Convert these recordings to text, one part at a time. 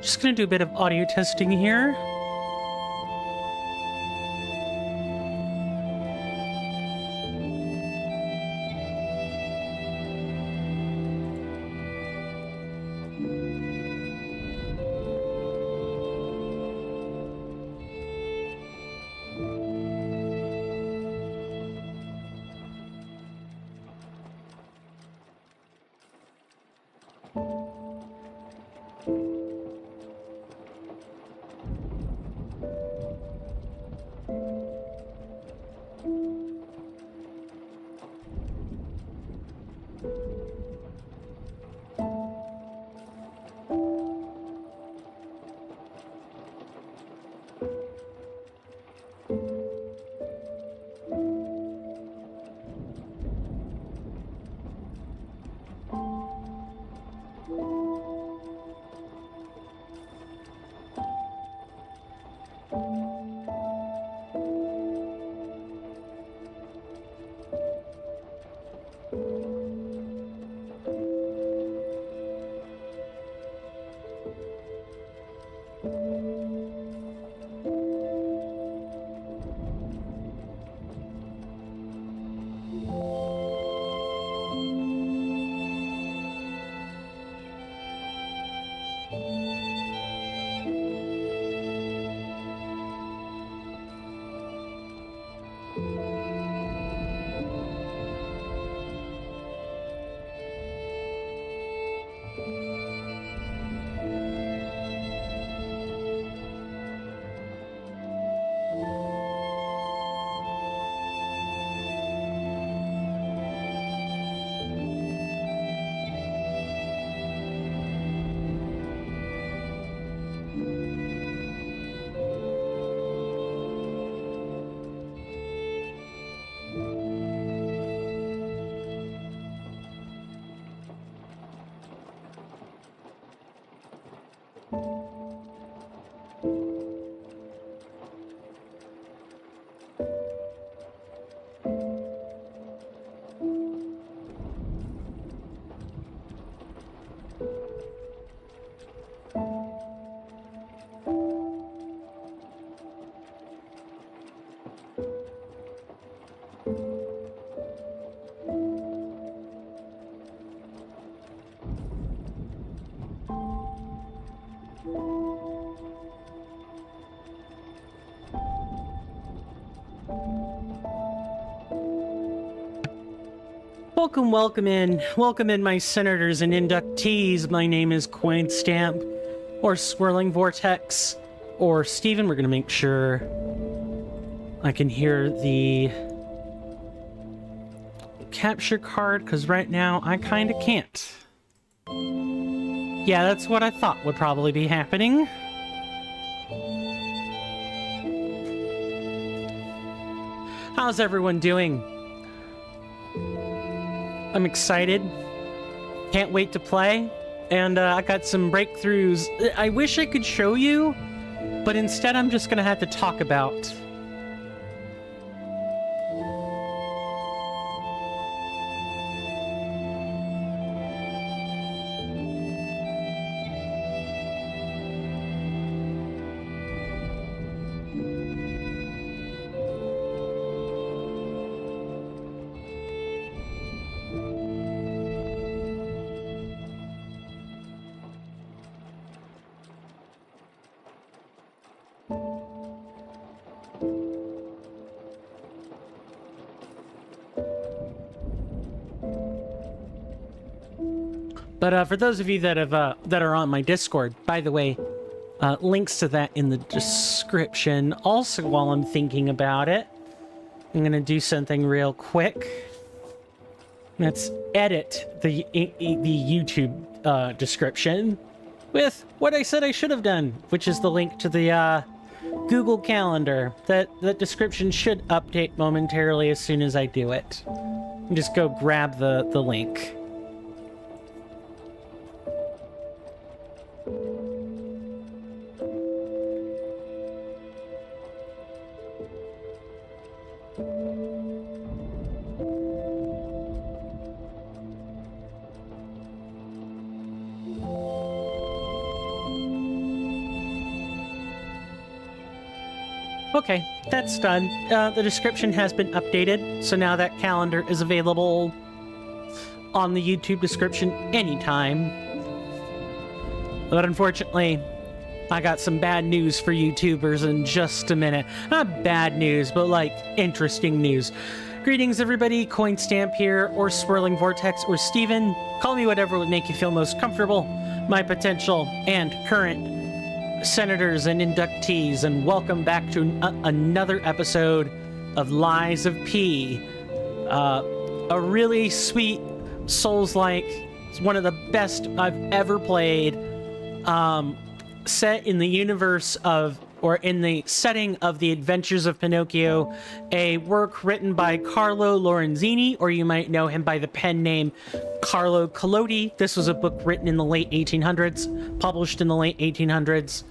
Just gonna do a bit of audio testing here. Welcome in. Welcome in, my senators and inductees. My name is Coin Stamp, or Swirling Vortex, or Steven. We're going to make sure I can hear the capture card, because right now I kind of can't. Yeah, that's what I thought would probably be happening. How's everyone doing? I'm excited. Can't wait to play. And I got some breakthroughs. I wish I could show you, but instead I'm just gonna have to talk about. But for those of you that have that are on my Discord, by the way, links to that in the description. Also, while I'm thinking about it, I'm gonna do something real quick. Let's edit the YouTube description with what I said I should have done, which is the link to the Google Calendar. That description should update momentarily as soon as I do it. Just go grab the link. Okay, that's done. The description has been updated, so now that calendar is available on the YouTube description anytime. But unfortunately, I got some bad news for YouTubers in just a minute. Not bad news, but like interesting news. Greetings everybody, Coinstamp here, or Swirling Vortex, or Steven. Call me whatever would make you feel most comfortable. My potential and current senators and inductees, and welcome back to another episode of Lies of P. A really sweet Souls-like. It's one of the best I've ever played. Set in the universe of, or in the setting of the Adventures of Pinocchio, a work written by Carlo Lorenzini, or you might know him by the pen name Carlo Collodi. This was a book written in the late 1800s, published in the late 1800s,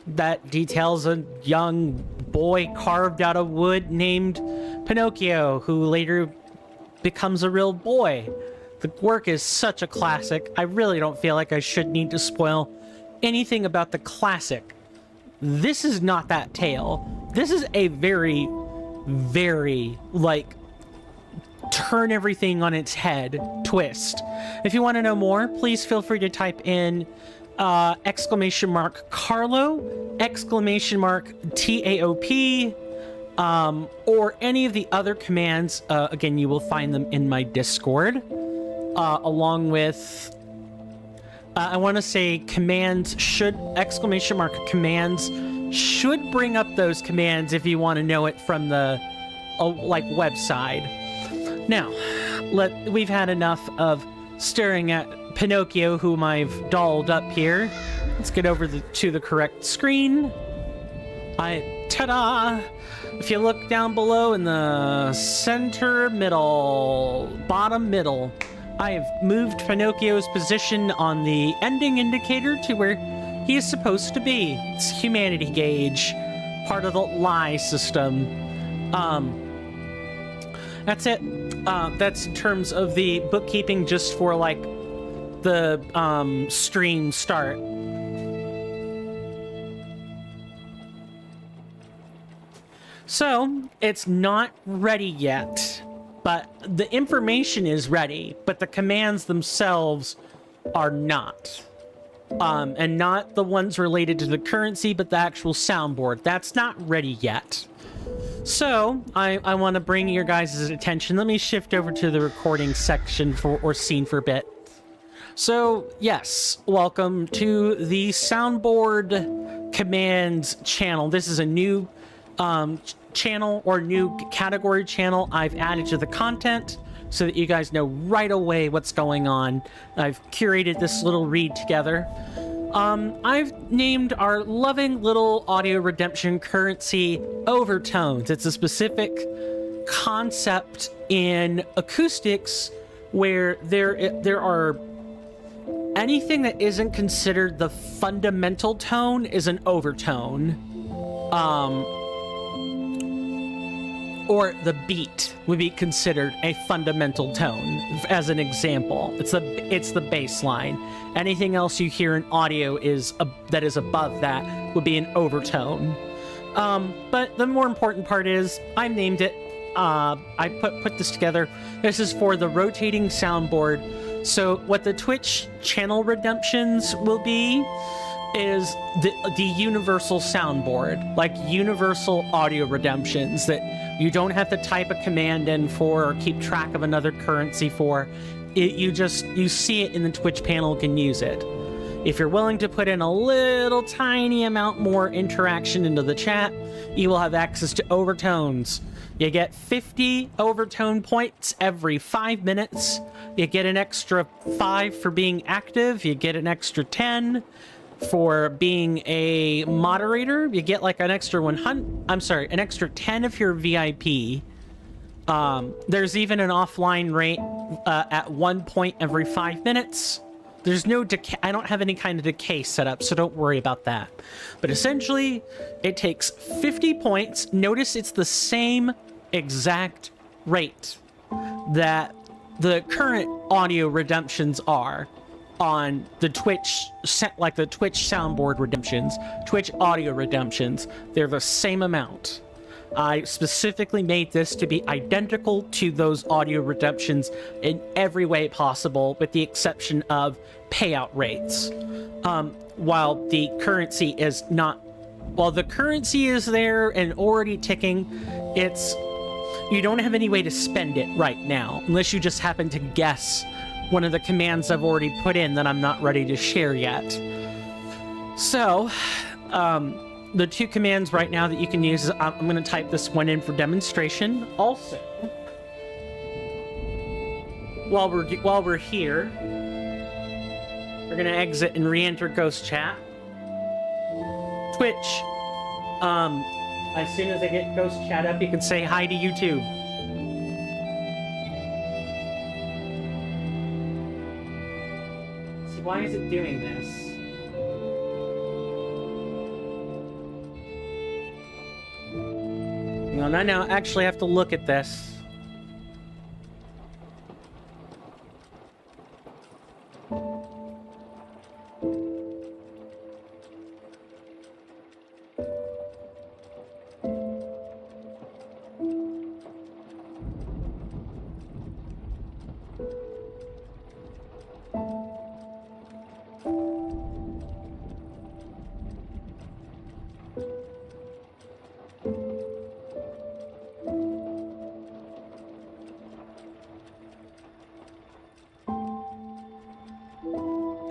that details a young boy carved out of wood named Pinocchio, who later becomes a real boy. The work is such a classic. I really don't feel like I should need to spoil anything about the classic. This is not that tale. This is a very, very, like, turn everything on its head twist. If you want to know more, please feel free to type in exclamation mark Carlo, exclamation mark TAOP, or any of the other commands. Again, you will find them in my Discord, along with I want to say commands should, exclamation mark commands should bring up those commands if you want to know it from the like website. Now, we've had enough of staring at Pinocchio, whom I've dolled up here. Let's get over to the correct screen. Ta-da! If you look down below in the center middle, bottom middle, I have moved Pinocchio's position on the ending indicator to where he is supposed to be. It's humanity gauge, part of the lie system. That's it. That's in terms of the bookkeeping, just for like the stream start. So it's not ready yet. But the information is ready, but the commands themselves are not. And not the ones related to the currency, but the actual soundboard. That's not ready yet. So, I want to bring your guys' attention. Let me shift over to the recording section or scene for a bit. So, yes, welcome to the soundboard commands channel. This is a new channel or new category channel I've added to the content so that you guys know right away what's going on. I've curated this little read together. I've named our loving little audio redemption currency overtones. It's a specific concept in acoustics where there are anything that isn't considered the fundamental tone is an overtone. Or the beat would be considered a fundamental tone, as an example. It's the bass line. Anything else you hear in audio that is above that would be an overtone. But the more important part is I named it. I put this together. This is for the rotating soundboard. So what the Twitch channel redemptions will be is the universal soundboard, like universal audio redemptions that you don't have to type a command in for or keep track of another currency for. You see it in the Twitch panel, can use it. If you're willing to put in a little tiny amount more interaction into the chat, you will have access to overtones. You get 50 overtone points every 5 minutes. You get an extra 5 for being active. You get an extra 10 for being a moderator. You get like an extra 100. I'm sorry, an extra 10 if you're VIP. There's even an offline rate at 1 point every 5 minutes. There's no decay. I don't have any kind of decay set up, so don't worry about that. But essentially, it takes 50 points. Notice it's the same exact rate that the current audio redemptions are. on the Twitch, like the Twitch soundboard redemptions, Twitch audio redemptions. They're the same amount. I specifically made this to be identical to those audio redemptions in every way possible, with the exception of payout rates. While the currency is not, while the currency is there and already ticking, you don't have any way to spend it right now, unless you just happen to guess one of the commands I've already put in that I'm not ready to share yet. So, the two commands right now that you can use is, I'm going to type this one in for demonstration. Also, while we're here, we're going to exit and re-enter Ghost Chat. Twitch, as soon as I get Ghost Chat up, you can say hi to YouTube. See, why is it doing this? Well, now I actually have to look at this.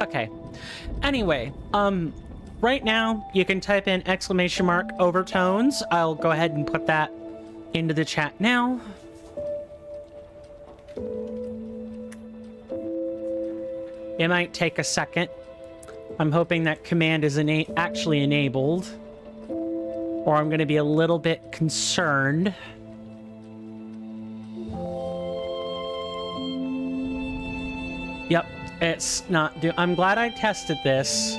Okay. Anyway, right now you can type in ! overtones. I'll go ahead and put that into the chat now. It might take a second. I'm hoping that command is actually enabled, or I'm going to be a little bit concerned. Yep. It's not I'm glad I tested this.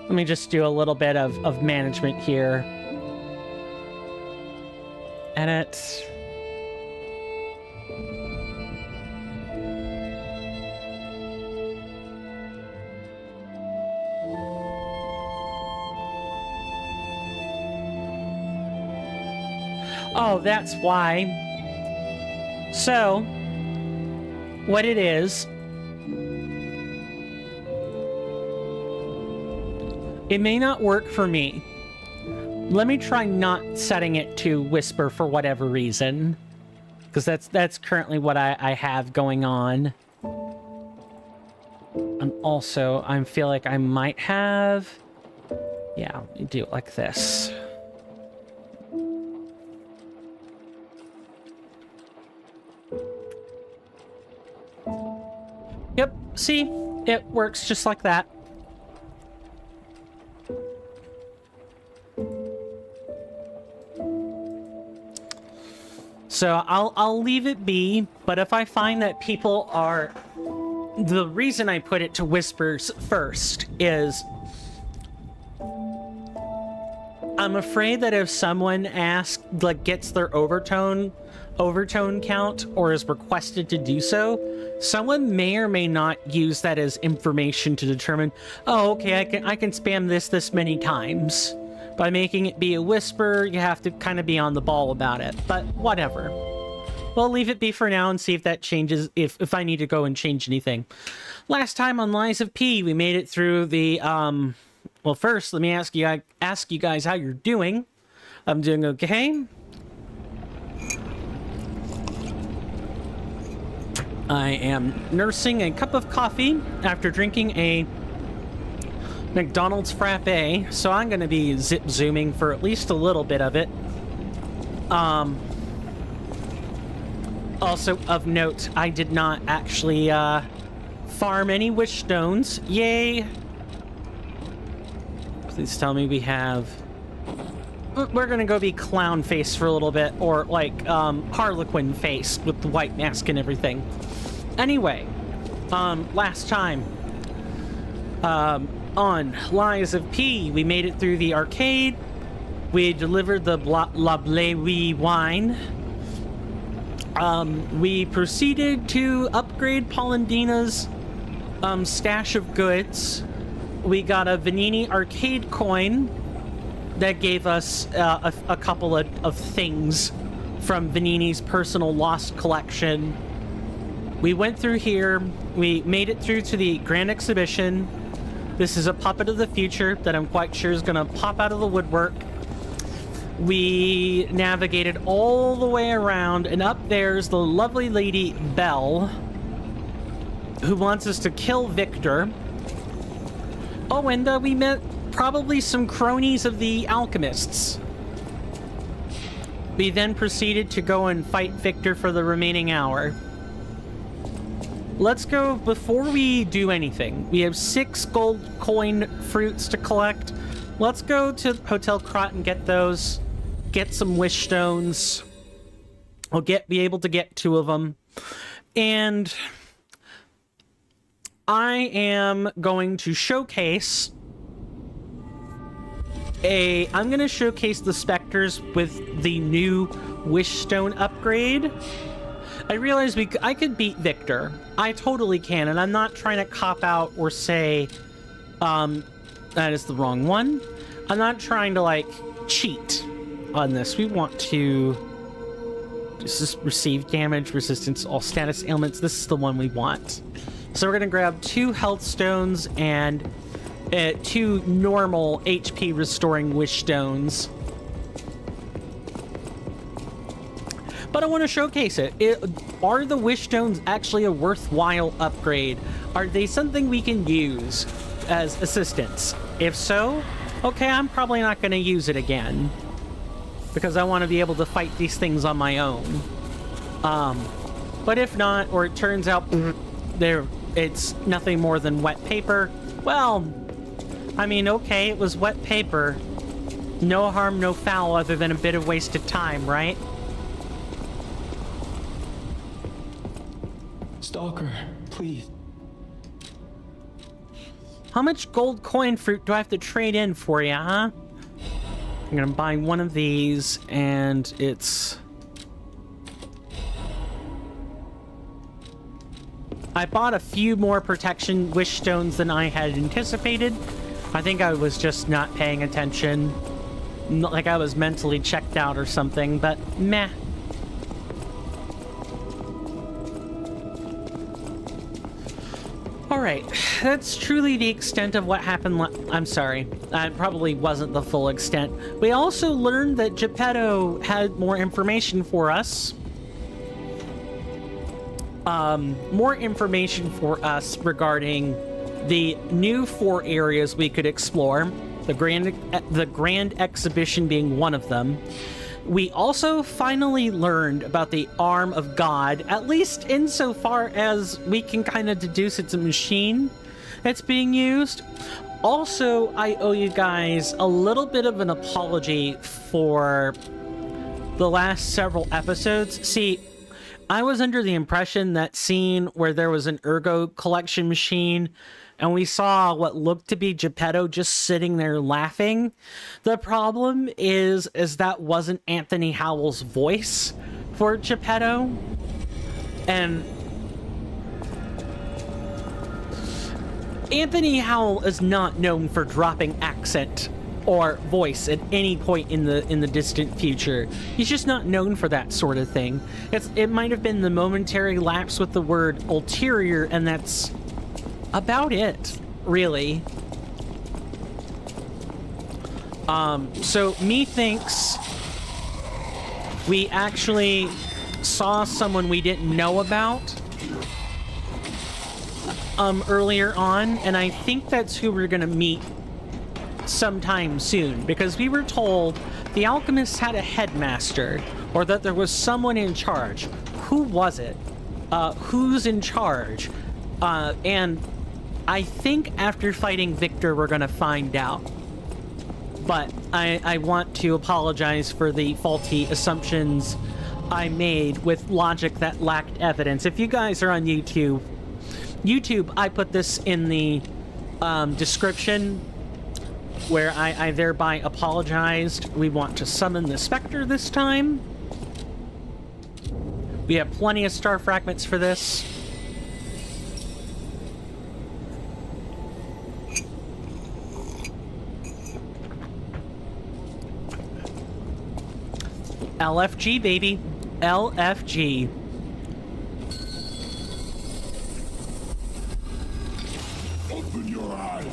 Let me just do a little bit of management here. Edit. Oh, that's why. So, what it is, it may not work for me. Let me try not setting it to whisper for whatever reason, because that's currently what I have going on. And also, I feel like I might have, yeah, you do it like this. Yep, see? It works just like that. So I'll leave it be, but if I find that people are... The reason I put it to whispers first is... I'm afraid that if someone gets their overtone count or is requested to do so, someone may or may not use that as information to determine, oh, okay, I can spam this many times. By making it be a whisper, you have to kind of be on the ball about it, but whatever. We'll leave it be for now and see if that changes, if I need to go and change anything. Last time on Lies of P, we made it through the, well, first, let me ask you guys how you're doing. I'm doing okay. I am nursing a cup of coffee after drinking a McDonald's frappe, so I'm going to be zip-zooming for at least a little bit of it. Also, of note, I did not actually farm any wish stones. Yay! Please tell me we have... We're going to go be clown face for a little bit, or like Harlequin face with the white mask and everything. Anyway, last time on Lies of P, we made it through the arcade. We delivered the La Bleuie wine. We proceeded to upgrade Polendina's stash of goods. We got a Venini arcade coin that gave us a couple of things from Venini's personal lost collection. We went through here. We made it through to the Grand Exhibition. This is a puppet of the future that I'm quite sure is going to pop out of the woodwork. We navigated all the way around, and up there's the lovely lady Belle, who wants us to kill Victor. Oh, and we met probably some cronies of the alchemists. We then proceeded to go and fight Victor for the remaining hour. Let's go, before we do anything, we have 6 gold coin fruits to collect. Let's go to Hotel Crot and get those. Get some wish stones. I'll be able to get 2 of them. And I am going to showcase I'm going to showcase the specters with the new wish stone upgrade. I realize I could beat Victor. I totally can, and I'm not trying to cop out or say that is the wrong one. I'm not trying to, like, cheat on this. We want to just receive damage, resistance, all status ailments. This is the one we want. So we're going to grab 2 health stones and 2 normal HP restoring wish stones. But I want to showcase it. Are the wish stones actually a worthwhile upgrade? Are they something we can use as assistance? If so, okay, I'm probably not going to use it again, because I want to be able to fight these things on my own. But if not, or it turns out it's nothing more than wet paper, well, I mean, okay, it was wet paper. No harm, no foul, other than a bit of wasted time, right? Stalker, please. How much gold coin fruit do I have to trade in for you, huh? I'm gonna buy one of these, and it's... I bought a few more protection wish stones than I had anticipated. I think I was just not paying attention. Like I was mentally checked out or something, but meh. Alright, that's truly the extent of what happened. I'm sorry, that probably wasn't the full extent. We also learned that Geppetto had more information for us. More information for us regarding the new 4 areas we could explore, the Grand Exhibition being one of them. We also finally learned about the Arm of God, at least insofar as we can kind of deduce it's a machine that's being used. Also, I owe you guys a little bit of an apology for the last several episodes. See, I was under the impression that scene where there was an ergo collection machine and we saw what looked to be Geppetto just sitting there laughing. The problem is that wasn't Anthony Howell's voice for Geppetto. And Anthony Howell is not known for dropping accent or voice at any point in the distant future. He's just not known for that sort of thing. It might have been the momentary lapse with the word ulterior, and that's about it, really. So methinks we actually saw someone we didn't know about earlier on, and I think that's who we're gonna meet sometime soon, because we were told the alchemists had a headmaster, or that there was someone in charge. Who was it? Who's in charge? And I think after fighting Victor, we're gonna find out. But I want to apologize for the faulty assumptions I made with logic that lacked evidence. If you guys are on YouTube, I put this in the description, where I thereby apologized. We want to summon the Spectre this time. We have plenty of star fragments for this. LFG, baby. LFG. Open your eyes.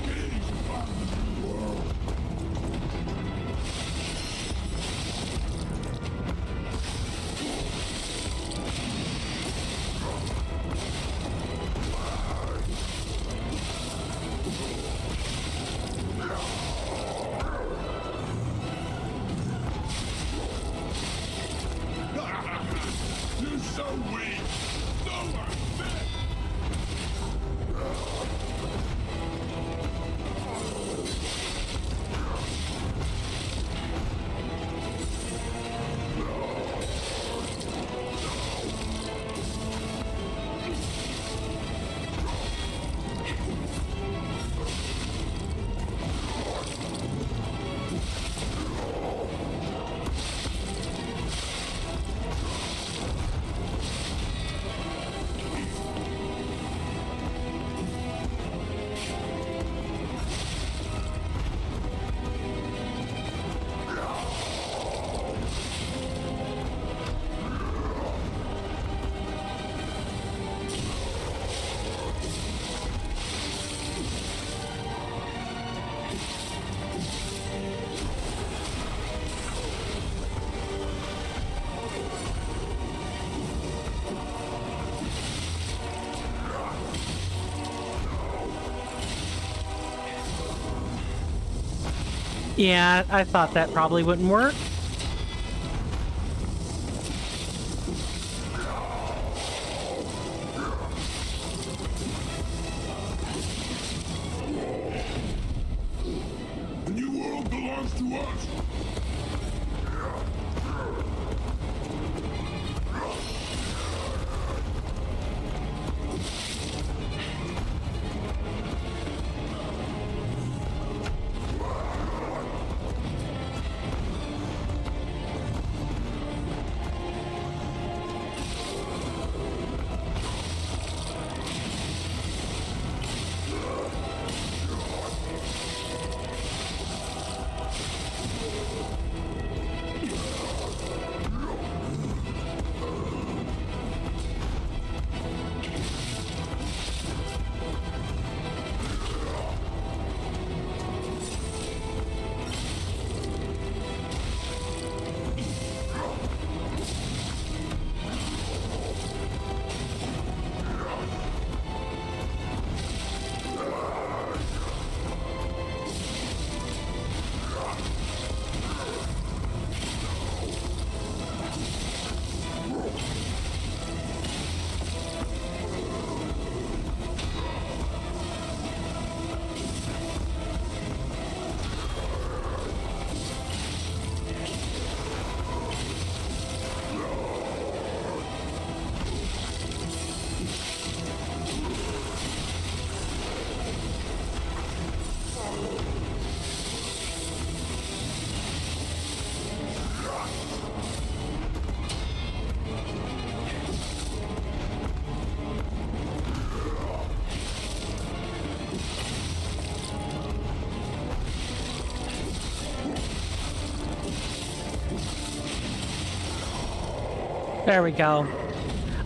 Gaze upon the new world. You're so weak. So unfit. Yeah, I thought that probably wouldn't work. The new world belongs to us. There we go.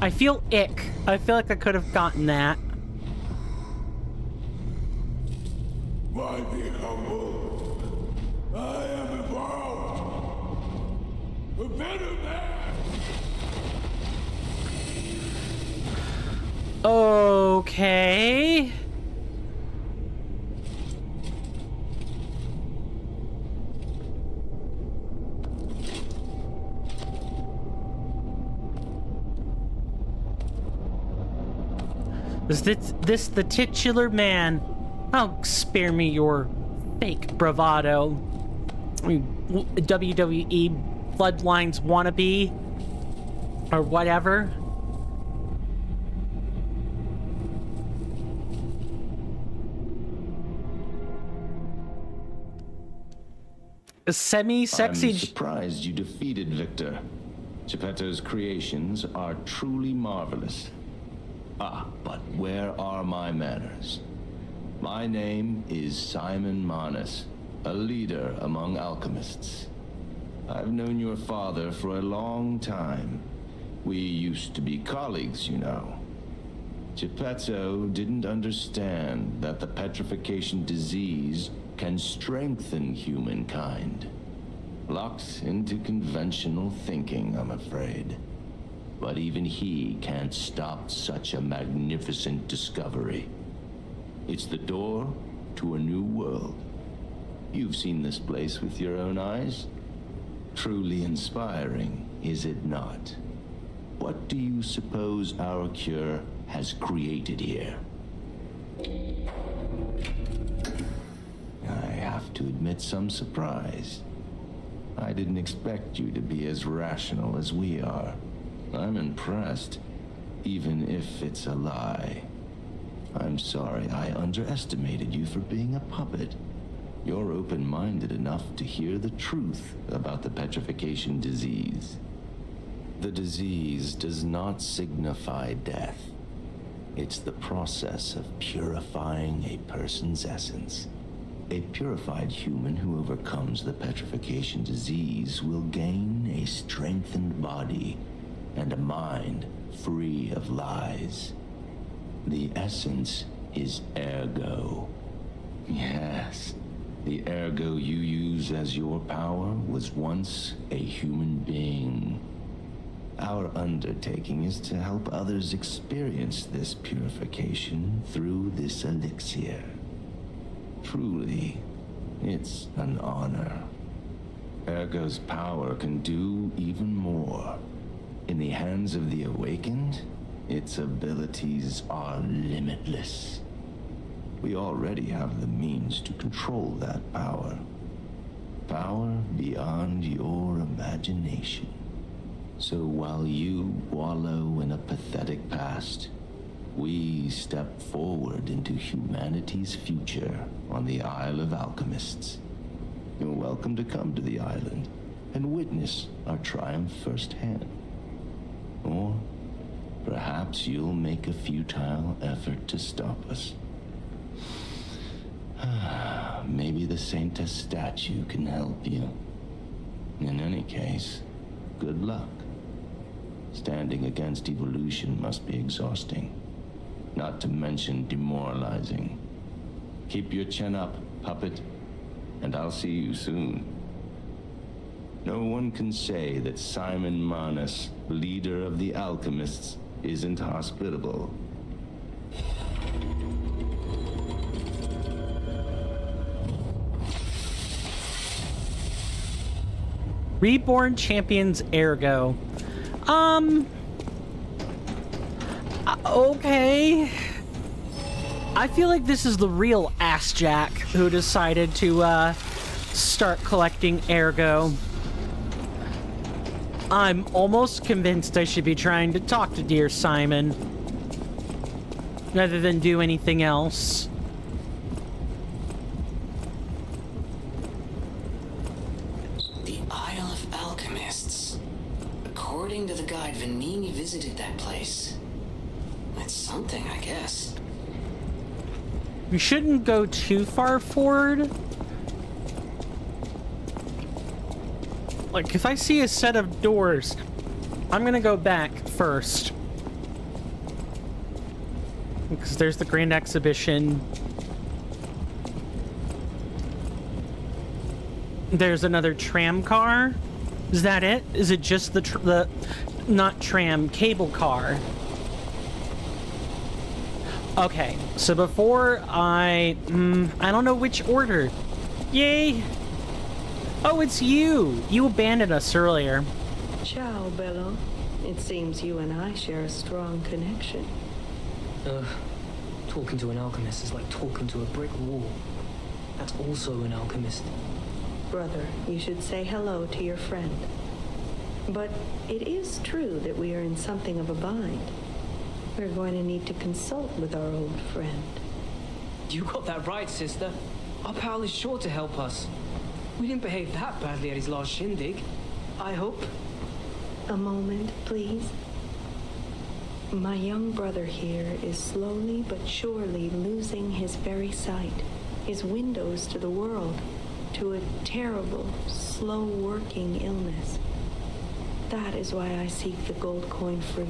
I feel ick. I feel like I could have gotten that. By being humble, I am evolved. A better man. Okay. Is this the titular man? Oh, spare me your fake bravado. WWE Bloodlines wannabe or whatever. A semi-sexy. I'm surprised you defeated Victor. Geppetto's creations are truly marvelous. Ah, but where are my manners? My name is Simon Manus, a leader among alchemists. I've known your father for a long time. We used to be colleagues, you know. Geppetto didn't understand that the petrification disease can strengthen humankind. Locked into conventional thinking, I'm afraid. But even he can't stop such a magnificent discovery. It's the door to a new world. You've seen this place with your own eyes. Truly inspiring, is it not? What do you suppose our cure has created here? I have to admit some surprise. I didn't expect you to be as rational as we are. I'm impressed, even if it's a lie. I'm sorry I underestimated you for being a puppet. You're open-minded enough to hear the truth about the petrification disease. The disease does not signify death. It's the process of purifying a person's essence. A purified human who overcomes the petrification disease will gain a strengthened body and a mind free of lies. The essence is ergo. Yes, the ergo you use as your power was once a human being. Our undertaking is to help others experience this purification through this elixir. Truly, it's an honor. Ergo's power can do even more. In the hands of the awakened, its abilities are limitless. We already have the means to control that power. Power beyond your imagination. So while you wallow in a pathetic past, we step forward into humanity's future on the Isle of Alchemists. You're welcome to come to the island and witness our triumph firsthand. Or perhaps you'll make a futile effort to stop us. Maybe the Saintess statue can help you. In any case, good luck. Standing against evolution must be exhausting, not to mention demoralizing. Keep your chin up, puppet, and I'll see you soon. No one can say that Simon Manus, leader of the alchemists, isn't hospitable. Reborn Champions Ergo. Okay. I feel like this is the real assjack who decided to, start collecting Ergo. I'm almost convinced I should be trying to talk to dear Simon, rather than do anything else. The Isle of Alchemists. According to the guide, Vanini visited that place. That's something, I guess. We shouldn't go too far forward. Like, if I see a set of doors, I'm gonna go back first. Because there's the Grand Exhibition. There's another tram car. Is that it? Is it just the not tram, cable car? Okay, so before I don't know which order. Yay! Oh, it's you! You abandoned us earlier. Ciao, Bello. It seems you and I share a strong connection. Talking to an alchemist is like talking to a brick wall. That's also an alchemist. Brother, you should say hello to your friend. But it is true that we are in something of a bind. We're going to need to consult with our old friend. You got that right, sister. Our pal is sure to help us. We didn't behave that badly at his last shindig. I hope. A moment, please. My young brother here is slowly but surely losing his very sight, his windows to the world, to a terrible, slow-working illness. That is why I seek the gold coin fruit.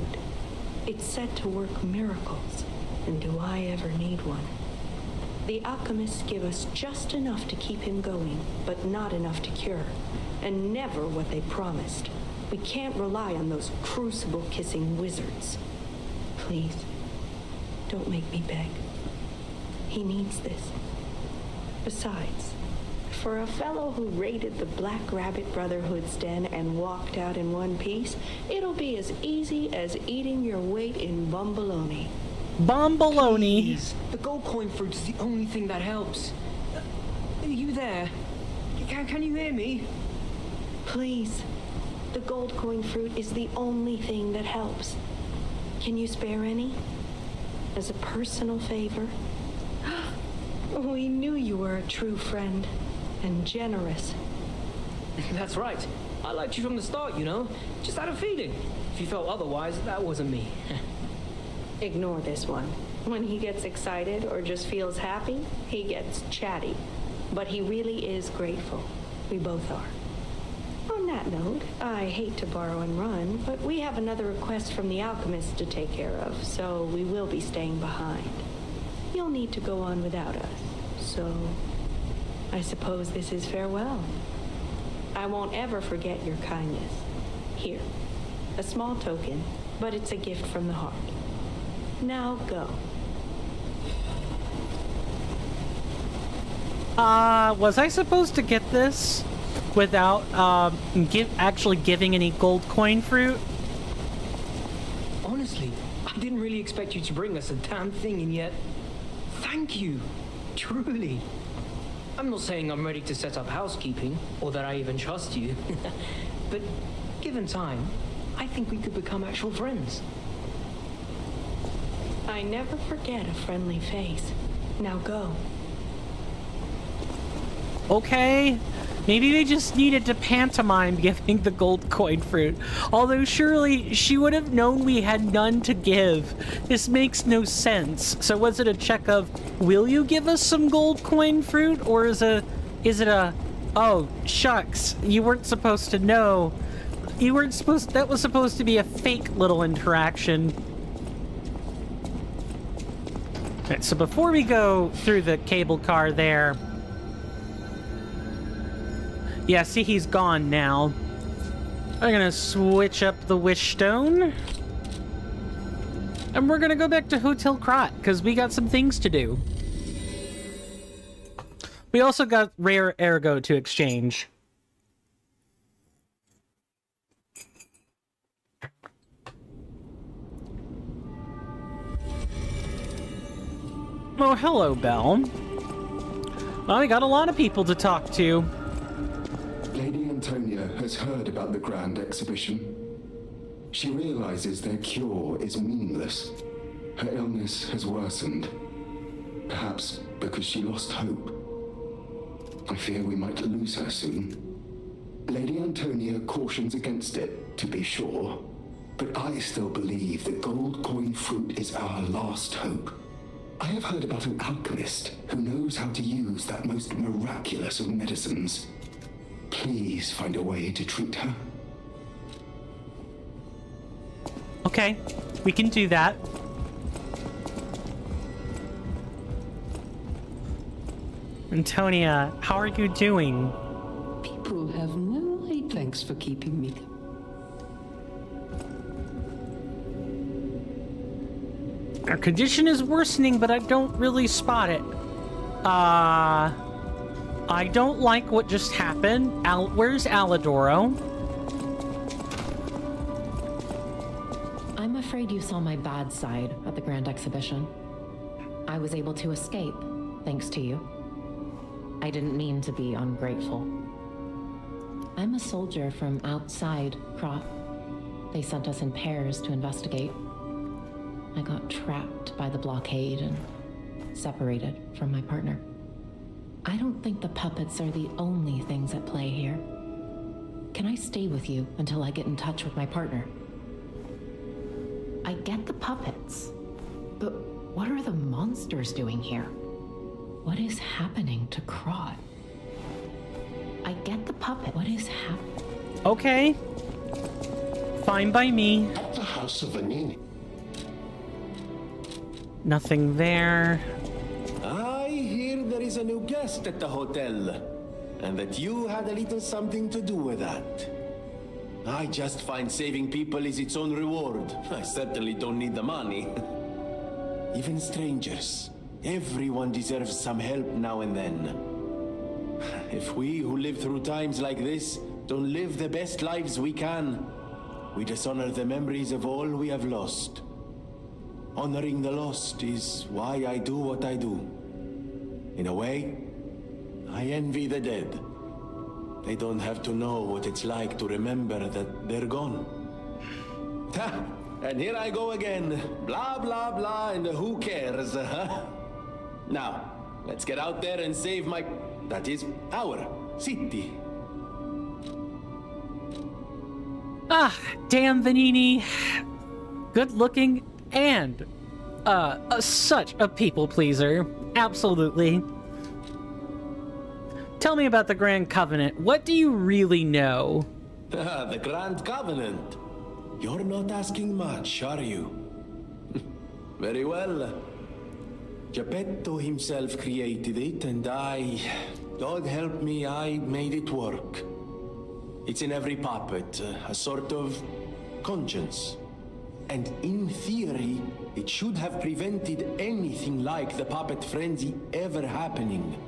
It's said to work miracles, and do I ever need one? The alchemists give us just enough to keep him going, but not enough to cure, and never what they promised. We can't rely on those crucible-kissing wizards. Please, don't make me beg. He needs this. Besides, for a fellow who raided the Black Rabbit Brotherhood's den and walked out in one piece, it'll be as easy as eating your weight in bomboloni. Bomboloni. Please, the gold coin fruit is the only thing that helps. Are you there? Can you hear me? Please, the gold coin fruit is the only thing that helps. Can you spare any? As a personal favor? We knew you were a true friend. And generous. That's right. I liked you from the start, you know? Just had a feeling. If you felt otherwise, that wasn't me. Ignore this one. When he gets excited or just feels happy, he gets chatty. But he really is grateful. We both are. On that note, I hate to borrow and run, but we have another request from the alchemists to take care of, so we will be staying behind. You'll need to go on without us, so I suppose this is farewell. I won't ever forget your kindness. Here, a small token, but it's a gift from the heart. Now go. Was I supposed to get this without actually giving any gold coin fruit? Honestly, I didn't really expect you to bring us a damn thing, and yet, thank you. Truly. I'm not saying I'm ready to set up housekeeping, or that I even trust you. But given time, I think we could become actual friends. I never forget a friendly face. Now go. Okay. Maybe they just needed to pantomime giving the gold coin fruit. Although surely she would have known we had none to give. This makes no sense. So was it a check of, will you give us some gold coin fruit? Or is it a, oh, shucks, you weren't supposed to know. That was supposed to be a fake little interaction. Okay, so before we go through the cable car there, yeah, see, he's gone now. I'm gonna switch up the wish stone. And we're gonna go back to Hotel Krat, because we got some things to do. We also got rare ergo to exchange. Oh, hello, Belle. Well, we got a lot of people to talk to. Lady Antonia has heard about the grand exhibition. She realizes their cure is meaningless. Her illness has worsened. Perhaps because she lost hope. I fear we might lose her soon. Lady Antonia cautions against it, to be sure. But I still believe the gold coin fruit is our last hope. I have heard about an alchemist who knows how to use that most miraculous of medicines. Please find a way to treat her. Okay, we can do that. Antonia, how are you doing? People have no idea. Thanks for keeping me. Our condition is worsening, but I don't really spot it. I don't like what just happened. Where's Alidoro? I'm afraid you saw my bad side at the Grand Exhibition. I was able to escape, thanks to you. I didn't mean to be ungrateful. I'm a soldier from outside Krop. They sent us in pairs to investigate. I got trapped by the blockade and separated from my partner. I don't think the puppets are the only things at play here. Can I stay with you until I get in touch with my partner? I get the puppets, but what are the monsters doing here? What is happening to Crot? I get the puppet. What is happening? Okay. Fine by me. At the house of Vanini. Nothing there. I hear there is a new guest at the hotel, and that you had a little something to do with that. I just find saving people is its own reward. I certainly don't need the money. Even strangers. Everyone deserves some help now and then. If we who live through times like this don't live the best lives we can, we dishonor the memories of all we have lost. Honoring the lost is why I do what I do. In a way, I envy the dead. They don't have to know what it's like to remember that they're gone. Ha! And here I go again. Blah, blah, blah, and who cares, huh? Now, let's get out there and save my... that is, our city. Ah, damn Vanini. Good looking and such a people pleaser. Absolutely. Tell me about the Grand Covenant. What do you really know? The Grand Covenant. You're not asking much, are you? Very well. Geppetto himself created it, and God help me, I made it work. It's in every puppet, a sort of conscience. And in theory, it should have prevented anything like the puppet frenzy ever happening.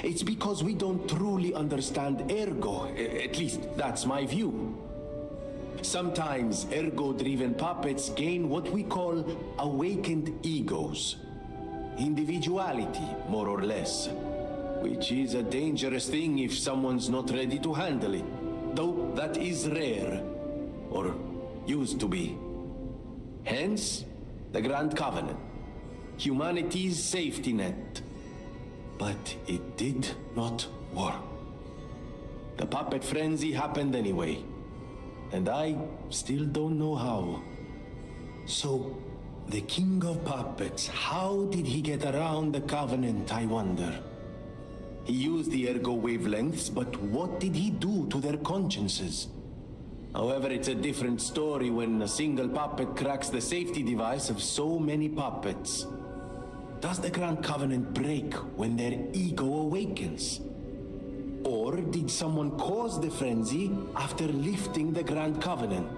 It's because we don't truly understand ergo, at least that's my view. Sometimes ergo-driven puppets gain what we call awakened egos. Individuality, more or less. Which is a dangerous thing if someone's not ready to handle it. Though that is rare. Or used to be. Hence, the Grand Covenant. Humanity's safety net. But it did not work. The puppet frenzy happened anyway. And I still don't know how. So, the King of Puppets, how did he get around the Covenant, I wonder? He used the ergo wavelengths, but what did he do to their consciences? However, it's a different story when a single puppet cracks the safety device of so many puppets. Does the Grand Covenant break when their ego awakens? Or did someone cause the frenzy after lifting the Grand Covenant?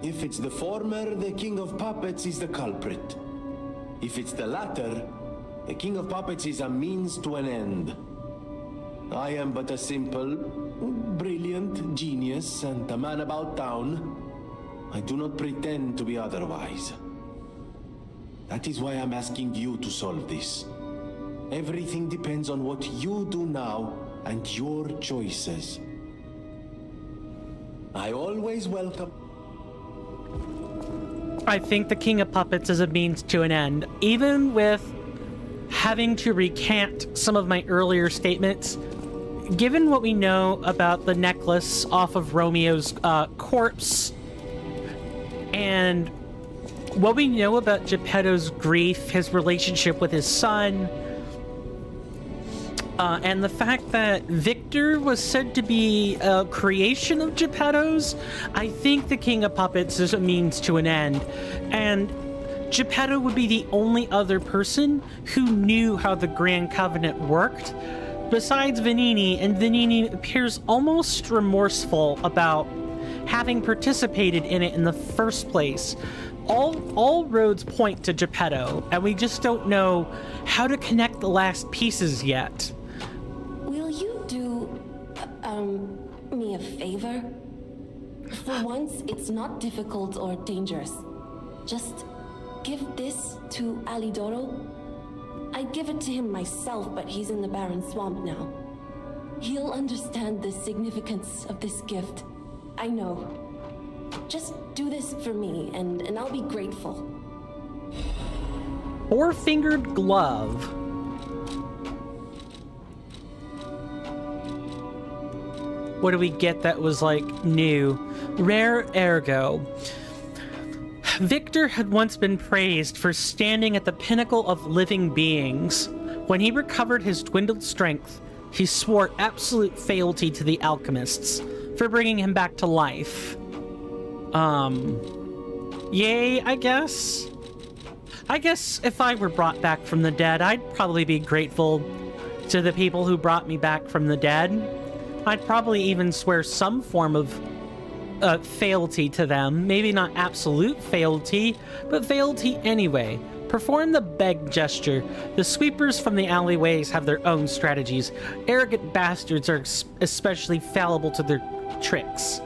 If it's the former, the King of Puppets is the culprit. If it's the latter, the King of Puppets is a means to an end. I am but a simple, brilliant genius and a man about town. I do not pretend to be otherwise. That is why I'm asking you to solve this. Everything depends on what you do now and your choices. I always welcome... I think the King of Puppets is a means to an end. Even with having to recant some of my earlier statements, given what we know about the necklace off of Romeo's corpse, and what we know about Geppetto's grief, his relationship with his son, and the fact that Victor was said to be a creation of Geppetto's, I think the King of Puppets is a means to an end. And Geppetto would be the only other person who knew how the Grand Covenant worked, besides Vanini, and Vanini appears almost remorseful about having participated in it in the first place. All roads point to Geppetto, and we just don't know how to connect the last pieces yet. Will you do, me a favor? For once, it's not difficult or dangerous. Just give this to Alidoro. I'd give it to him myself, but he's in the barren swamp now. He'll understand the significance of this gift. I know. Just do this for me, and I'll be grateful. Four-fingered glove. What do we get that was like new? Rare ergo. Victor had once been praised for standing at the pinnacle of living beings. When he recovered his dwindled strength, he swore absolute fealty to the alchemists for bringing him back to life. Yay, I guess. I guess if I were brought back from the dead, I'd probably be grateful to the people who brought me back from the dead. I'd probably even swear some form of fealty to them. Maybe not absolute fealty, but fealty anyway. Perform the beg gesture. The sweepers from the alleyways have their own strategies. Arrogant bastards are especially fallible to their tricks.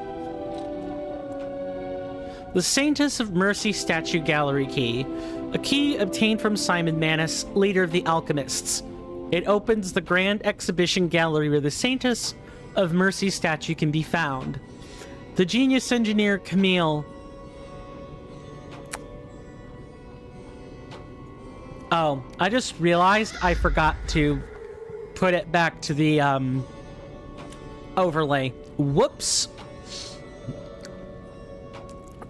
The Saintess of Mercy Statue Gallery Key. A key obtained from Simon Manus, leader of the alchemists. It opens the Grand Exhibition Gallery where the Saintess of Mercy statue can be found. The genius engineer Camille... Oh, I just realized I forgot to put it back to the overlay. Whoops.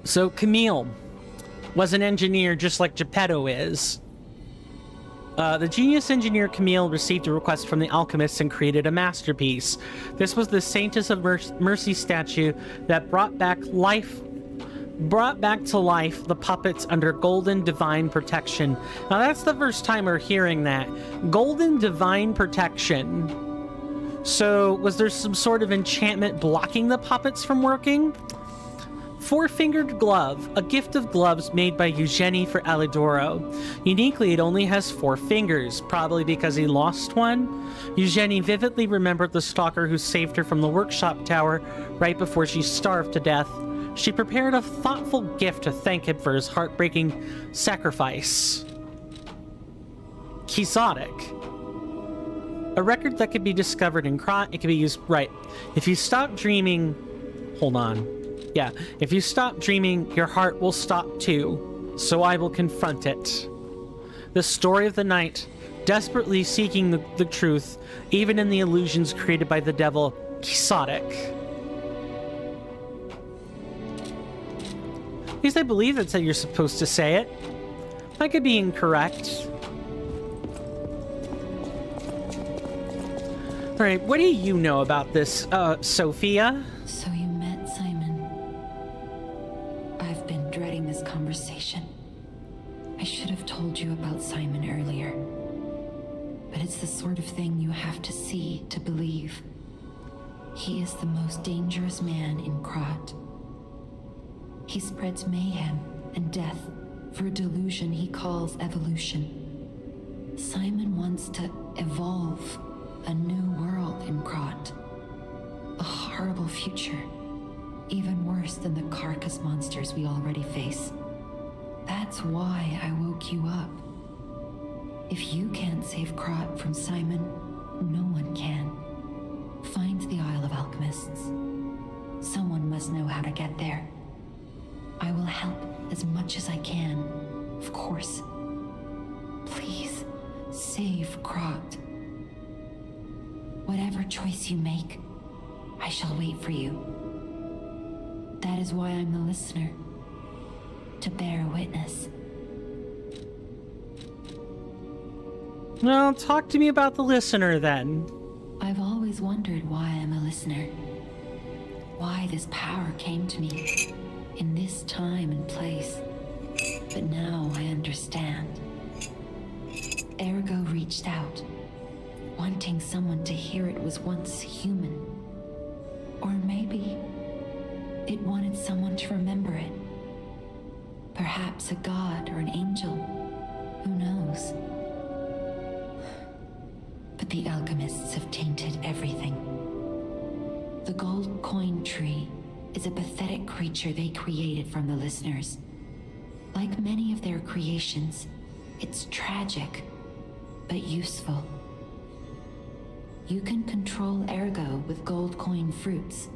So Camille was an engineer just like Geppetto is. The genius engineer Camille received a request from the alchemists and created a masterpiece. This was the Saintess of Mercy statue that brought back to life the puppets under golden divine protection. Now that's the first time we're hearing that. Golden divine protection. So was there some sort of enchantment blocking the puppets from working? Four-fingered glove, a gift of gloves made by Eugenie for Alidoro. Uniquely, it only has 4 fingers, probably because he lost one. Eugenie vividly remembered the stalker who saved her from the workshop tower right before she starved to death. She prepared a thoughtful gift to thank him for his heartbreaking sacrifice. Quixotic. A record that could be discovered in Krot. It can be used... Right. If you stop dreaming... Hold on. Yeah, if you stop dreaming, your heart will stop too, so I will confront it. The story of the night, desperately seeking the truth, even in the illusions created by the devil, Quixotic. At least I believe that's how you're supposed to say it. I could be incorrect. Alright, what do you know about this, Sophia? So you met Simon. I've been dreading this conversation. I should have told you about Simon earlier. But it's the sort of thing you have to see to believe. He is the most dangerous man in Krot. He spreads mayhem and death for a delusion he calls evolution. Simon wants to evolve a new world in Krot. A horrible future. Even worse than the carcass monsters we already face. That's why I woke you up. If you can't save Krot from Simon, no one can. Find the Isle of Alchemists. Someone must know how to get there. I will help as much as I can, of course. Please, save Krot. Whatever choice you make, I shall wait for you. That is why I'm the listener, to bear witness. Well, talk to me about the listener then. I've always wondered why I'm a listener. Why this power came to me in this time and place. But now I understand. Ergo reached out, wanting someone to hear it was once human. Or maybe it wanted someone to remember it. Perhaps a god or an angel. Who knows? But the alchemists have tainted everything. The gold coin tree is a pathetic creature they created from the listeners. Like many of their creations, it's tragic, but useful. You can control Ergo with gold coin fruits.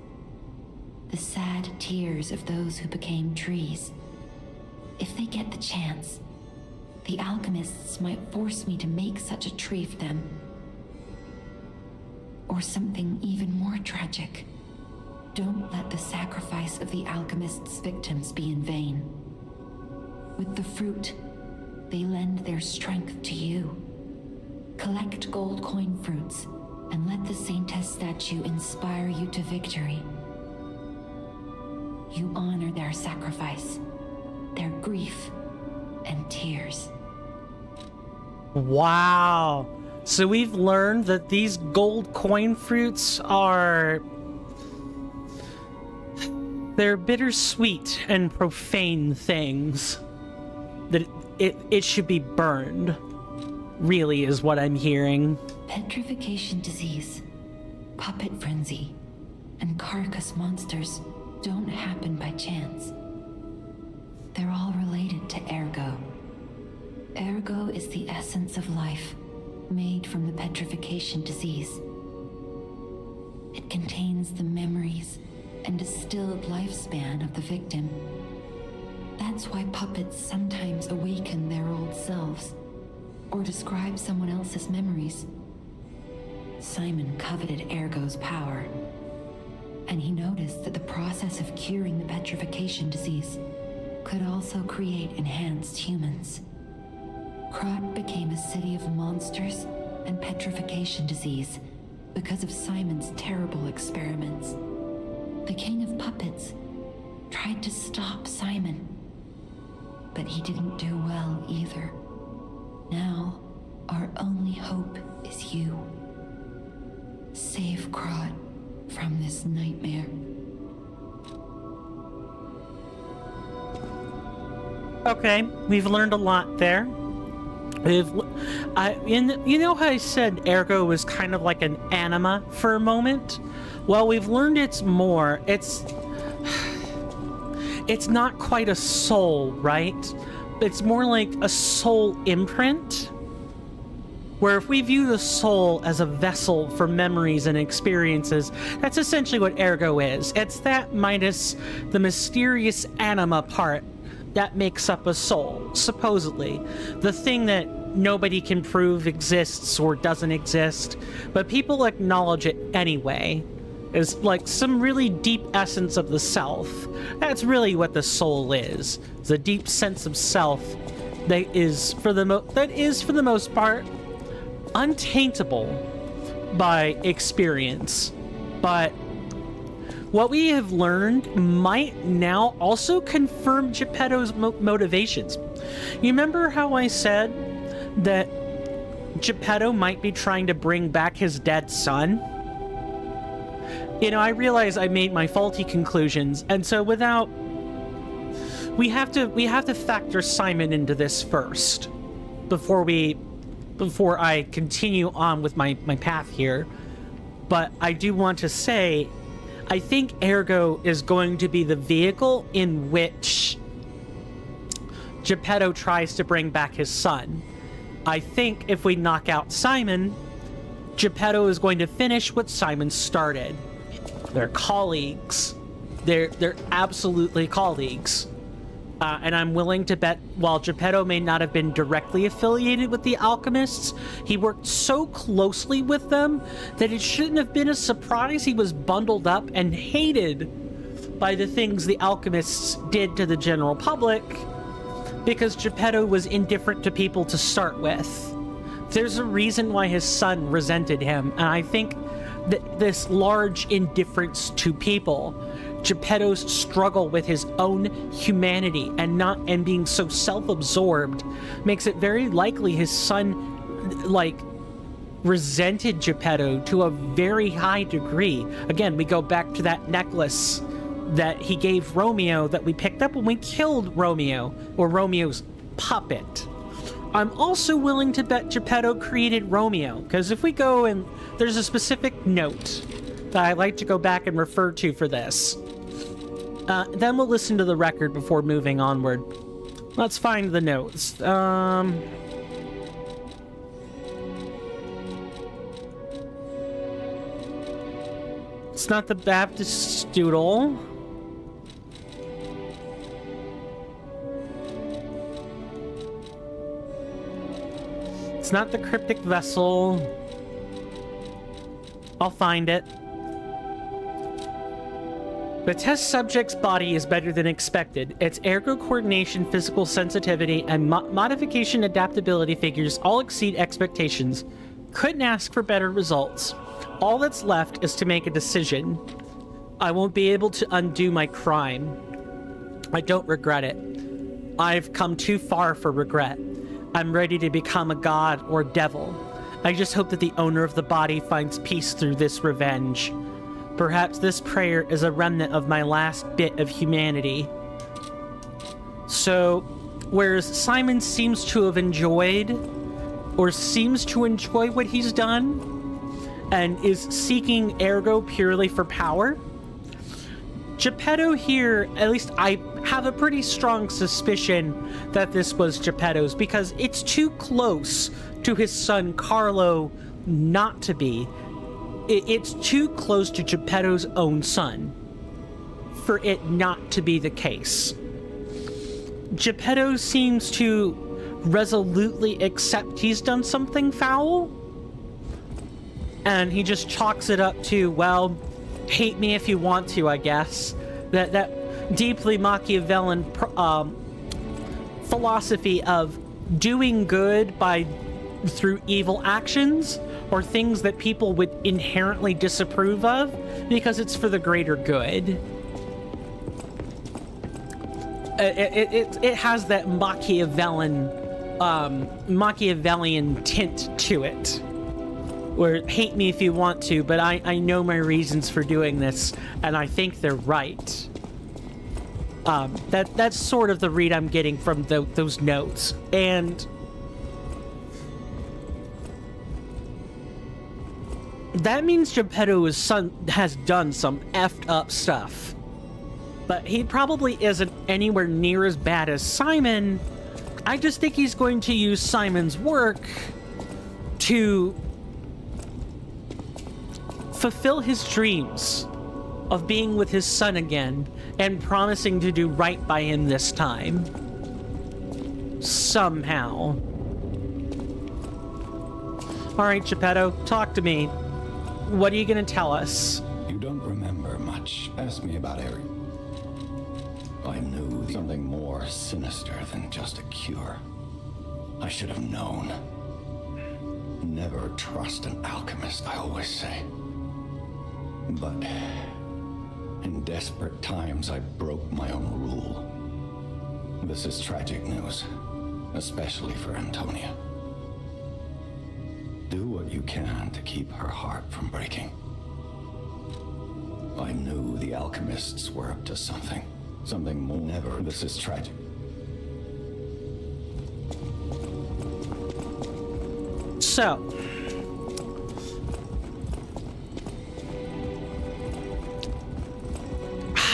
The sad tears of those who became trees. If they get the chance, the alchemists might force me to make such a tree for them. Or something even more tragic. Don't let the sacrifice of the alchemist's victims be in vain. With the fruit, they lend their strength to you. Collect gold coin fruits and let the saintess statue inspire you to victory. You honor their sacrifice, their grief, and tears. Wow. So we've learned that these gold coin fruits are... they're bittersweet and profane things. That it should be burned, really, is what I'm hearing. Petrification disease, puppet frenzy, and carcass monsters don't happen by chance. They're all related to ergo. Ergo is the essence of life, made from the petrification disease. It contains the memories and distilled lifespan of the victim. That's why puppets sometimes awaken their old selves, or describe someone else's memories. Simon coveted Ergo's power, and he noticed that the process of curing the petrification disease could also create enhanced humans. Krat became a city of monsters and petrification disease because of Simon's terrible experiments. The king of puppets tried to stop Simon, but he didn't do well either. Now, our only hope is you. Save Krat from this nightmare. Okay, we've learned a lot there. You know how I said Ergo was kind of like an anima for a moment? Well, we've learned it's more. It's not quite a soul, right? It's more like a soul imprint, where if we view the soul as a vessel for memories and experiences, that's essentially what Ergo is. It's that minus the mysterious anima part that makes up a soul, supposedly. The thing that nobody can prove exists or doesn't exist, but people acknowledge it anyway. Is like some really deep essence of the self. That's really what the soul is. It's a deep sense of self that is, for the most part, untaintable by experience. But what we have learned might now also confirm Geppetto's motivations. You remember how I said that Geppetto might be trying to bring back his dead son? You know, I realize I made my faulty conclusions, and so we have to factor Simon into this first before I continue on with my path here. But I do want to say, I think Ergo is going to be the vehicle in which Geppetto tries to bring back his son. I think if we knock out Simon, Geppetto is going to finish what Simon started. They're colleagues. They're absolutely colleagues. And I'm willing to bet, while Geppetto may not have been directly affiliated with the alchemists, he worked so closely with them that it shouldn't have been a surprise he was bundled up and hated by the things the alchemists did to the general public, because Geppetto was indifferent to people to start with. There's a reason why his son resented him, and I think that this large indifference to people, Geppetto's struggle with his own humanity and being so self-absorbed, makes it very likely his son, like, resented Geppetto to a very high degree. Again, we go back to that necklace that he gave Romeo that we picked up when we killed Romeo, or Romeo's puppet. I'm also willing to bet Geppetto created Romeo, because if we go and there's a specific note that I like to go back and refer to for this. Then we'll listen to the record before moving onward. Let's find the notes. It's not the Baptist Doodle. It's not the Cryptic Vessel. I'll find it. The test subject's body is better than expected. Its ergo coordination, physical sensitivity, and modification adaptability figures all exceed expectations. Couldn't ask for better results. All that's left is to make a decision. I won't be able to undo my crime. I don't regret it. I've come too far for regret. I'm ready to become a god or devil. I just hope that the owner of the body finds peace through this revenge. Perhaps this prayer is a remnant of my last bit of humanity. So, whereas Simon seems to have enjoyed, or seems to enjoy what he's done, and is seeking ergo purely for power, Geppetto here, at least I have a pretty strong suspicion that this was Geppetto's, because it's too close to his son Carlo not to be. It's too close to Geppetto's own son for it not to be the case. Geppetto seems to resolutely accept he's done something foul, and he just chalks it up to, well, hate me if you want to, I guess. That deeply Machiavellian philosophy of doing good through evil actions, or things that people would inherently disapprove of, because it's for the greater good. It has that Machiavellian tint to it, where hate me if you want to, but I know my reasons for doing this, and I think they're right. That's sort of the read I'm getting from those notes, and that means Geppetto's son has done some effed up stuff. But he probably isn't anywhere near as bad as Simon. I just think he's going to use Simon's work to fulfill his dreams of being with his son again and promising to do right by him this time. Somehow. Alright, Geppetto, talk to me. What are you gonna tell us? You don't remember much. Ask me about Eric. I knew something more sinister than just a cure. I should have known. Never trust an alchemist, I always say. But in desperate times, I broke my own rule. This is tragic news, especially for Antonia. Do what you can to keep her heart from breaking. I knew the alchemists were up to something. Something more. Never. This is tragic. So,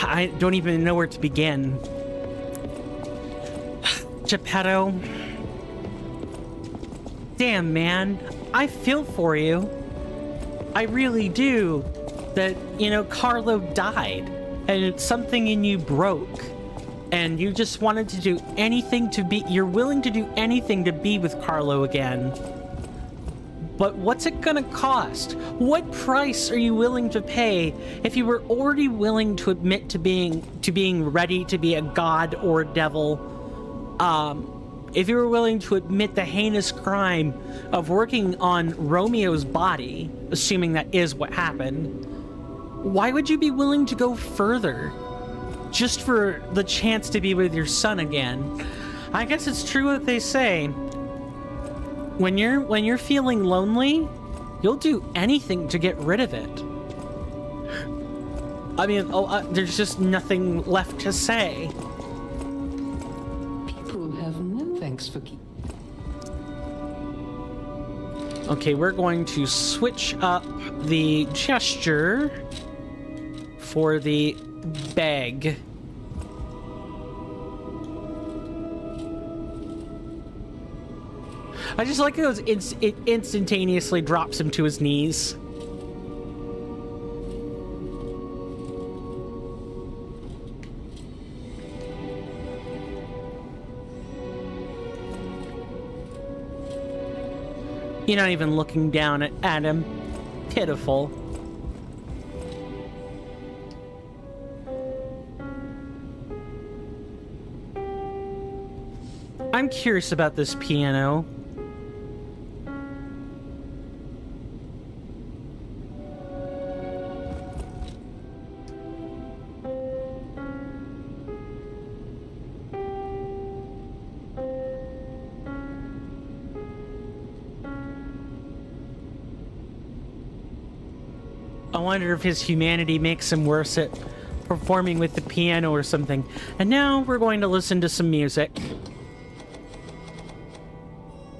I don't even know where to begin. Geppetto. Damn, man. I feel for you. I really do. That, Carlo died, and it's something in you broke, and you just wanted to do anything you're willing to do anything to be with Carlo again. But what's it gonna cost? What price are you willing to pay if you were already willing to admit to being ready to be a god or a devil? If you were willing to admit the heinous crime of working on Romeo's body, assuming that is what happened, why would you be willing to go further? Just for the chance to be with your son again? I guess it's true what they say. When you're feeling lonely, you'll do anything to get rid of it. I mean, there's just nothing left to say. For okay, we're going to switch up the gesture for the bag. I just like how it instantaneously drops him to his knees. You're not even looking down at him. Pitiful. I'm curious about this piano. I wonder if his humanity makes him worse at performing with the piano or something. And now we're going to listen to some music.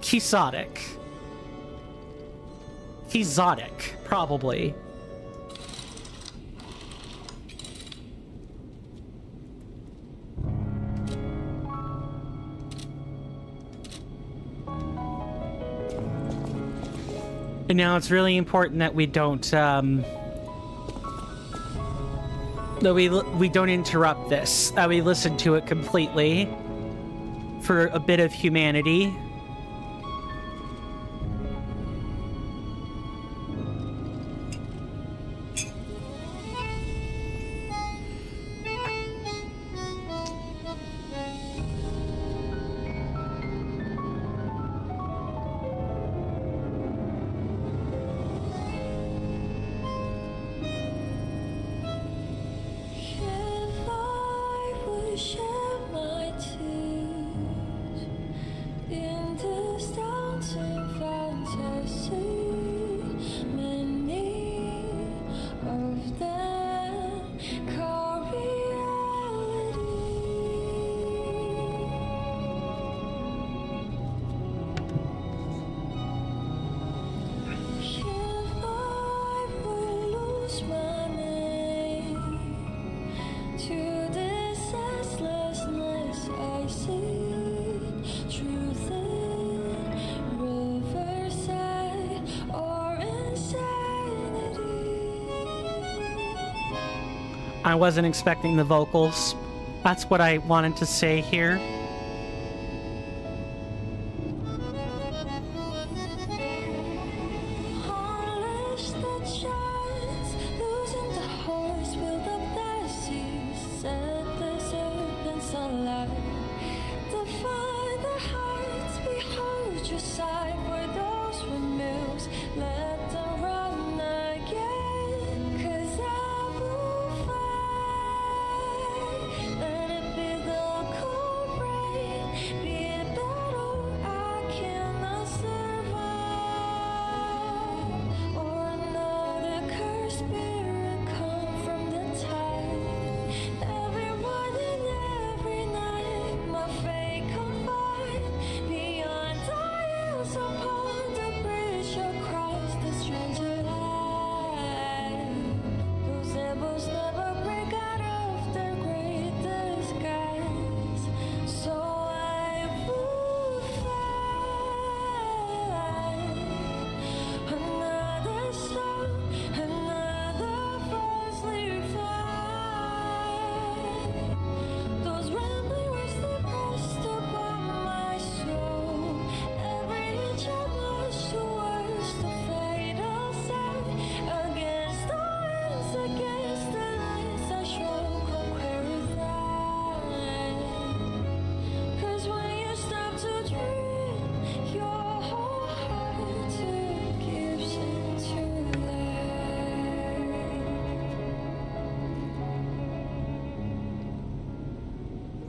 Quixotic. Quixotic, probably. And now it's really important that we don't, that we don't interrupt this, that we listen to it completely for a bit of humanity. I wasn't expecting the vocals. That's what I wanted to say here.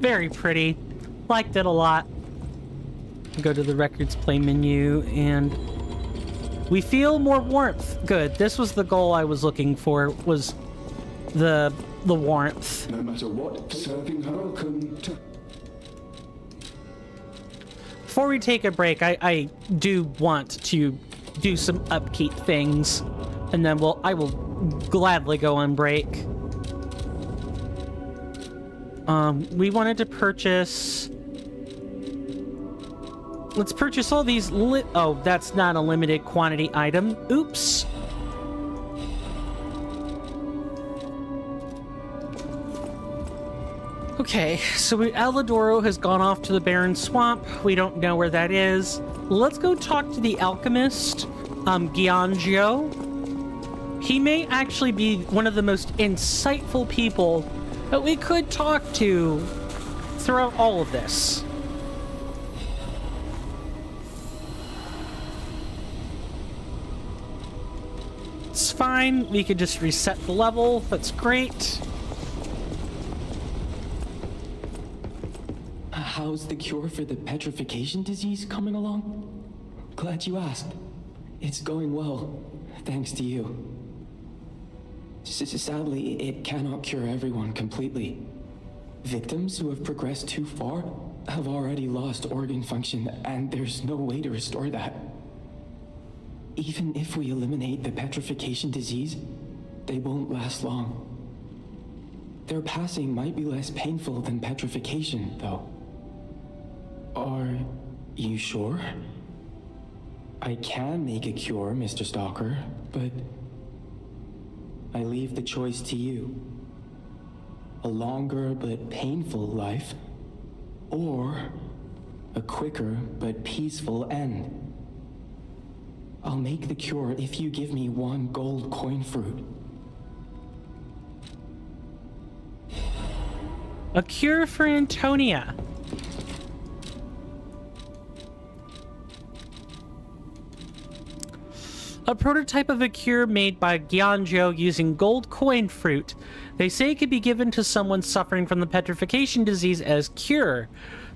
Very pretty. Liked it a lot. Go to the records play menu and we feel more warmth. Good. This was the goal I was looking for, was the warmth. No matter what, serving her. Welcome to... Before we take a break, I do want to do some upkeep things, and then I will gladly go on break. We wanted to purchase... Let's purchase all these oh, that's not a limited quantity item. Oops. Okay, so Alidoro has gone off to the barren swamp. We don't know where that is. Let's go talk to the alchemist, Giangio. He may actually be one of the most insightful people that we could talk to throughout all of this. fine. We could just reset the level. That's great. How's the cure for the petrification disease coming along? Glad you asked. It's going well, thanks to you. Sadly, it cannot cure everyone completely. Victims who have progressed too far have already lost organ function, and there's no way to restore that. Even if we eliminate the petrification disease, they won't last long. Their passing might be less painful than petrification, though. Are you sure? I can make a cure, Mr. Stalker, but I leave the choice to you. A longer but painful life, or a quicker but peaceful end. I'll make the cure if you give me 1 gold coin fruit. A cure for Antonia. A prototype of a cure made by Gyanjo using gold coin fruit. They say it could be given to someone suffering from the petrification disease as cure.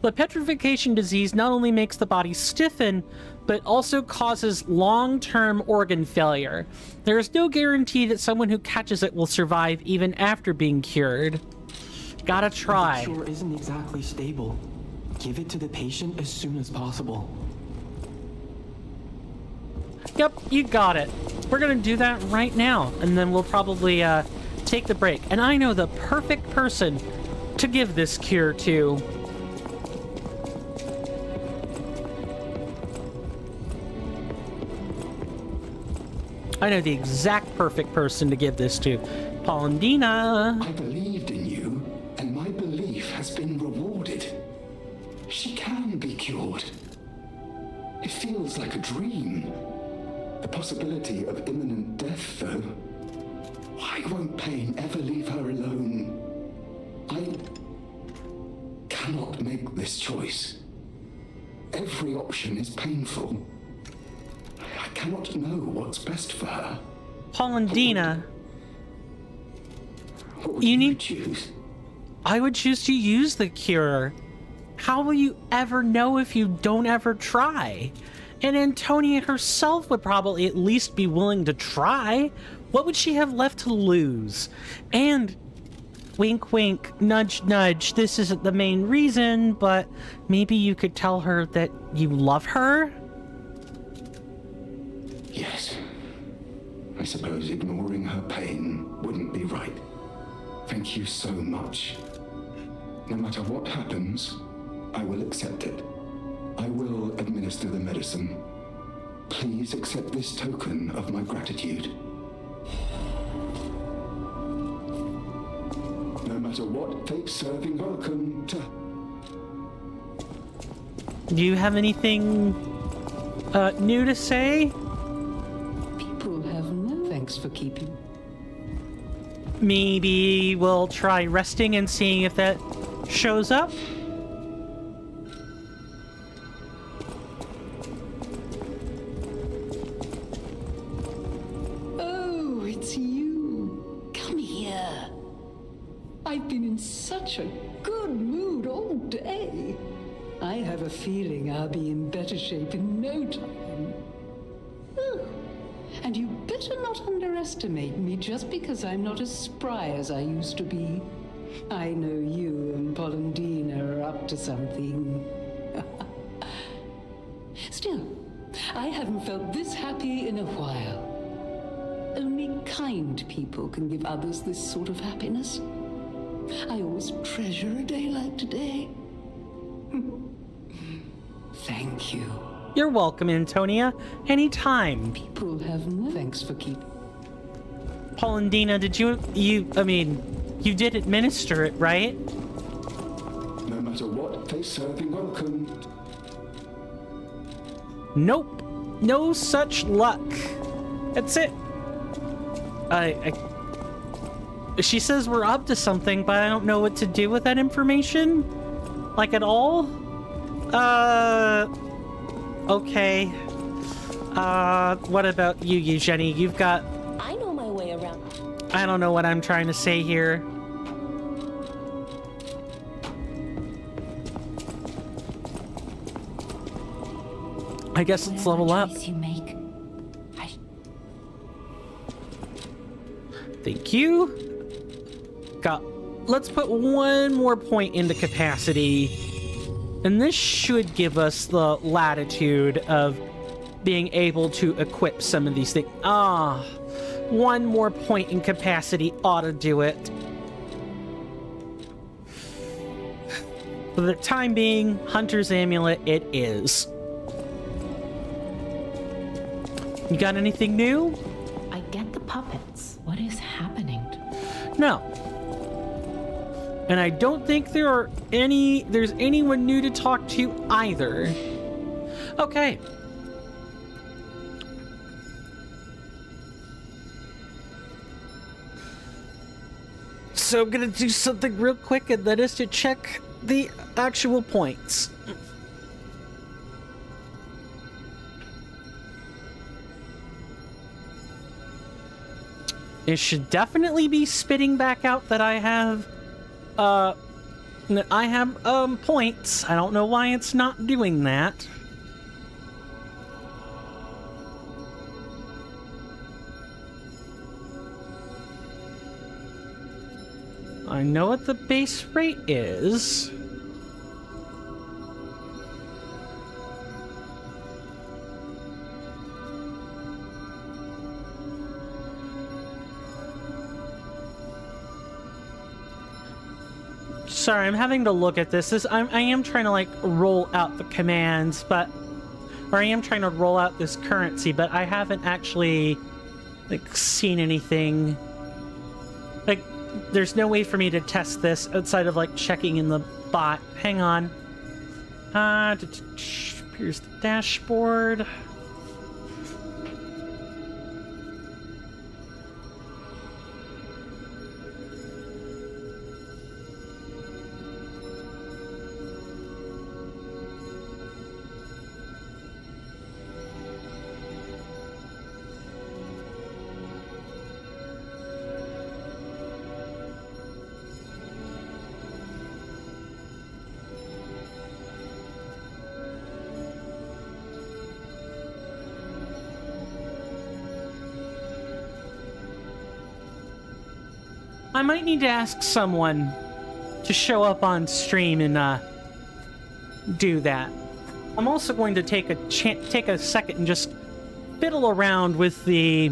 The petrification disease not only makes the body stiffen, but also causes long-term organ failure. There is no guarantee that someone who catches it will survive even after being cured. Gotta try. The cure isn't exactly stable. Give it to the patient as soon as possible. Yep, you got it. We're gonna do that right now, and then we'll probably take the break. And I know the perfect person to give this cure to. I know the exact perfect person to give this to. Polendina. I believed in you, and my belief has been rewarded. She can be cured. It feels like a dream. The possibility of imminent death, though. Why won't pain ever leave her alone? I cannot make this choice. Every option is painful. I cannot know what's best for her. Polendina. What would you choose? I would choose to use the cure. How will you ever know if you don't ever try? And Antonia herself would probably at least be willing to try. What would she have left to lose? And wink wink, nudge nudge, this isn't the main reason, but maybe you could tell her that you love her? Yes. I suppose ignoring her pain wouldn't be right. Thank you so much. No matter what happens, I will accept it. I will administer the medicine. Please accept this token of my gratitude. No matter what fate's serving, welcome to... Do you have anything new to say? People have no thanks for keeping. Maybe we'll try resting and seeing if that shows up? Oh, it's you. Come here. I've been in such a good mood all day. I have a feeling I'll be in better shape in no time. Oh, and you better not underestimate me just because I'm not as spry as I used to be. I know you and Polendina are up to something. Still, I haven't felt this happy in a while. Only kind people can give others this sort of happiness. I always treasure a day like today. Thank you. You're welcome, Antonia. Anytime. People have no thanks for keeping. Polendina, did you did administer it, right? No matter what fate's serving, welcome. Nope. No such luck. That's it. She says we're up to something, but I don't know what to do with that information. Like at all? Okay. What about you, Eugenie? You've got... I know I don't know what I'm trying to say here. I guess let's level up. You make, Thank you. Let's put one more point into capacity. And this should give us the latitude of being able to equip some of these things. One more point in capacity ought to do it. For the time being, Hunter's Amulet it is. You got anything new? I get the puppets. What is happening? No. And I don't think there's anyone new to talk to either. Okay. So I'm gonna do something real quick, and that is to check the actual points. It should definitely be spitting back out that I have points. I don't know why it's not doing that. I know what the base rate is. Sorry, I'm having to look at this. I am trying to like roll out the commands, or I am trying to roll out this currency, but I haven't actually like seen anything. Like, there's no way for me to test this outside of like checking in the bot. Hang on. Here's the dashboard. I might need to ask someone to show up on stream and do that. I'm also going to take a second and just fiddle around with the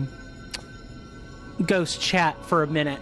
ghost chat for a minute.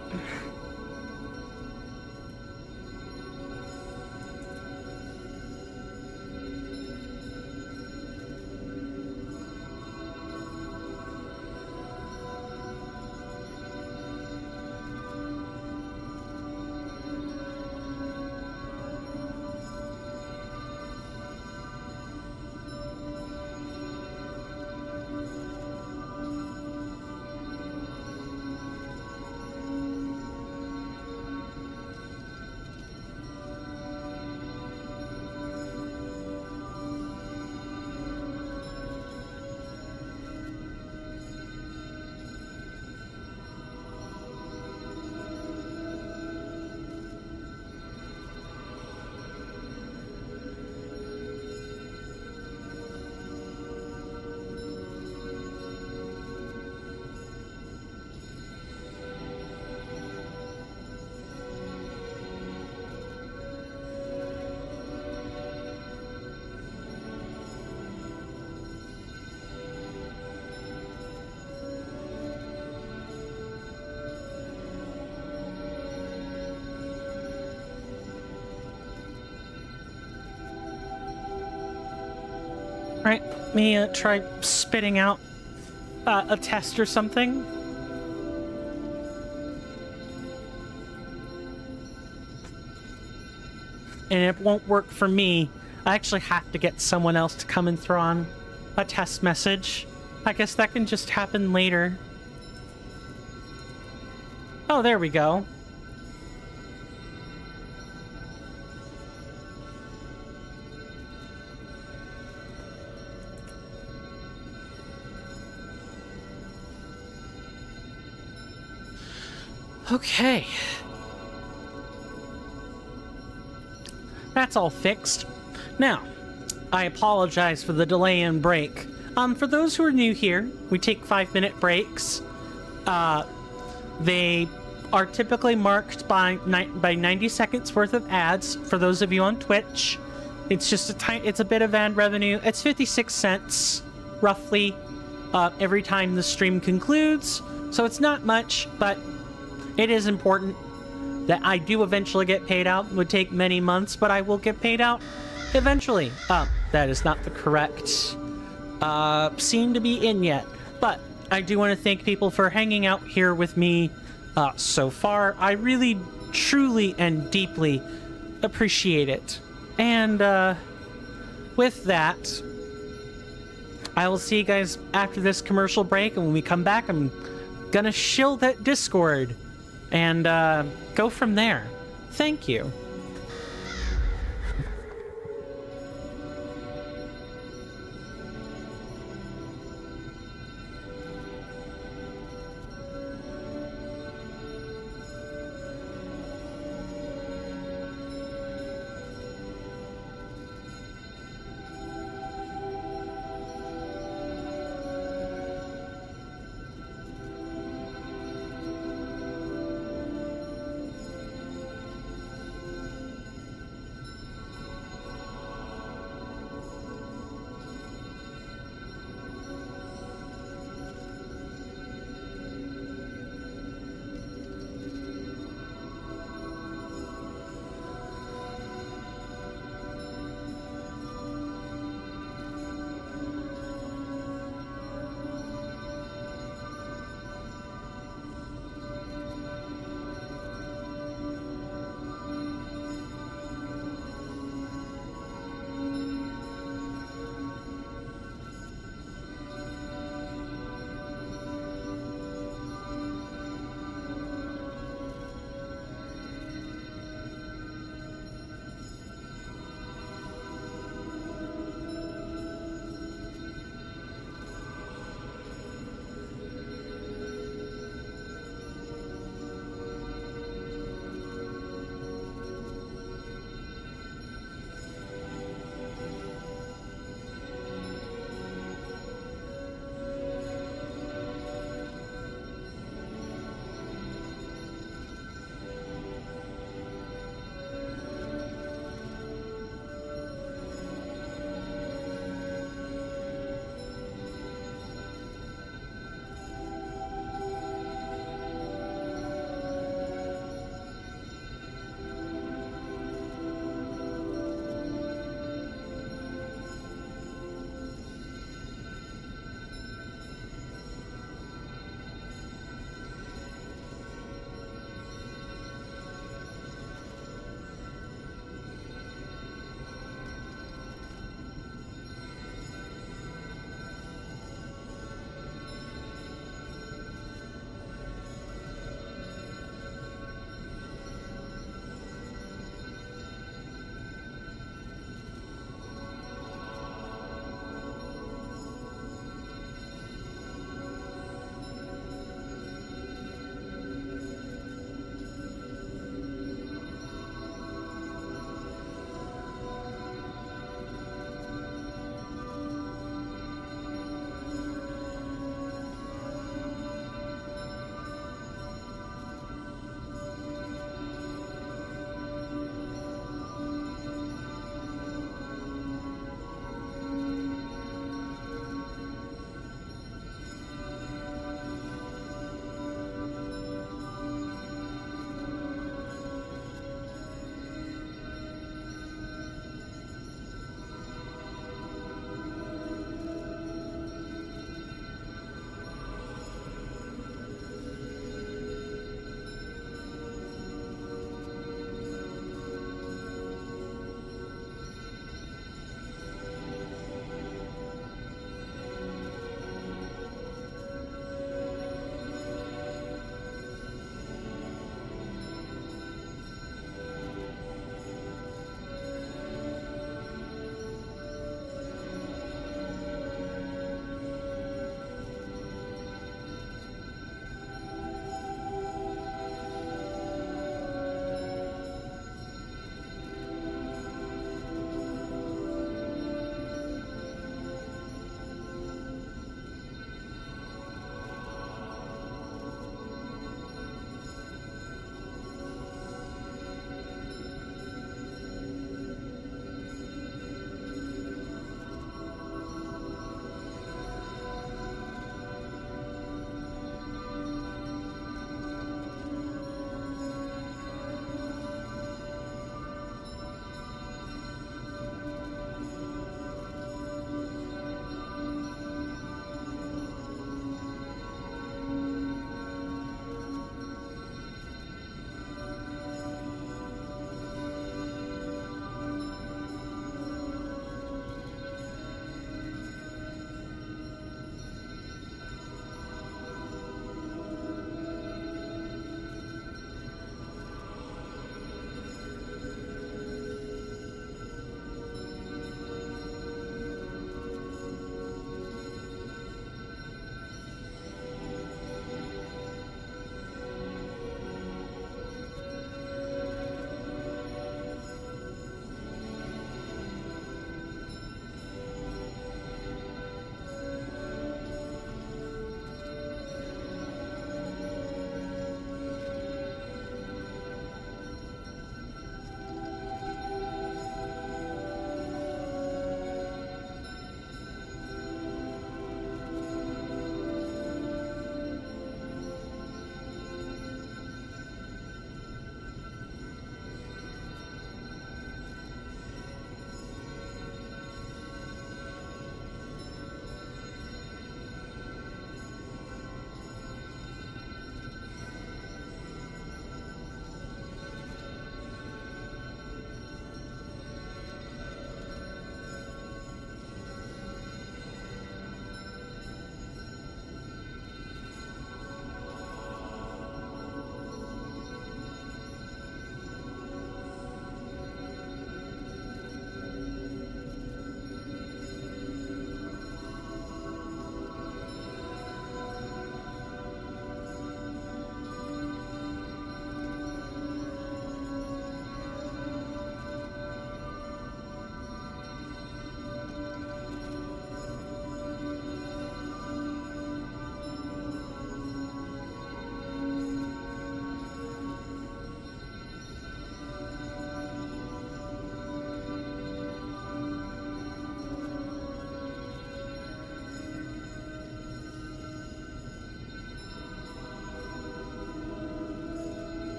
Right, let me try spitting out a test or something. And it won't work for me. I actually have to get someone else to come and throw on a test message. I guess that can just happen later. Oh, there we go. Okay. That's all fixed. Now, I apologize for the delay in break. For those who are new here, we take 5-minute breaks. They are typically marked by 90 seconds worth of ads for those of you on Twitch. It's just it's a bit of ad revenue. It's 56 cents, roughly, every time the stream concludes. So it's not much, but it is important that I do eventually get paid out. It would take many months, but I will get paid out eventually. That is not the correct scene to be in yet. But I do want to thank people for hanging out here with me so far. I really, truly, and deeply appreciate it. And with that, I will see you guys after this commercial break. And when we come back, I'm gonna shill that Discord and go from there. Thank you.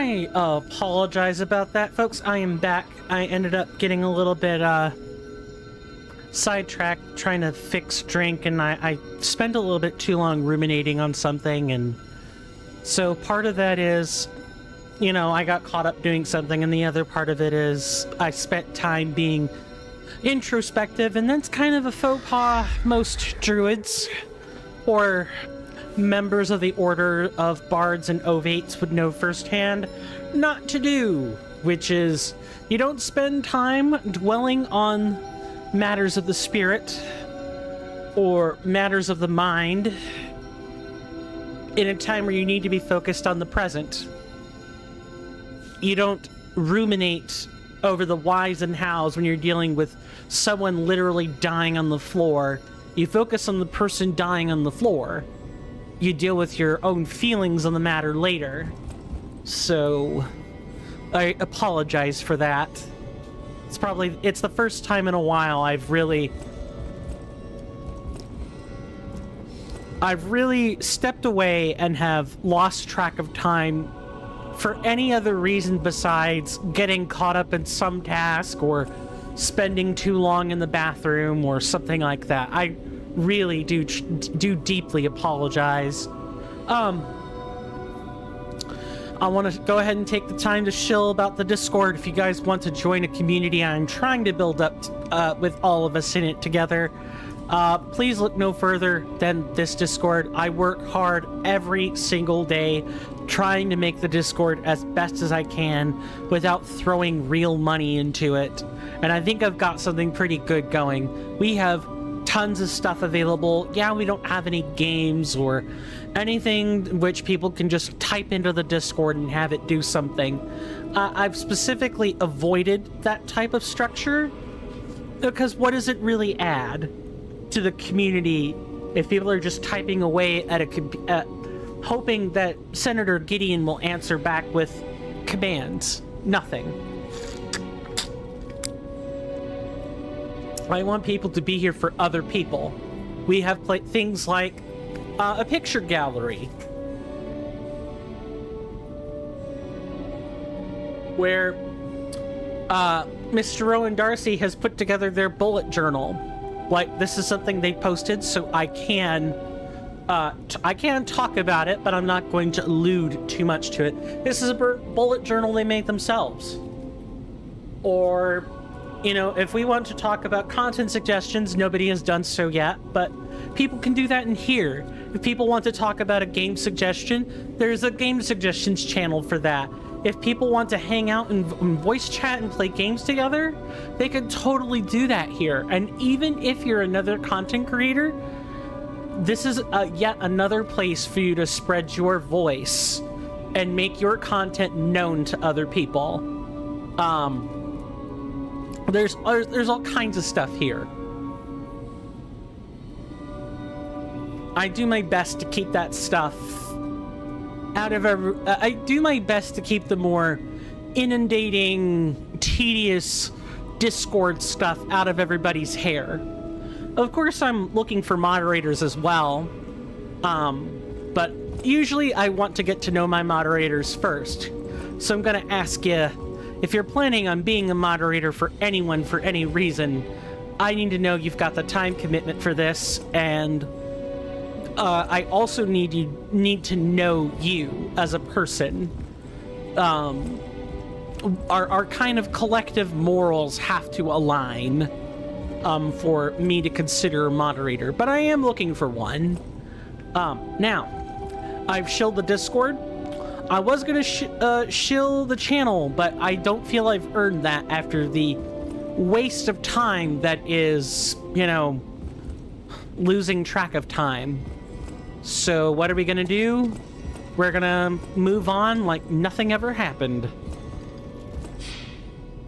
I apologize about that, folks. I am back. I ended up getting a little bit sidetracked trying to fix drink, and I spent a little bit too long ruminating on something, and so part of that is, you know, I got caught up doing something, and the other part of it is I spent time being introspective, and that's kind of a faux pas most druids or members of the Order of Bards and Ovates would know firsthand not to do, which is you don't spend time dwelling on matters of the spirit or matters of the mind in a time where you need to be focused on the present. You don't ruminate over the whys and hows when you're dealing with someone literally dying on the floor. You focus on the person dying on the floor. You deal with your own feelings on the matter later. So I apologize for that. It's the first time in a while I've really stepped away and have lost track of time for any other reason besides getting caught up in some task or spending too long in the bathroom or something like that. I really do deeply apologize. I want to go ahead and take the time to shill about the Discord. If you guys want to join a community I'm trying to build up with all of us in it together, please look no further than this Discord. I work hard every single day trying to make the Discord as best as I can without throwing real money into it. And I think I've got something pretty good going. We have tons of stuff available. Yeah, we don't have any games or anything which people can just type into the Discord and have it do something. I've specifically avoided that type of structure because what does it really add to the community if people are just typing away at hoping that Senator Gideon will answer back with commands? Nothing. I want people to be here for other people. We have things like a picture gallery where Mr. Rowan Darcy has put together their bullet journal. Like, this is something they posted, so I can talk about it, but I'm not going to allude too much to it. This is a bullet journal they made themselves. Or, you know, if we want to talk about content suggestions, nobody has done so yet, but people can do that in here. If people want to talk about a game suggestion, there's a game suggestions channel for that. If people want to hang out and voice chat and play games together, they could totally do that here. And even if you're another content creator, this is yet another place for you to spread your voice and make your content known to other people. There's all kinds of stuff here. I do my best to keep that stuff out of I do my best to keep the more inundating, tedious Discord stuff out of everybody's hair. Of course, I'm looking for moderators as well, but usually I want to get to know my moderators first. So I'm gonna ask you, if you're planning on being a moderator for anyone for any reason, I need to know you've got the time commitment for this, and I also need to know you as a person. Our kind of collective morals have to align for me to consider a moderator, but I am looking for one. Now, I've shilled the Discord. I was gonna shill the channel, but I don't feel I've earned that after the waste of time that is, you know, losing track of time. So what are we gonna do? We're gonna move on like nothing ever happened.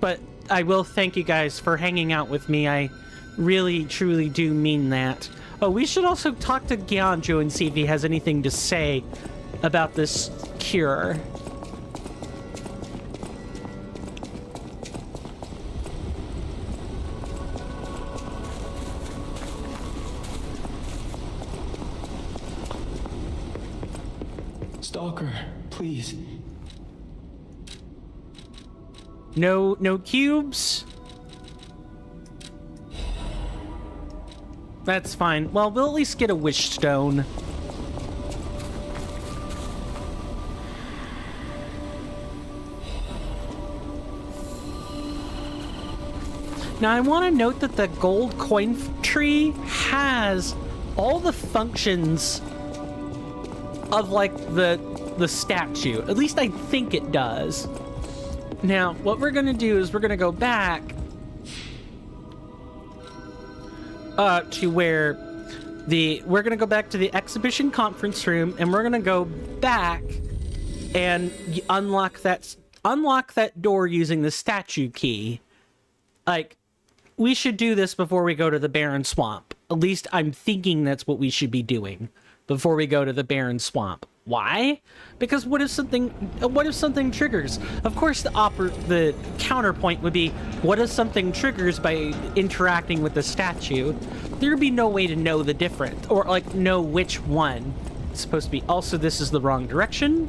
But I will thank you guys for hanging out with me. I really, truly do mean that. Oh, we should also talk to Gyanjo and see if he has anything to say about this cure. Stalker, please. No cubes. That's fine. Well, we'll at least get a wish stone. Now, I want to note that the gold coin tree has all the functions of, like, the statue. At least I think it does. Now, what we're going to do is we're going to go back to where we're going to go back to the exhibition conference room, and we're going to go back and unlock that door using the statue key. Like, we should do this before we go to the barren swamp. At least I'm thinking that's what we should be doing before we go to the barren swamp. Why? Because what if something triggers? Of course, the counterpoint would be, what if something triggers by interacting with the statue? There'd be no way to know the difference, or like know which one it's supposed to be. Also, this is the wrong direction.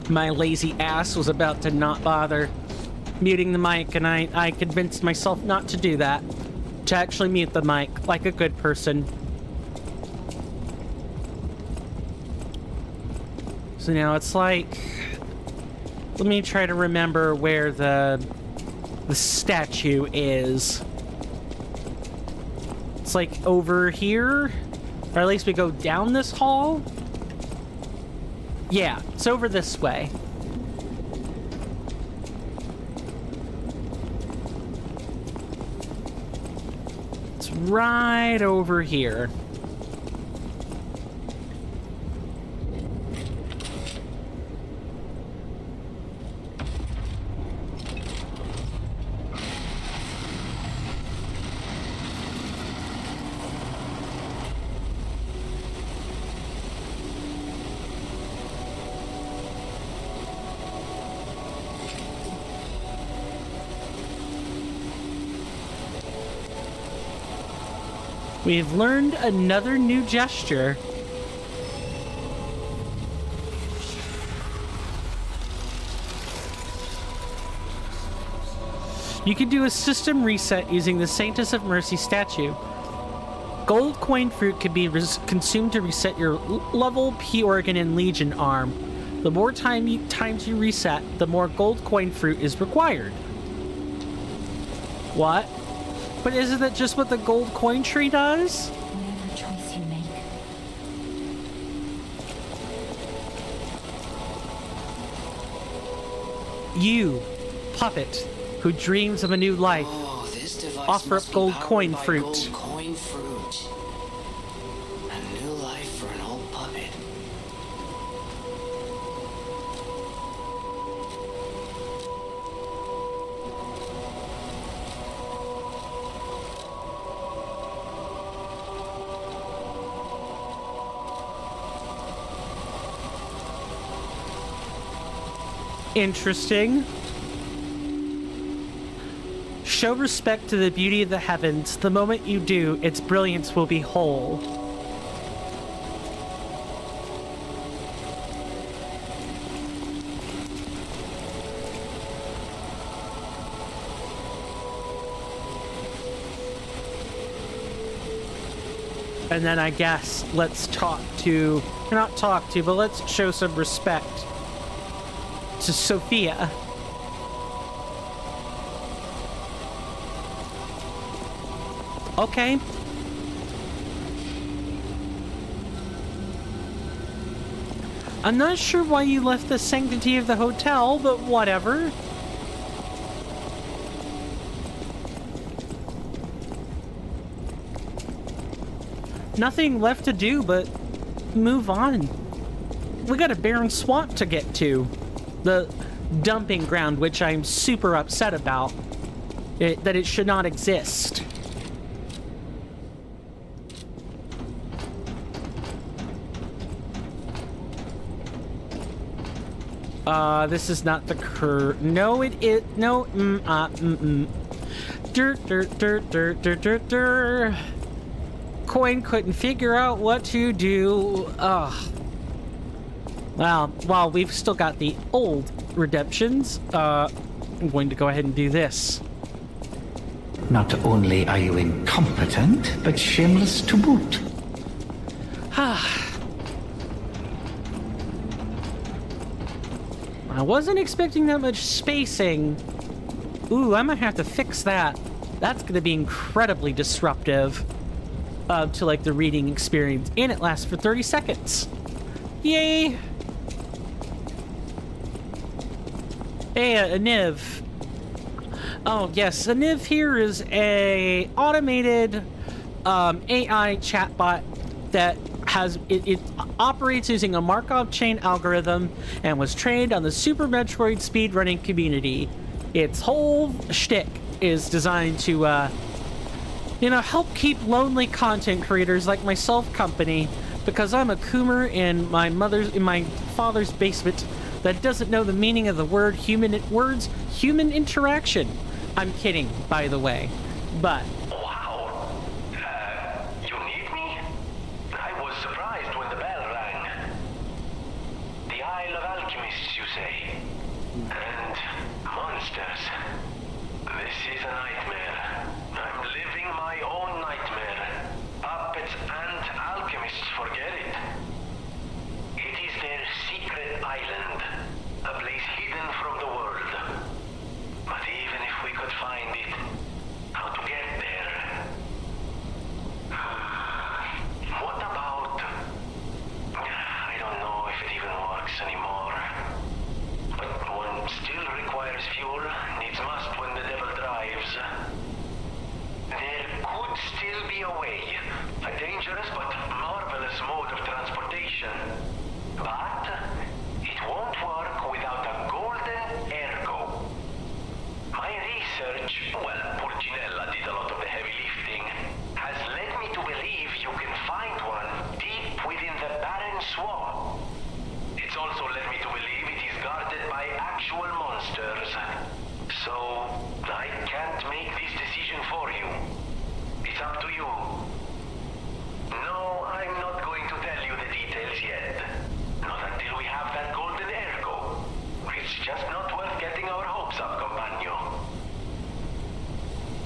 My lazy ass was about to not bother muting the mic, and I convinced myself not to do that. To actually mute the mic like a good person. So now it's like, let me try to remember where the statue is. It's like over here, or at least we go down this hall. Yeah, it's over this way. It's right over here. We've learned another new gesture. You can do a system reset using the Sanctus of Mercy statue. Gold coin fruit can be consumed to reset your level, P organ, and Legion arm. The more time you reset, the more gold coin fruit is required. What? But isn't that just what the gold coin tree does? Whatever choice you make. You, puppet, who dreams of a new life, This device offer must up be gold powered coin by fruit. Gold coin fruit. A new life for an old puppet. Interesting. Show respect to the beauty of the heavens. The moment you do, its brilliance will be whole. And then I guess let's talk to, not talk to, but let's show some respect to Sophia. Okay. I'm not sure why you left the sanctity of the hotel, but whatever. Nothing left to do but move on. We got a barren swamp to get to. The dumping ground, which I'm super upset about. That it should not exist. This is not the No, it is. No, Coin couldn't figure out what to do. Ugh. Well, while we've still got the old redemptions, I'm going to go ahead and do this. Not only are you incompetent, but shameless to boot. I wasn't expecting that much spacing. Ooh, I might have to fix that. That's going to be incredibly disruptive to, like, the reading experience. And it lasts for 30 seconds. Yay! Hey, a Niv. Oh, yes, a Niv here is a automated AI chatbot that has it operates using a Markov chain algorithm and was trained on the Super Metroid speedrunning community. Its whole shtick is designed to, help keep lonely content creators like myself company, because I'm a coomer in my father's basement that doesn't know the meaning of the human interaction. I'm kidding, by the way, but.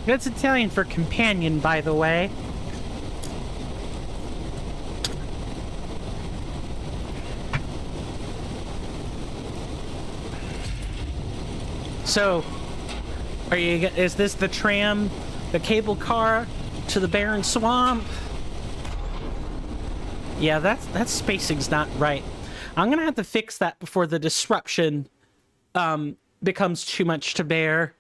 That's Italian for companion, by the way. So, is this the tram, the cable car to the barren swamp? Yeah, that spacing's not right. I'm gonna have to fix that before the disruption becomes too much to bear.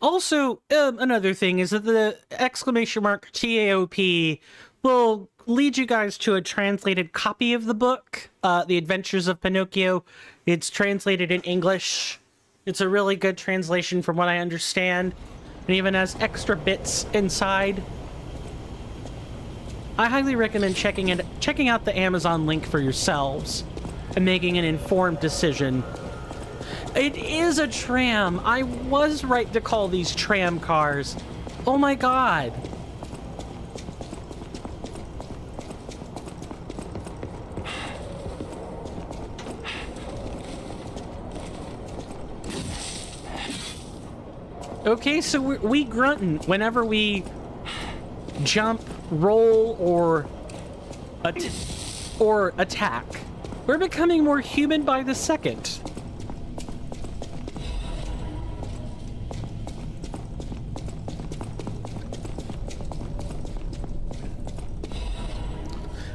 Also, another thing is that the exclamation mark TAOP will lead you guys to a translated copy of the book, The Adventures of Pinocchio. It's translated in English. It's a really good translation from what I understand. It even has extra bits inside. I highly recommend checking out the Amazon link for yourselves and making an informed decision. It is a tram. I was right to call these tram cars. Oh my god. Okay, so we grunting whenever we jump, roll, or attack. We're becoming more human by the second.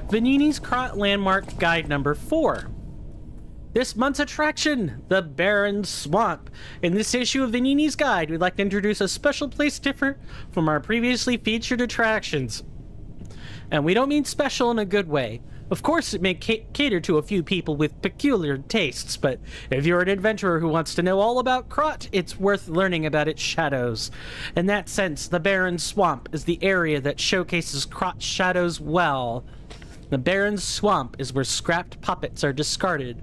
Vanini's Crot Landmark Guide number 4. This month's attraction, the Barren Swamp. In this issue of Vanini's Guide, we'd like to introduce a special place different from our previously featured attractions. And we don't mean special in a good way. Of course, it may cater to a few people with peculiar tastes, but if you're an adventurer who wants to know all about Crot, it's worth learning about its shadows. In that sense, the Barren Swamp is the area that showcases Crot's shadows well. The Barren Swamp is where scrapped puppets are discarded.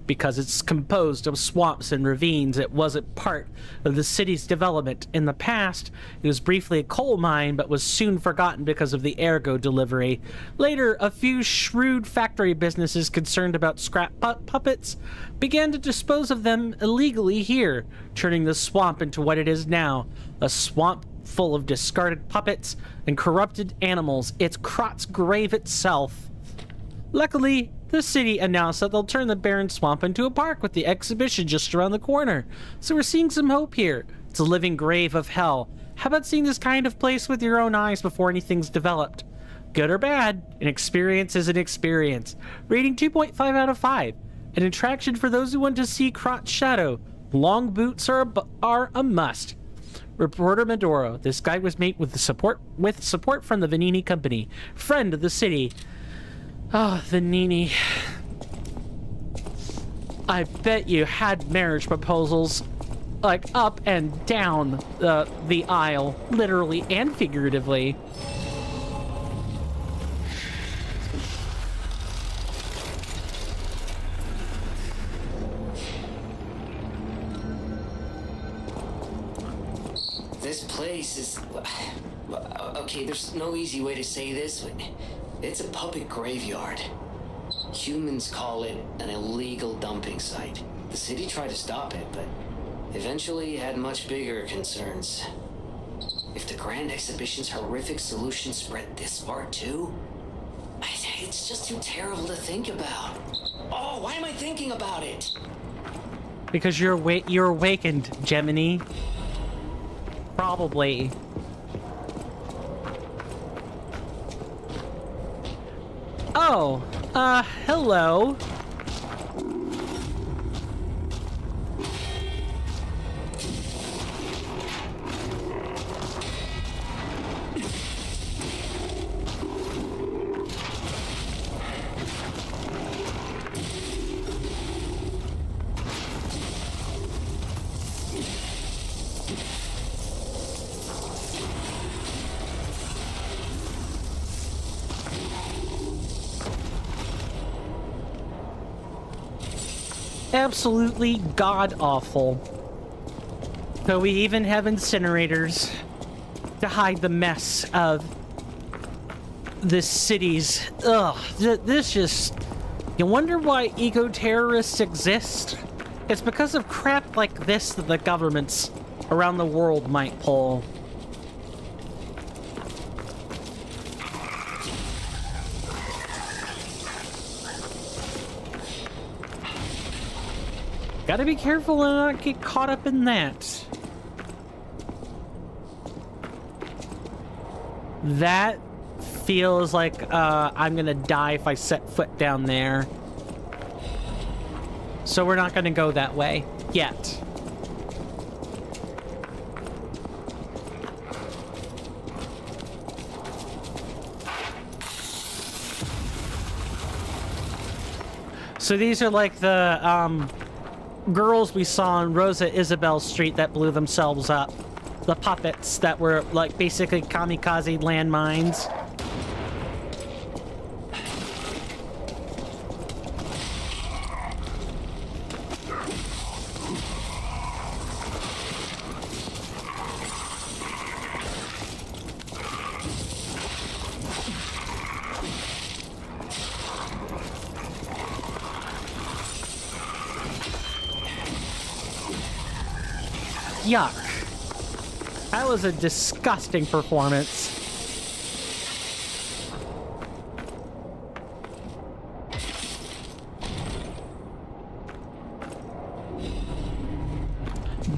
Because it's composed of swamps and ravines, it wasn't part of the city's development. In the past, it was briefly a coal mine, but was soon forgotten because of the ergo delivery. Later, a few shrewd factory businesses concerned about scrap puppets began to dispose of them illegally here, turning the swamp into what it is now, a swamp full of discarded puppets and corrupted animals. It's Krot's grave itself. Luckily, the city announced that they'll turn the barren swamp into a park with the exhibition just around the corner. So we're seeing some hope here. It's a living grave of hell. How about seeing this kind of place with your own eyes before anything's developed? Good or bad, an experience is an experience. Rating 2.5 out of 5. An attraction for those who want to see Krot's shadow. Long boots are a must. Reporter Medoro. This guide was made with support from the Vanini Company, friend of the city. Oh, Vanini. I bet you had marriage proposals, like, up and down the aisle, literally and figuratively. This place is... Okay, there's no easy way to say this, but it's a puppet graveyard. Humans call it an illegal dumping site. The city tried to stop it, but eventually had much bigger concerns. If the Grand Exhibition's horrific solution spread this far too, it's just too terrible to think about. Oh, why am I thinking about it? Because you're awakened, Gemini. Probably. Oh, hello. Absolutely god-awful. So we even have incinerators to hide the mess of this city's... Ugh, this just... You wonder why eco-terrorists exist? It's because of crap like this that the governments around the world might pull. Gotta be careful and not get caught up in that. That feels like I'm gonna die if I set foot down there. So we're not gonna go that way yet. So these are like the girls we saw on Rosa Isabel Street that blew themselves up. The puppets that were like basically kamikaze landmines. Yuck. That was a disgusting performance.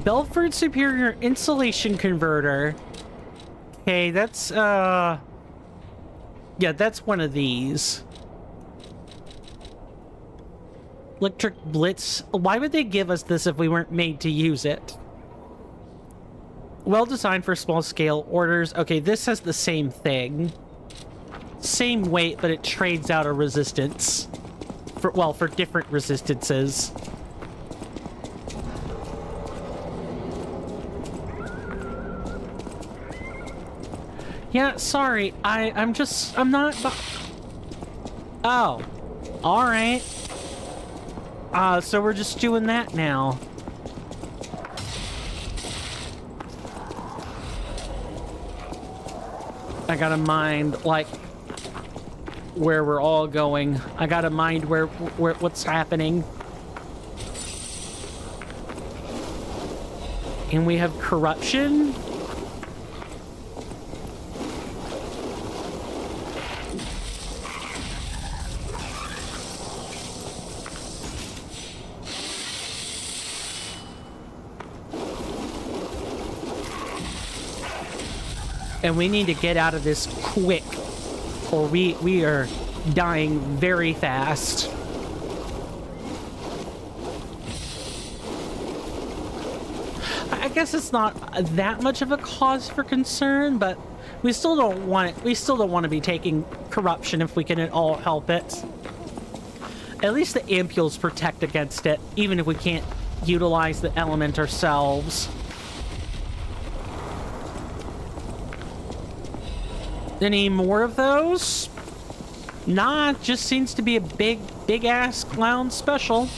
Belford Superior Insulation Converter. Okay, that's, yeah, that's one of these. Electric Blitz. Why would they give us this if we weren't made to use it? Well designed for small scale orders. Okay, this has the same thing. Same weight, but it trades out a resistance. For different resistances. Yeah, sorry. I'm not... Oh. Alright. So we're just doing that now. I gotta mind, like, where we're all going. I gotta mind where what's happening. And we have corruption. And we need to get out of this quick, or we are dying very fast. I guess it's not that much of a cause for concern, but we still don't want it. We still don't want to be taking corruption if we can at all help it. At least the ampules protect against it, even if we can't utilize the element ourselves. Any more of those? Nah, it just seems to be a big ass clown special.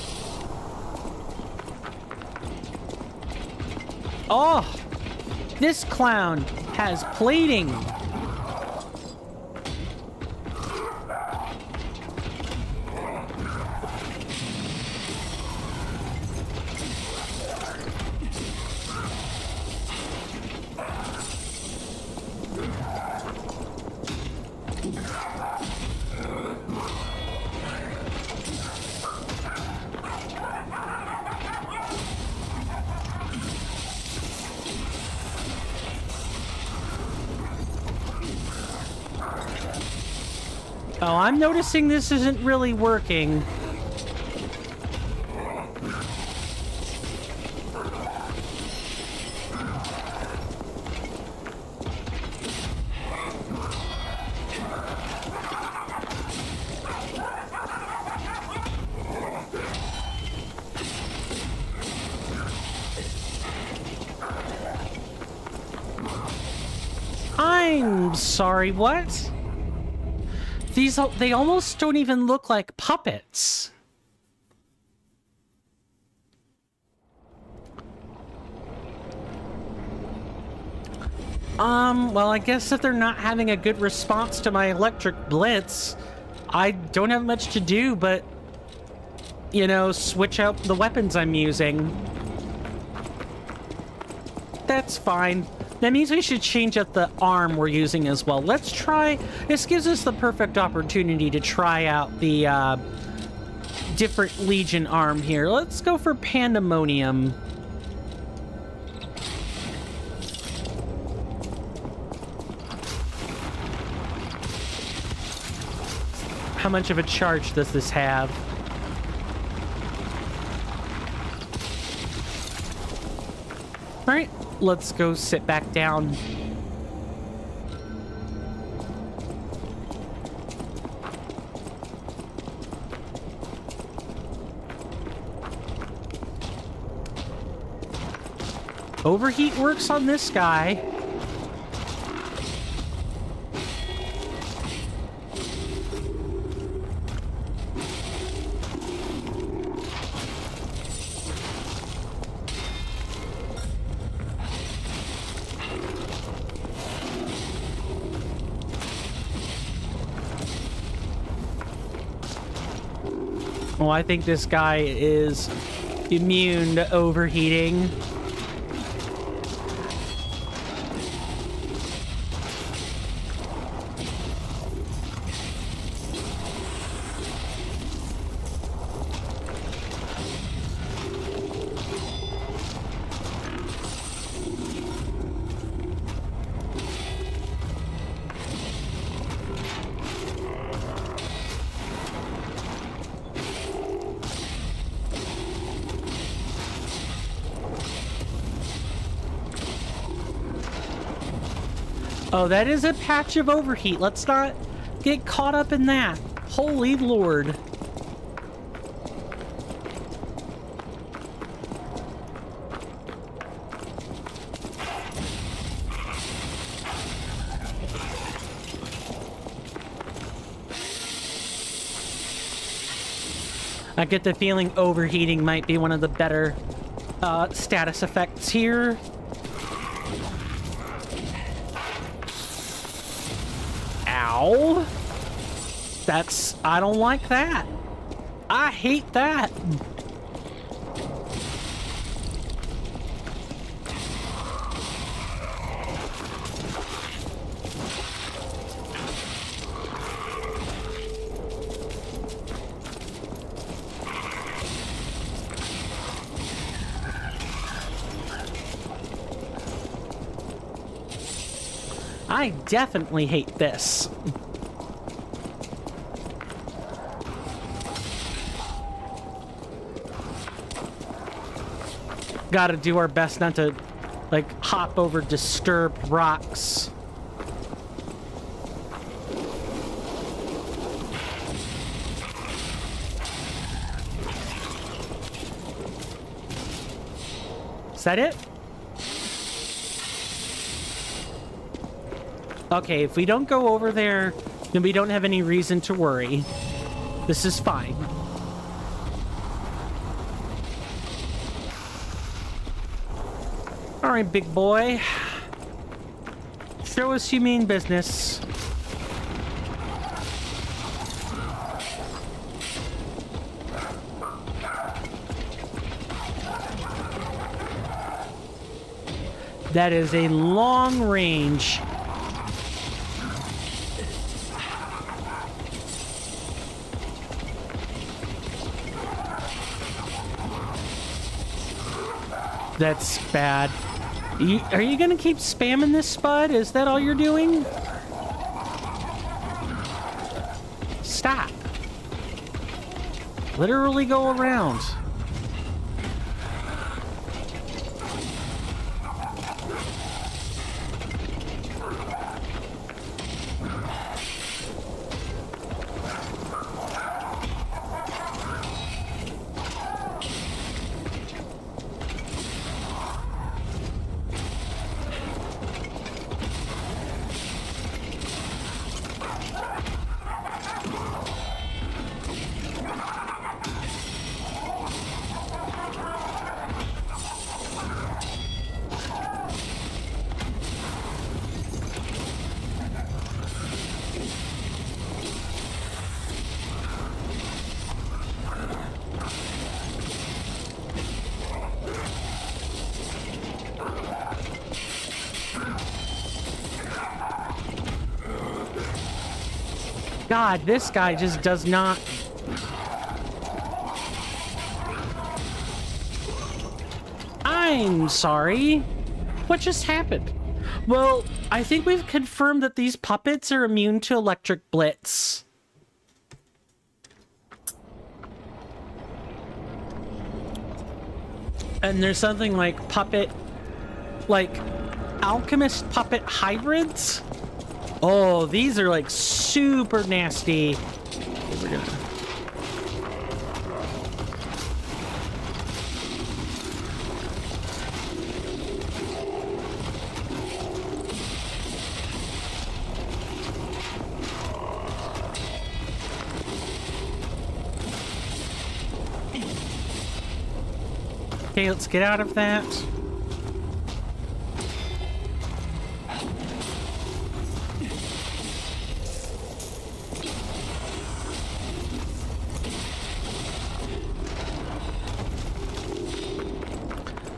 Oh, this clown has plating. Oh, I'm noticing this isn't really working. I'm sorry, what? They almost don't even look like puppets. Well, I guess if they're not having a good response to my electric blitz, I don't have much to do but, you know, switch out the weapons I'm using. That's fine. That means we should change up the arm we're using as well. Let's try... This gives us the perfect opportunity to try out the different Legion arm here. Let's go for Pandemonium. How much of a charge does this have? All right. Let's go sit back down. Overheat works on this guy. Oh, I think this guy is immune to overheating. Oh, that is a patch of overheat. Let's not get caught up in that. Holy Lord. I get the feeling overheating might be one of the better status effects here. Ow. I don't like that. I hate that. I definitely hate this. Gotta do our best not to, like, hop over disturbed rocks. Is that it? Okay, if we don't go over there, then we don't have any reason to worry. This is fine. All right, big boy. Show us you mean business. That is a long range. That's bad. Are you gonna keep spamming this, Spud? Is that all you're doing? Stop. Literally go around. God, this guy just does not... I'm sorry. What just happened? Well, I think we've confirmed that these puppets are immune to electric blitz. And there's something like puppet... like alchemist puppet hybrids? Oh, these are like super nasty. Okay, we're gonna... Okay, let's get out of that.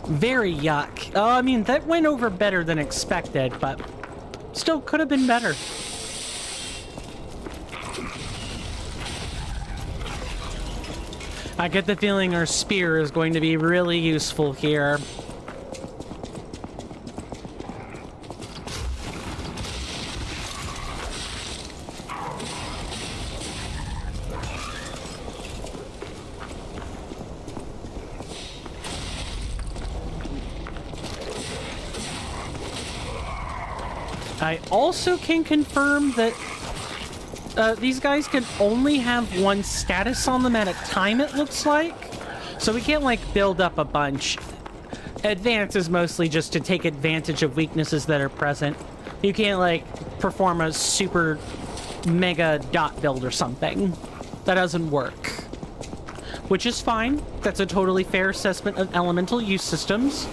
Very yuck. I mean, that went over better than expected, but still could have been better. I get the feeling our spear is going to be really useful here. I also can confirm that these guys can only have one status on them at a time, it looks like. So we can't, like, build up a bunch. Advance is mostly just to take advantage of weaknesses that are present. You can't, like, perform a super mega dot build or something. That doesn't work. which is fine. That's a totally fair assessment of elemental use systems.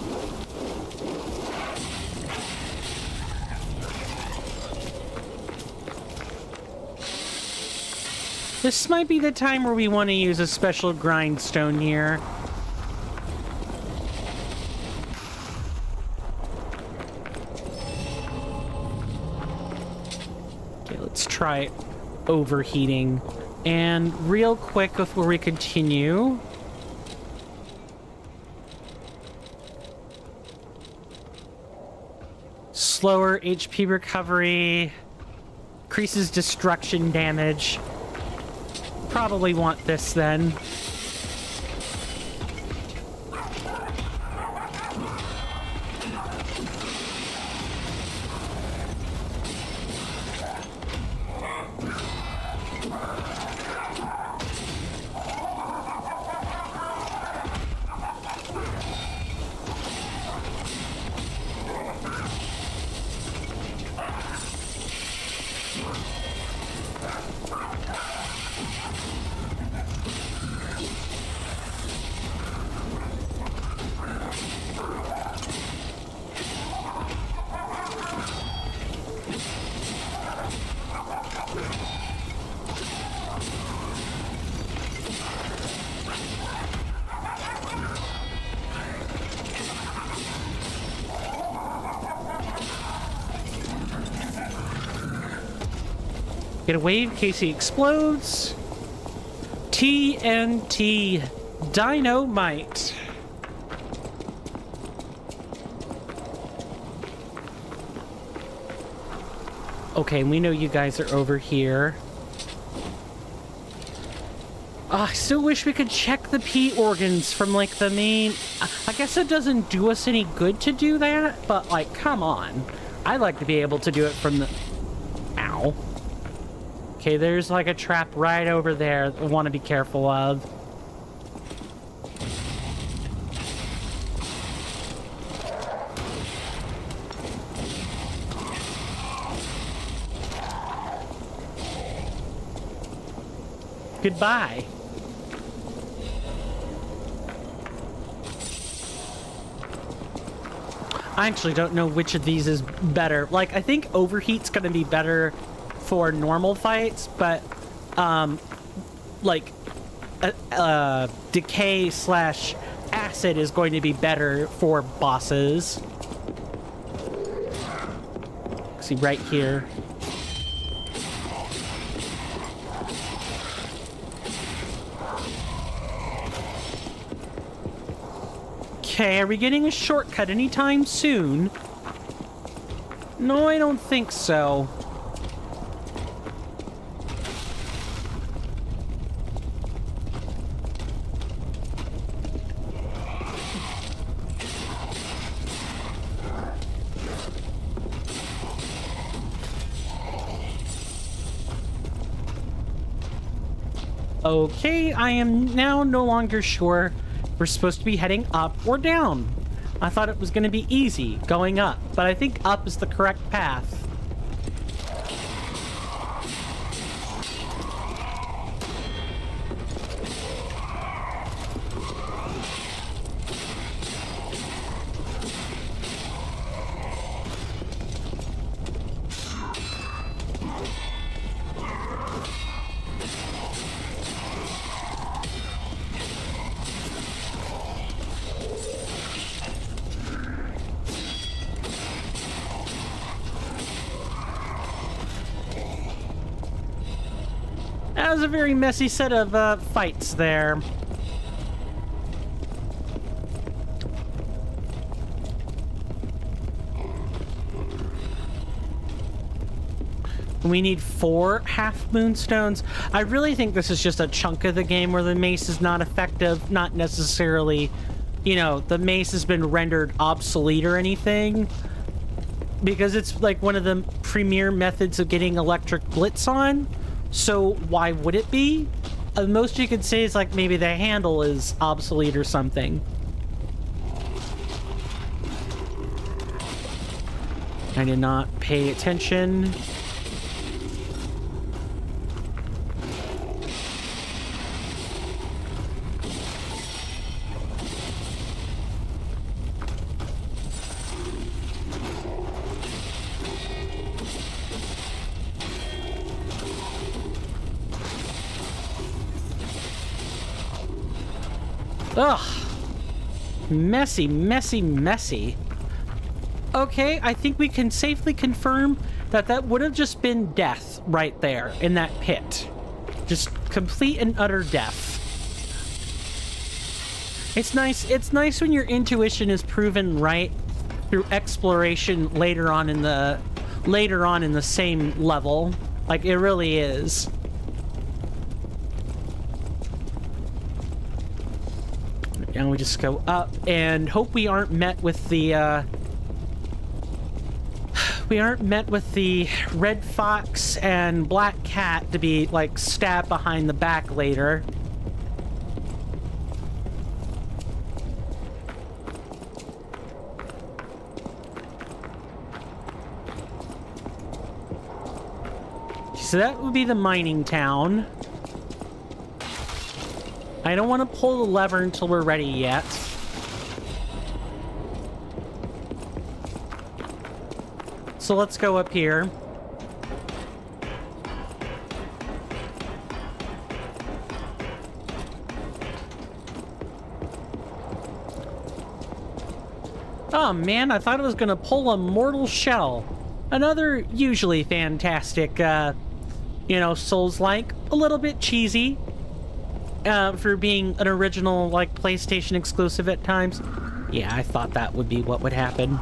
This might be the time where we want to use a special grindstone here. Okay, let's try overheating. And real quick before we continue, slower HP recovery, increases destruction damage. Probably want this then. Get away in case he explodes. TNT Dynamite. Okay, we know you guys are over here. I still wish we could check the P organs from, like, the main... I guess it doesn't do us any good to do that, but, like, come on. I'd like to be able to do it from the... Ow. Okay, there's, like, a trap right over there that I want to be careful of. Goodbye. I actually don't know which of these is better. Like, I think overheat's gonna be better for normal fights, but like decay slash acid is going to be better for bosses. See right here. Okay, are we getting a shortcut anytime soon? No, I don't think so. Okay, I am now no longer sure if we're supposed to be heading up or down. I thought it was going to be easy going up, but I think up is the correct path. That was a very messy set of fights there. We need 4 half moonstones. I really think this is just a chunk of the game where the mace is not effective, not necessarily, you know, the mace has been rendered obsolete or anything. Because it's like one of the premier methods of getting electric blitz on. So why would it be? The most you could say is like maybe the handle is obsolete or something. I did not pay attention. Ugh. Messy, messy, messy. Okay, I think we can safely confirm that that would have just been death right there in that pit. Just complete and utter death. It's nice when your intuition is proven right through exploration later on in the same level. Like, it really is. And we just go up and hope we aren't met with the red fox and black cat to be like stabbed behind the back later. So that would be the mining town. I don't want to pull the lever until we're ready yet. So let's go up here. Oh man, I thought it was gonna pull a mortal shell. Another usually fantastic, you know, Souls-like. A little bit cheesy. For being an original, like, PlayStation exclusive at times. Yeah, I thought that would be what would happen.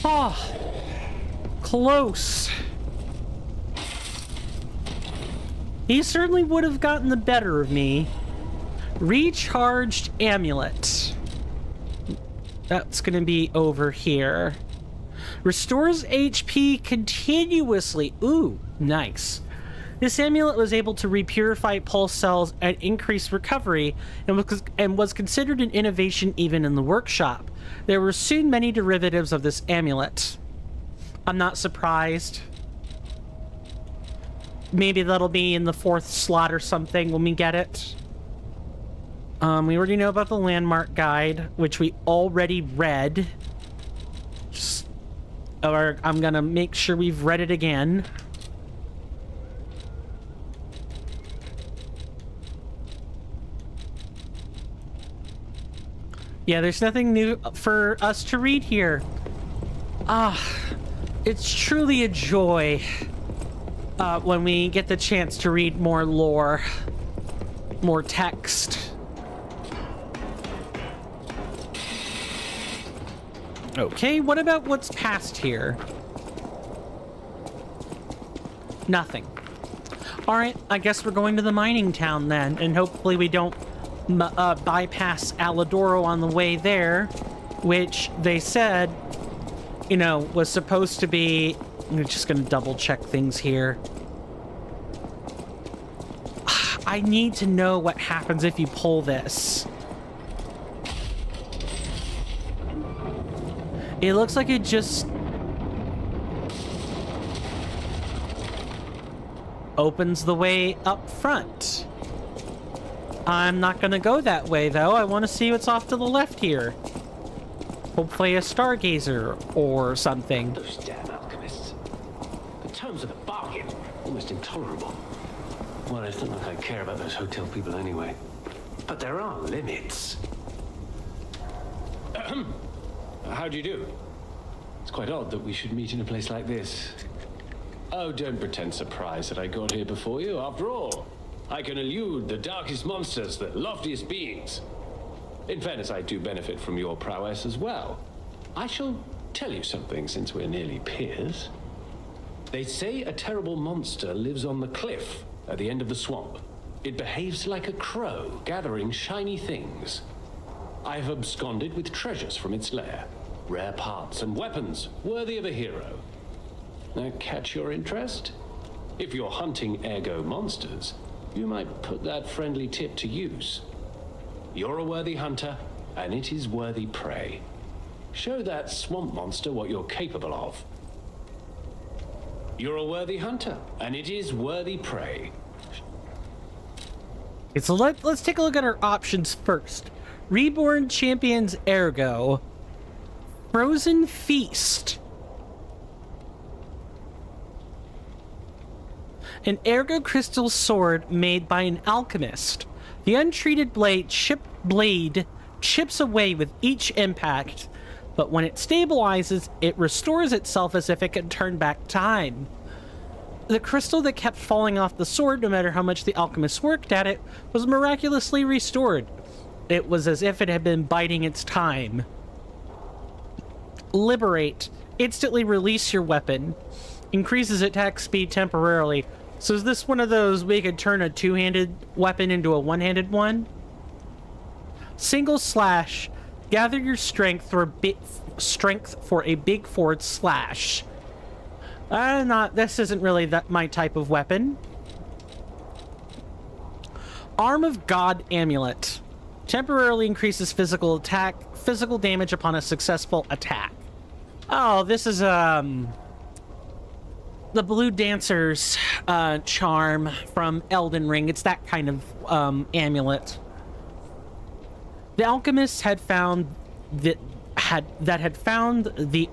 Oh, close. He certainly would have gotten the better of me. Recharged amulet. That's gonna be over here. Restores HP continuously. Ooh, nice. This amulet was able to repurify pulse cells and increase recovery, and was considered an innovation even in the workshop. There were soon many derivatives of this amulet. I'm not surprised. Maybe that'll be in the 4th slot or something when we get it. We already know about the landmark guide, which we already read. Or I'm gonna make sure we've read it again. Yeah, there's nothing new for us to read here. It's truly a joy when we get the chance to read more lore, more text. Okay, what about what's past here? Nothing. All right, I guess we're going to the mining town then, and hopefully we don't bypass Alidoro on the way there, which they said, you know, was supposed to be... I'm just gonna double check things here. I need to know what happens if you pull this. It looks like it just opens the way up front. I'm not gonna go that way, though. I want to see what's off to the left here. Hopefully a stargazer or something. Those damn alchemists. The terms of the bargain, almost intolerable. Well, it's not like I care about those hotel people anyway. But there are limits. How do you do? It's quite odd that we should meet in a place like this. Oh, don't pretend surprised that I got here before you. After all, I can elude the darkest monsters, the loftiest beings. In fairness, I do benefit from your prowess as well. I shall tell you something since we're nearly peers. They say a terrible monster lives on the cliff at the end of the swamp. It behaves like a crow, gathering shiny things. I've absconded with treasures from its lair. Rare parts and weapons, worthy of a hero. Now, catch your interest? If you're hunting ergo monsters, you might put that friendly tip to use. You're a worthy hunter, and it is worthy prey. Show that swamp monster what you're capable of. You're a worthy hunter, and it is worthy prey. Okay, so let's take a look at our options first. Reborn Champions Ergo. Frozen Feast. An Ergo crystal sword made by an alchemist. The untreated blade chips away with each impact, but when it stabilizes, it restores itself as if it could turn back time. The crystal that kept falling off the sword, no matter how much the alchemist worked at it, was miraculously restored. It was as if it had been biding its time. Liberate. Instantly release your weapon. Increases attack speed temporarily. So is this one of those we could turn a two-handed weapon into a one-handed one? Single slash. Gather your strength for a big forward slash. This isn't really my type of weapon. Arm of God Amulet. Temporarily increases physical damage upon a successful attack. Oh, this is the Blue Dancer's charm from Elden Ring. It's that kind of amulet. The alchemists had found the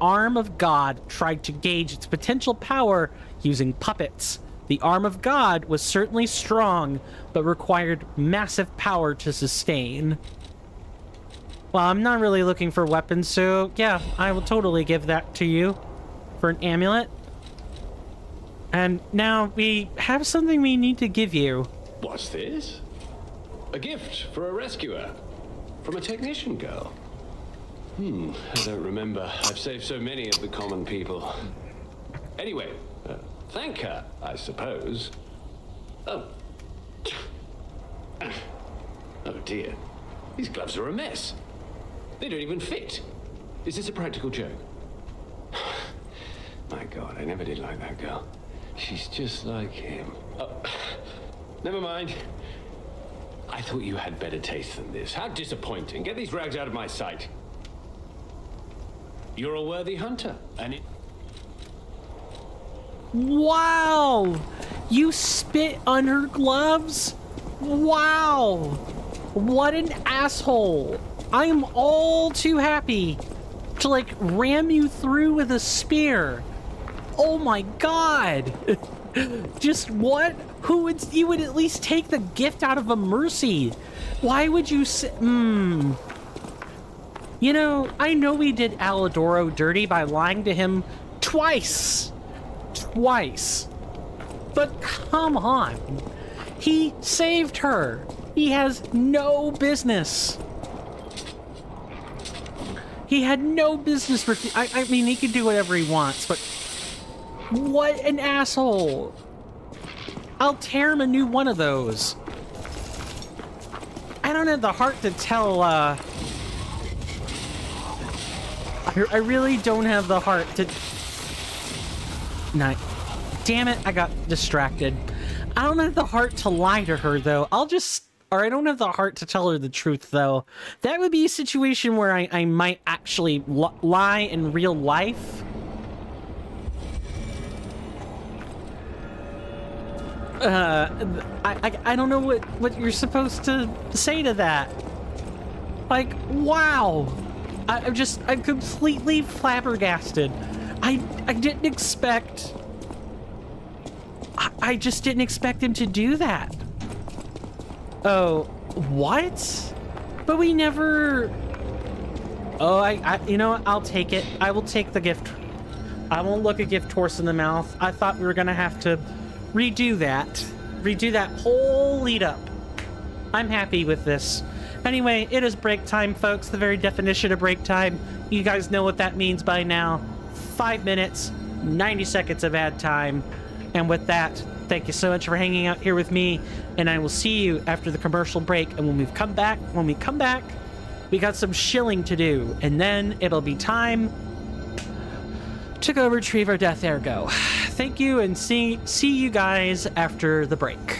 arm of God tried to gauge its potential power using puppets. The arm of God was certainly strong, but required massive power to sustain. Well, I'm not really looking for weapons, so yeah, I will totally give that to you for an amulet. And now we have something we need to give you. What's this? A gift for a rescuer. From a technician girl. I don't remember. I've saved so many of the common people. Anyway, thank her, I suppose. Oh. Oh dear. These gloves are a mess. They don't even fit. Is this a practical joke? My God, I never did like that girl. She's just like him. Oh, never mind. I thought you had better taste than this. How disappointing. Get these rags out of my sight. You're a worthy hunter, and it... Wow! You spit on her gloves? Wow! What an asshole! I am all too happy to, like, ram you through with a spear. Oh my God! Just what? You would at least take the gift out of a mercy. Why would you say... You know, I know we did Alidoro dirty by lying to him twice. But come on. He saved her. He has no business. He had no business... I mean, he can do whatever he wants, but... What an asshole. I'll tear him a new one of those. I don't have the heart to tell, I really don't have the heart to... Damn it, I got distracted. I don't have the heart to lie to her, though. I don't have the heart to tell her the truth, though. That would be a situation where I might actually lie in real life. I don't know what you're supposed to say to that. Like, wow. I'm completely flabbergasted. I didn't expect... I just didn't expect him to do that. Oh, what? But we never... Oh, you know what? I'll take it. I will take the gift. I won't look a gift horse in the mouth. I thought we were gonna have to redo that whole lead up. I'm happy with this. Anyway, it is break time, folks. The very definition of break time. You guys know what that means by now. 5 minutes, 90 seconds of ad time. And with that, Thank you so much for hanging out here with me, and I will see you after the commercial break. And when we come back, we got some shilling to do, and then it'll be time to go retrieve our Death Ergo. Thank you, and see you guys after the break.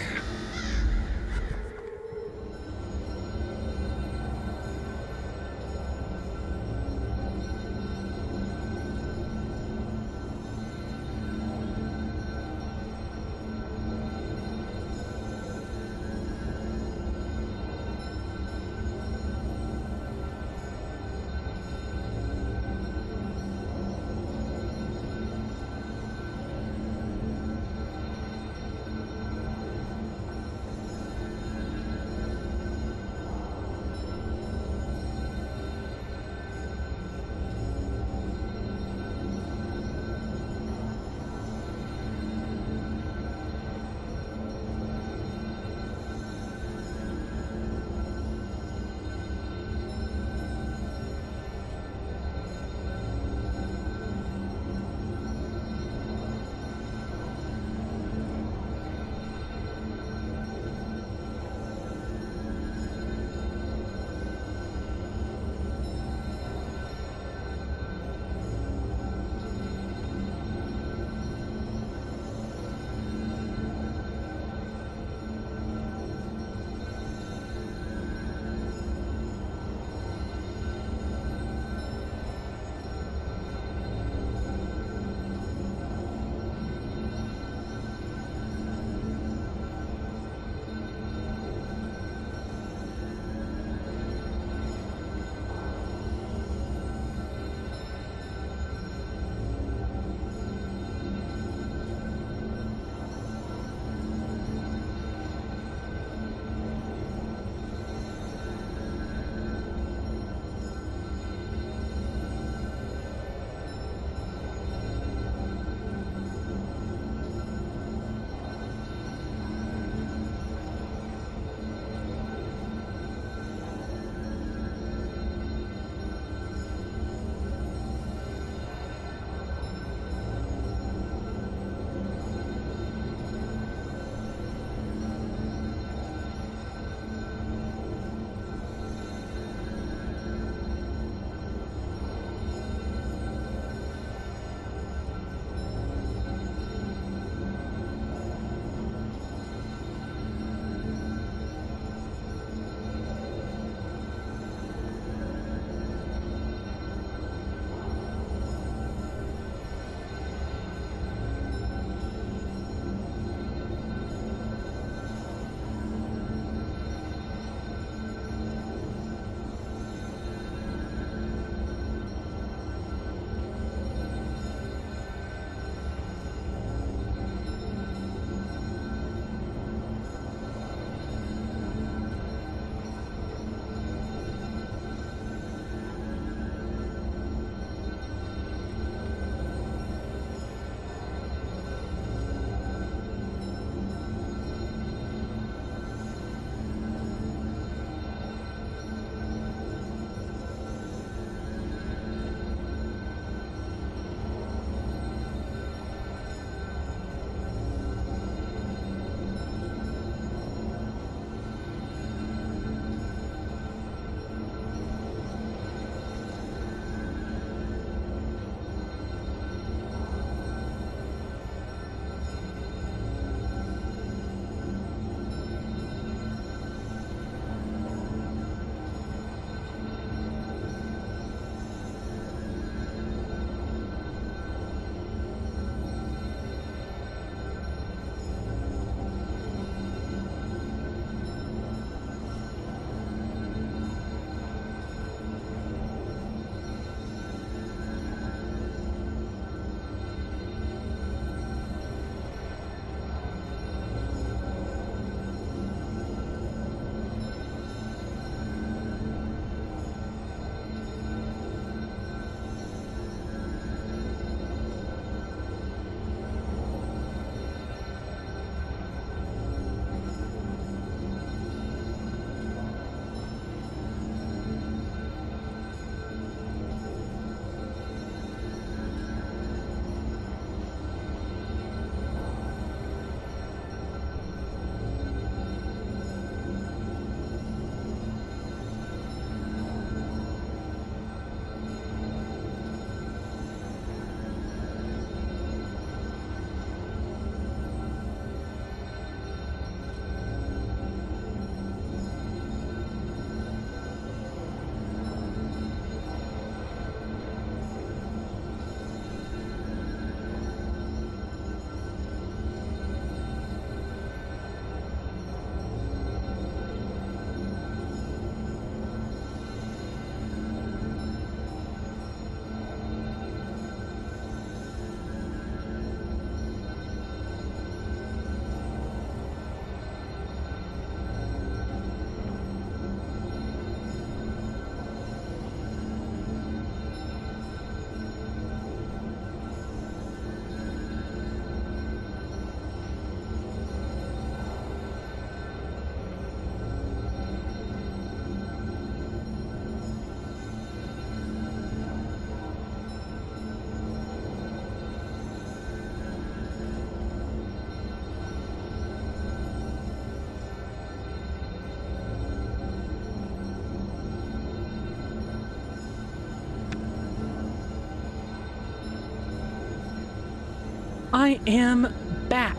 I am back.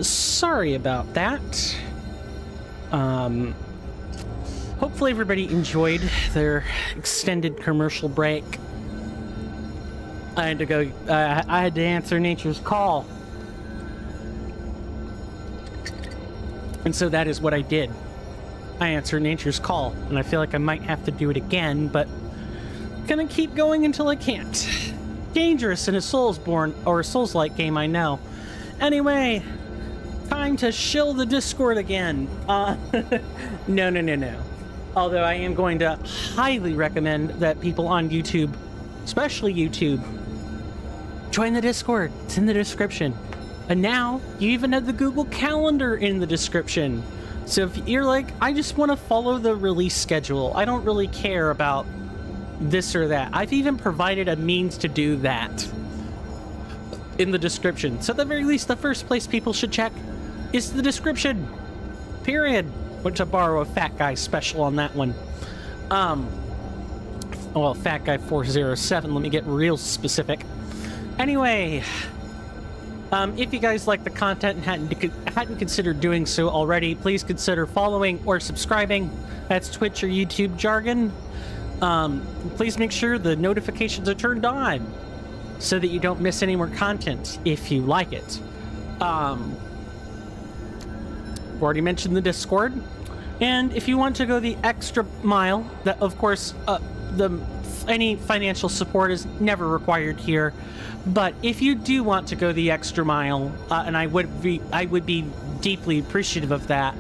Sorry about that. Hopefully everybody enjoyed their extended commercial break. I had to go, I had to answer nature's call. And so that is what I did. I answered nature's call, and I feel like I might have to do it again, but I'm gonna keep going until I can't. Dangerous in a Soulsborne or a Souls-like game, I know. Anyway, time to shill the Discord again. No. Although I am going to highly recommend that people on YouTube, especially YouTube, join the Discord. It's in the description. And now, you even have the Google Calendar in the description. So if you're like, I just want to follow the release schedule, I don't really care about this or that, I've even provided a means to do that in the description. So at the very least, the first place people should check is the description. Period. Which I borrow a Fat Guy special on that one. Well, Fat Guy 407, let me get real specific. Anyway, if you guys like the content and hadn't considered doing so already, please consider following or subscribing. That's Twitch or YouTube jargon. Please make sure the notifications are turned on so that you don't miss any more content if you like it. Already mentioned the Discord, and if you want to go the extra mile, that of course any financial support is never required here, but if you do want to go the extra mile, and I would be deeply appreciative of that,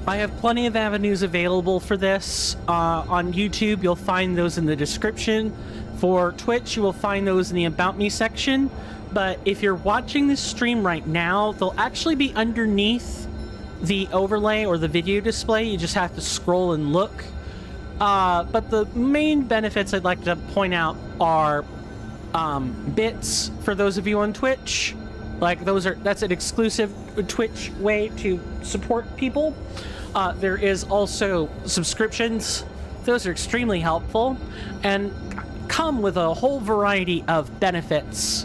I have plenty of avenues available for this. On YouTube, you'll find those in the description. For Twitch, you will find those in the About Me section. But if you're watching this stream right now, they'll actually be underneath the overlay or the video display. You just have to scroll and look. But the main benefits I'd like to point out are bits for those of you on Twitch. Like that's an exclusive Twitch way to support people. There is also subscriptions. Those are extremely helpful and come with a whole variety of benefits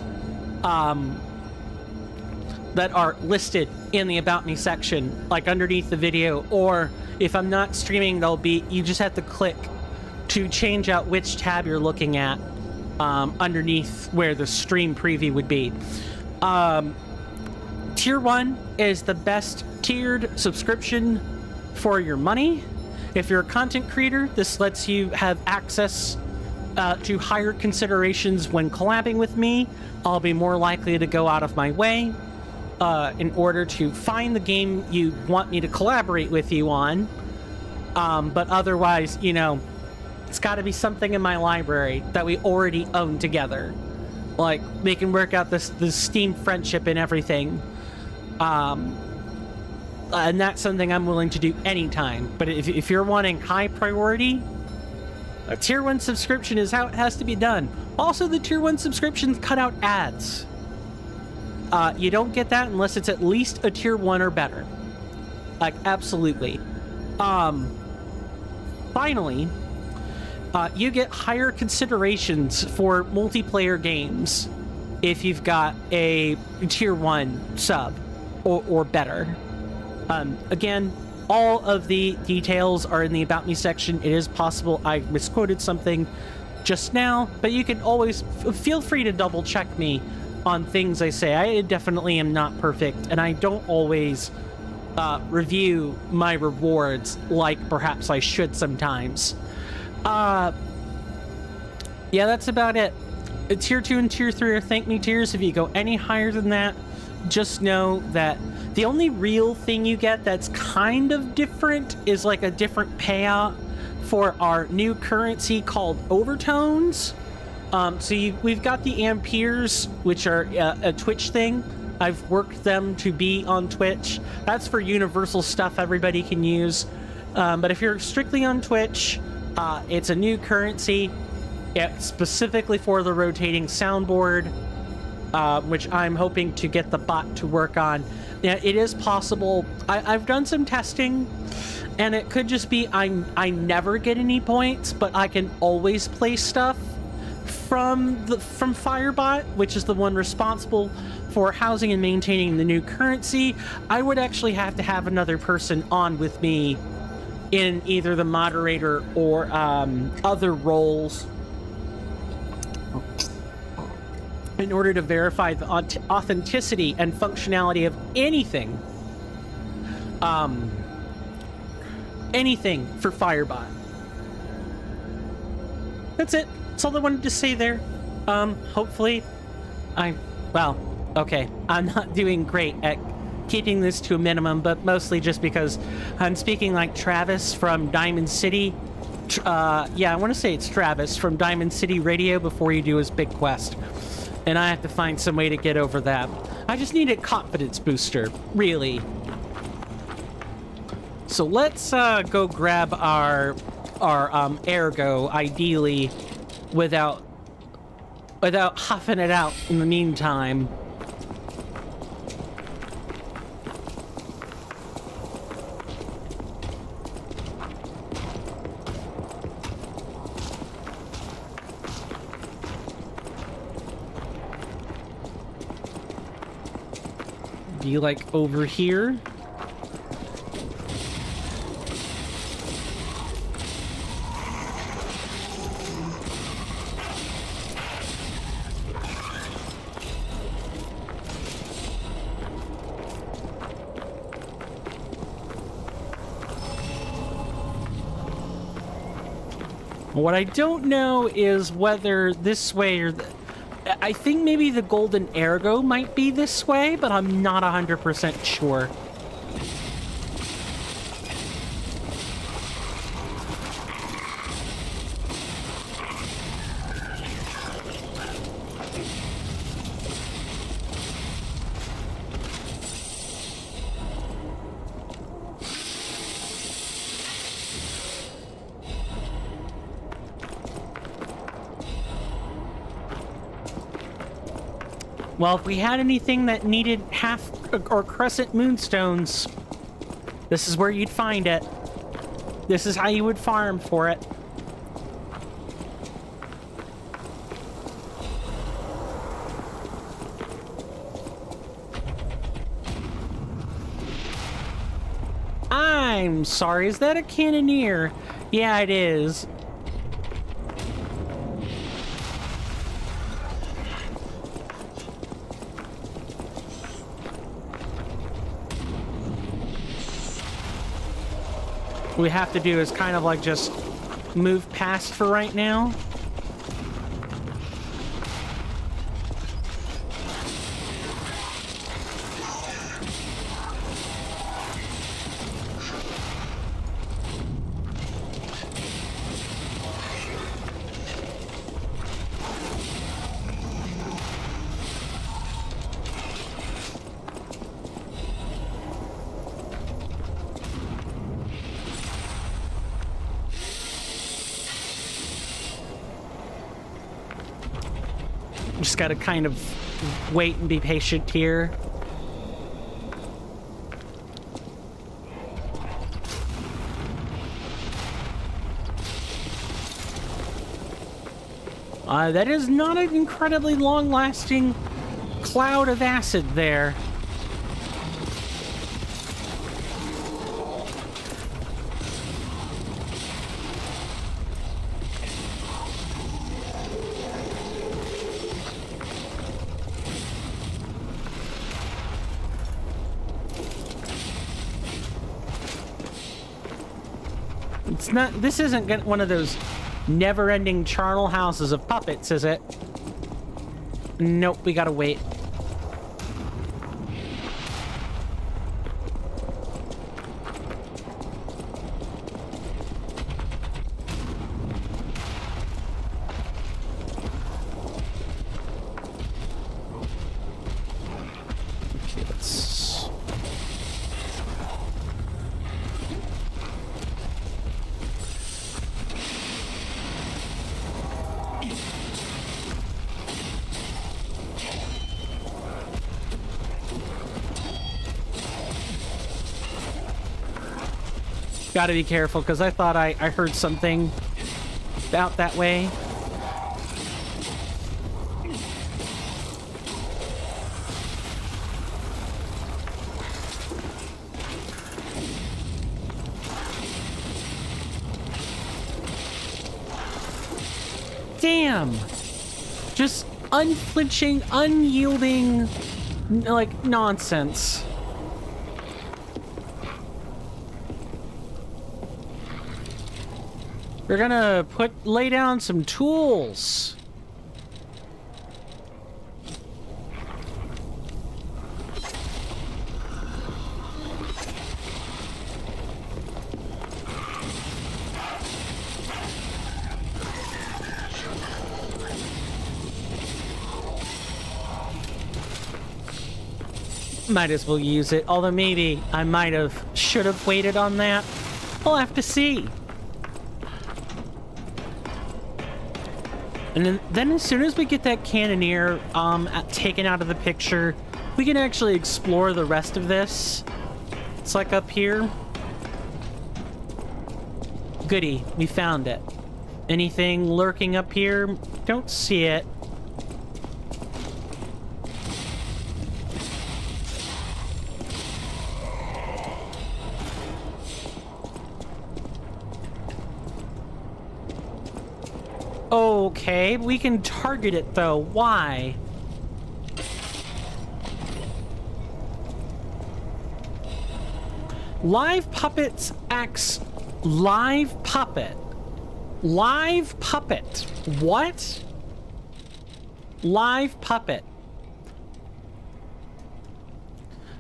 that are listed in the About Me section, like underneath the video, or if I'm not streaming, you just have to click to change out which tab you're looking at underneath where the stream preview would be. Tier 1 is the best tiered subscription for your money. If you're a content creator, this lets you have access to higher considerations when collabing with me. I'll be more likely to go out of my way in order to find the game you want me to collaborate with you on. But otherwise, it's got to be something in my library that we already own together. Like, they can work out this Steam friendship and everything. And that's something I'm willing to do anytime. But if you're wanting high priority, a Tier 1 subscription is how it has to be done. Also, the Tier 1 subscriptions cut out ads. You don't get that unless it's at least a Tier 1 or better. Like, absolutely. Finally, you get higher considerations for multiplayer games if you've got a Tier 1 sub or better. Again, all of the details are in the About Me section. It is possible I misquoted something just now, but you can always feel free to double check me on things I say. I definitely am not perfect, and I don't always review my rewards like perhaps I should sometimes. Yeah, that's about it. Tier 2 and Tier 3 are thank me tiers. If you go any higher than that, just know that the only real thing you get that's kind of different is like a different payout for our new currency called overtones. So we've got the Amperes, which are a Twitch thing. I've worked them to be on Twitch. That's for universal stuff everybody can use. But if you're strictly on Twitch, it's a new currency. It's specifically for the rotating soundboard, which I'm hoping to get the bot to work on. Yeah, it is possible. I've done some testing, and it could just be I never get any points, but I can always play stuff from Firebot, which is the one responsible for housing and maintaining the new currency, I would actually have to have another person on with me in either the moderator or other roles in order to verify the authenticity and functionality of anything. Anything for Firebot. That's it. That's all I wanted to say there. Hopefully okay, I'm not doing great at keeping this to a minimum, but mostly just because I'm speaking like Travis from Diamond City. Yeah, I want to say it's Travis from Diamond City Radio before you do his big quest. And I have to find some way to get over that. I just need a confidence booster, really. So let's go grab our ergo, ideally, without huffing it out in the meantime. Be like over here. What I don't know is whether this way or I think maybe the golden ergo might be this way, but I'm not 100% sure. Well, if we had anything that needed half or crescent moonstones, this is where you'd find it. This is how you would farm for it. I'm sorry, is that a cannoneer? Yeah, it is. We have to do is kind of like just move past for right now. Just gotta kind of wait and be patient here. That is not an incredibly long-lasting cloud of acid there. It's not, this isn't one of those never-ending charnel houses of puppets, is it? Nope, we gotta wait. Gotta be careful, because I thought I heard something out that way. damn. Just unflinching, unyielding, like, nonsense. We're gonna lay down some tools. Might as well use it, although maybe I should have waited on that. We'll have to see. And then as soon as we get that cannoneer taken out of the picture, we can actually explore the rest of this. It's like up here. Goody, we found it. Anything lurking up here? Don't see it. Okay, we can target it though. Why? Live puppets acts. Live puppet. Live puppet. What? Live puppet.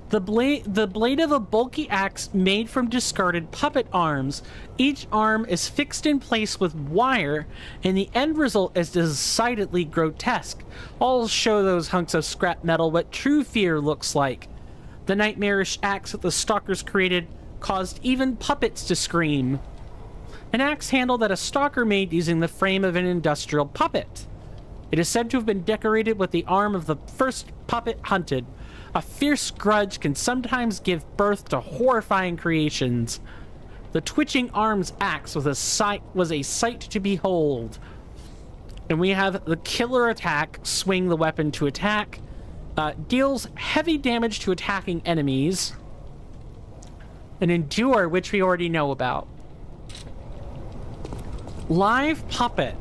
The blade of a bulky axe made from discarded puppet arms. Each arm is fixed in place with wire, and the end result is decidedly grotesque. I'll show those hunks of scrap metal what true fear looks like. The nightmarish axe that the stalkers created caused even puppets to scream. An axe handle that a stalker made using the frame of an industrial puppet. It is said to have been decorated with the arm of the first puppet hunted. A fierce grudge can sometimes give birth to horrifying creations. The twitching arm's axe was a sight to behold. And we have the killer attack, swing the weapon to attack. Deals heavy damage to attacking enemies. And endure, which we already know about. Live puppet.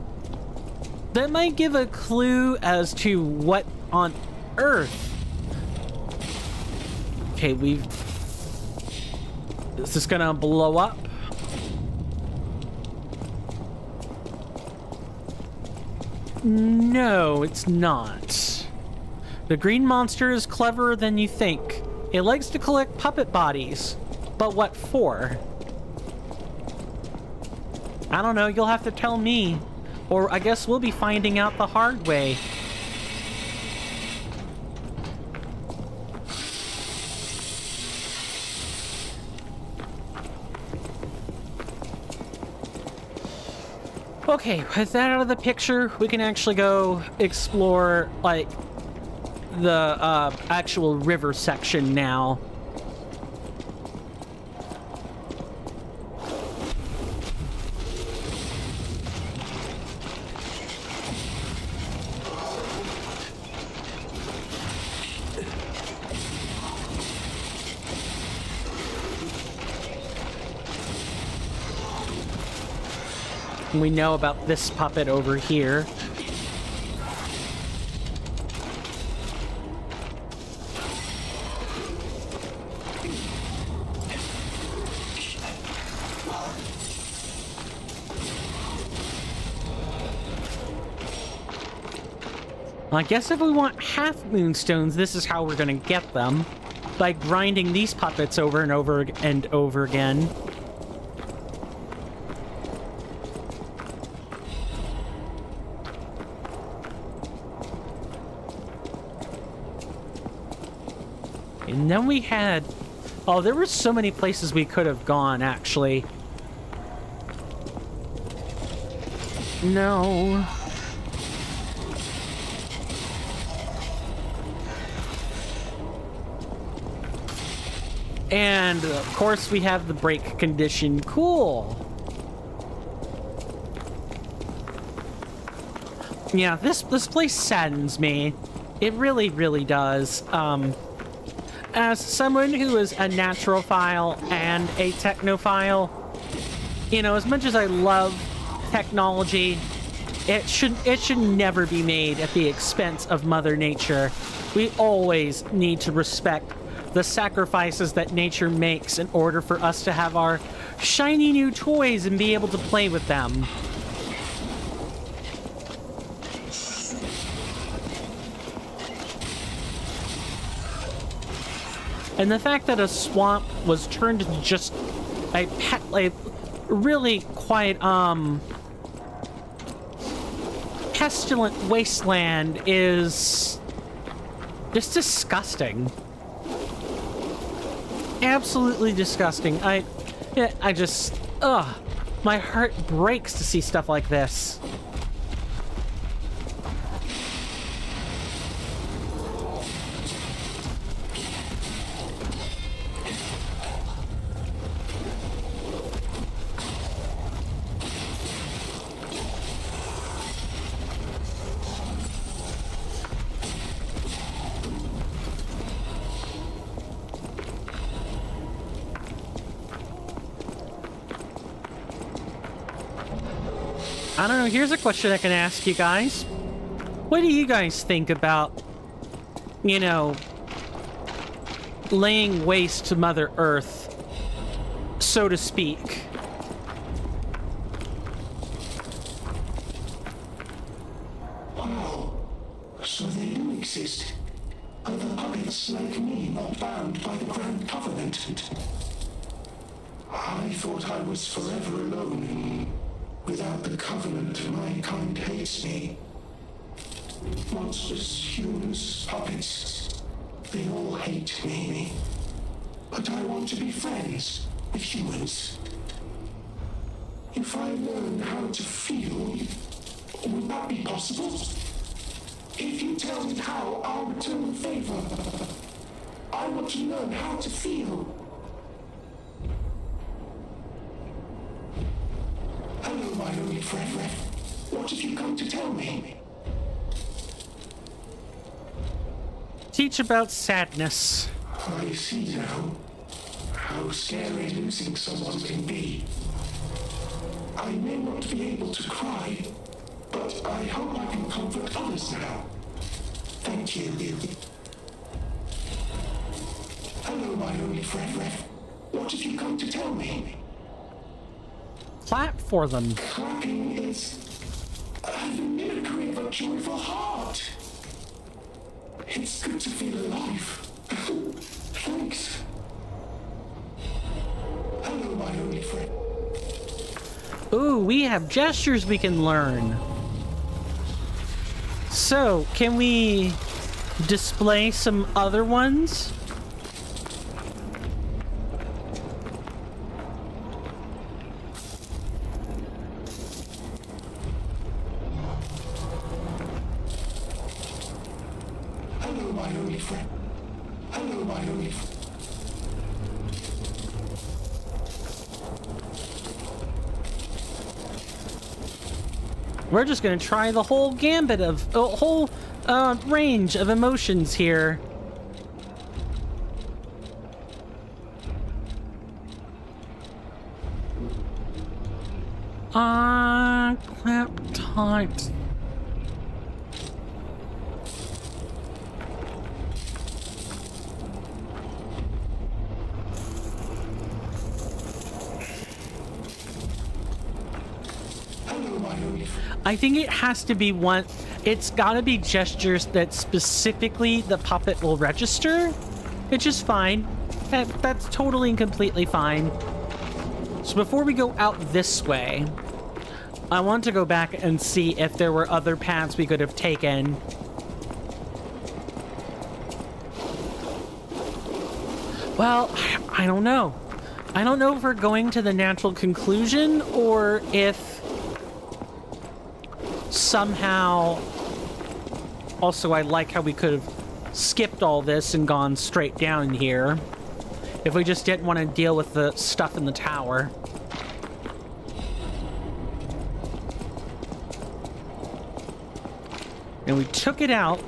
That might give a clue as to what on earth. Okay, is this gonna blow up? No, it's not. The green monster is cleverer than you think. It likes to collect puppet bodies. But what for? I don't know, you'll have to tell me. Or I guess we'll be finding out the hard way. Okay, with that out of the picture, we can actually go explore, like, the actual river section now. We know about this puppet over here. I guess if we want half moonstones, this is how we're gonna get them. By grinding these puppets over and over and over again. And then we had... Oh, there were so many places we could have gone, actually. No. And, of course, we have the break condition. Cool. Yeah, this place saddens me. It really, really does. As someone who is a naturophile and a technophile, you know, as much as I love technology, it should never be made at the expense of Mother Nature. We always need to respect the sacrifices that nature makes in order for us to have our shiny new toys and be able to play with them. And the fact that a swamp was turned into just a really quite pestilent wasteland is just disgusting. Absolutely disgusting. I just, my heart breaks to see stuff like this. I don't know, here's a question I can ask you guys. What do you guys think about, you know, laying waste to Mother Earth, so to speak? Wow, so they do exist. Other puppets like me not bound by the Grand Covenant. I thought I was forever alone. Without the Covenant, my kind hates me. Monsters, humans, puppets, they all hate me. But I want to be friends with humans. If I learn how to feel, would that be possible? If you tell me how, I'll return the favor. I want to learn how to feel. Hello, my only friend. What have you come to tell me? Teach about sadness. I see now how scary losing someone can be. I may not be able to cry, but I hope I can comfort others now. Thank you. Hello, my only friend. What have you come to tell me? Clap for them. Clapping is the mimicry of a joyful heart. It's good to feel alive. Thanks. Hello, my only friend. Ooh, we have gestures we can learn. So, can we display some other ones? Hello, my only friend. Hello, my only friend. We're just gonna try the whole gambit of whole range of emotions here. Clap tight. I think it has to be one. It's gotta be gestures that specifically the puppet will register, which is fine. That's totally and completely fine. So before we go out this way, I want to go back and see if there were other paths we could have taken. Well, I don't know. I don't know if we're going to the natural conclusion or if somehow... Also, I like how we could have skipped all this and gone straight down here if we just didn't want to deal with the stuff in the tower. And we took it out.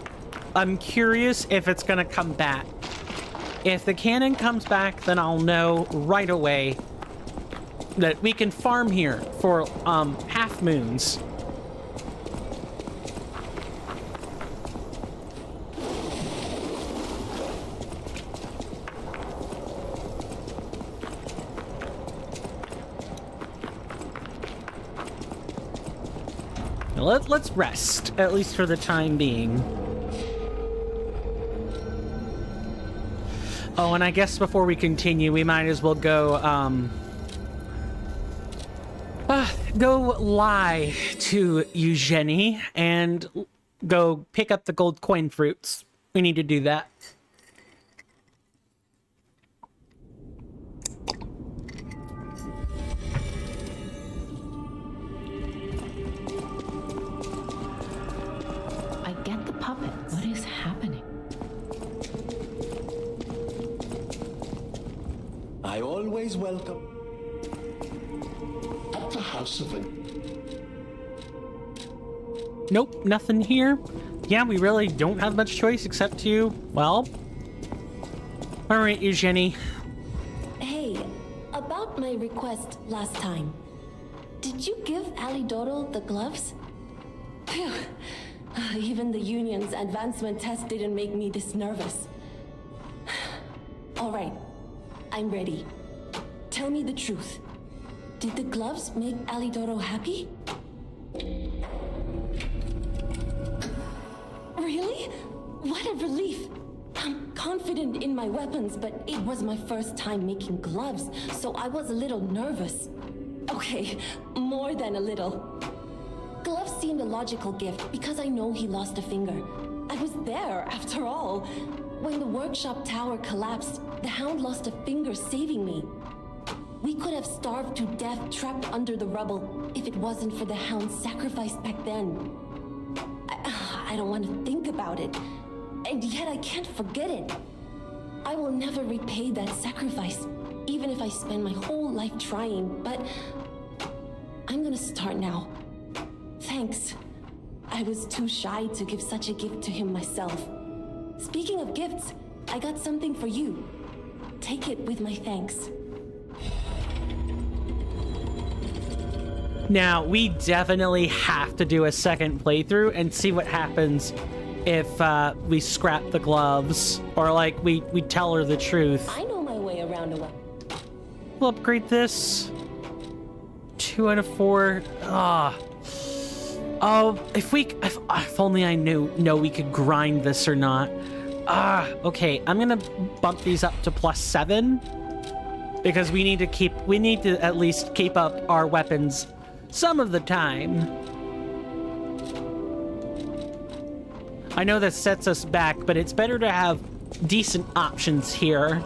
I'm curious if it's gonna come back. If the cannon comes back, then I'll know right away that we can farm here for half moons. let's rest, at least for the time being. Oh, and I guess before we continue, we might as well go, go lie to Eugenie and go pick up the gold coin fruits. We need to do that. I get the puppet. What is happening? I always welcome. At the house of it. Nope, nothing here. Yeah, we really don't have much choice except to, well... Alright, Eugenie. Hey, about my request last time. Did you give Alidoro the gloves? Phew. Even the Union's advancement test didn't make me this nervous. Alright, I'm ready. Tell me the truth. Did the gloves make Alidoro happy? Really? What a relief! I'm confident in my weapons, but it was my first time making gloves, so I was a little nervous. Okay, more than a little. Gloves seemed a logical gift because I know he lost a finger. I was there, after all. When the workshop tower collapsed, the Hound lost a finger saving me. We could have starved to death trapped under the rubble if it wasn't for the Hound's sacrifice back then. I don't want to think about it, and yet I can't forget it. I will never repay that sacrifice, even if I spend my whole life trying, but I'm gonna start now. Thanks. I was too shy to give such a gift to him myself. Speaking of gifts, I got something for you. Take it with my thanks. Now, we definitely have to do a second playthrough and see what happens if we scrap the gloves, or like we tell her the truth. I know my way around a weapon. We'll upgrade this. 2 out of 4. Oh, if only I know we could grind this or not. Okay, I'm gonna bump these up to +7 because we need to at least keep up our weapons some of the time. I know that sets us back, but it's better to have decent options here.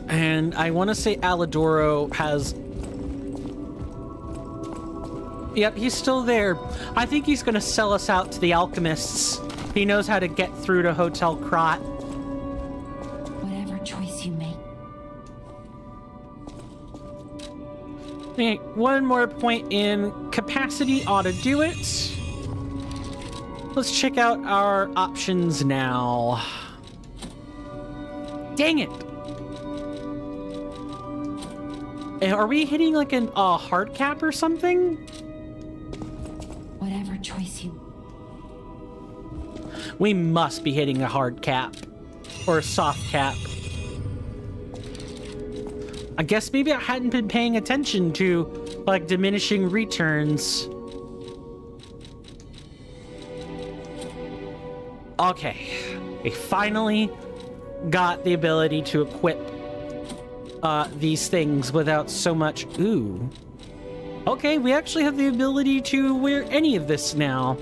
And I want to say Alidoro has... Yep, he's still there. I think he's going to sell us out to the alchemists. He knows how to get through to Hotel Krot. Whatever choice you make. Okay, one more point in capacity ought to do it. Let's check out our options now. Dang it! Are we hitting like a hard cap or something? Whatever choice you... We must be hitting a hard cap. Or a soft cap. I guess maybe I hadn't been paying attention to, like, diminishing returns. Okay. We finally got the ability to equip these things without so much... Ooh. Okay, we actually have the ability to wear any of this now.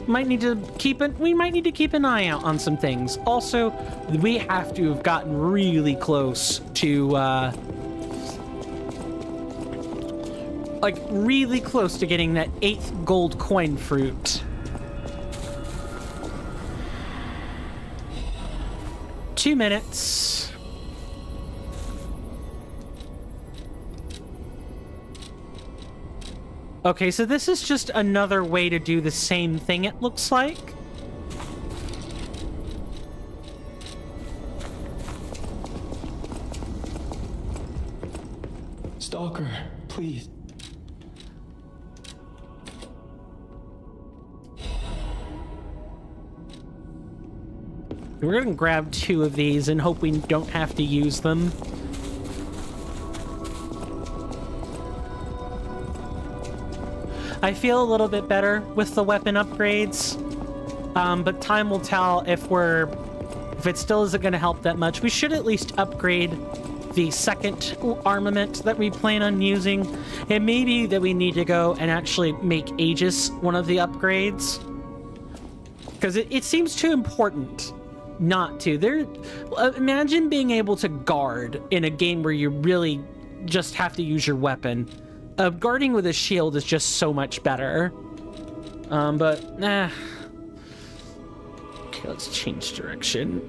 We might need to keep an eye out on some things. Also, we have to have gotten really close to, like, really close to getting that 8th gold coin fruit. Two minutes. Okay, so this is just another way to do the same thing, it looks like. Stalker, please. We're gonna grab 2 of these and hope we don't have to use them. I feel a little bit better with the weapon upgrades, but time will tell if it still isn't going to help that much. We should at least upgrade the second armament that we plan on using. It may be that we need to go and actually make Aegis one of the upgrades, because it seems too important not to. Imagine being able to guard in a game where you really just have to use your weapon. Guarding with a shield is just so much better. Okay, let's change direction.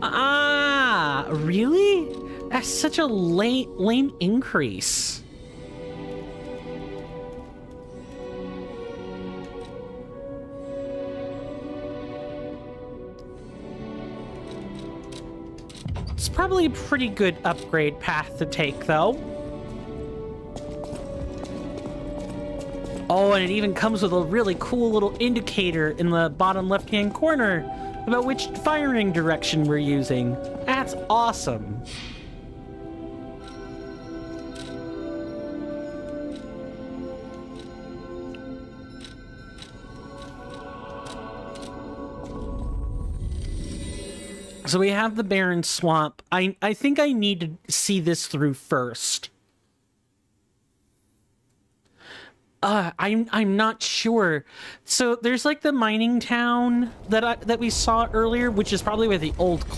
Ah, really? That's such a lame increase. It's probably a pretty good upgrade path to take, though. Oh, and it even comes with a really cool little indicator in the bottom left-hand corner about which firing direction we're using. That's awesome. So we have the barren swamp. I think I need to see this through first. I'm not sure. So there's like the mining town that we saw earlier, which is probably where the old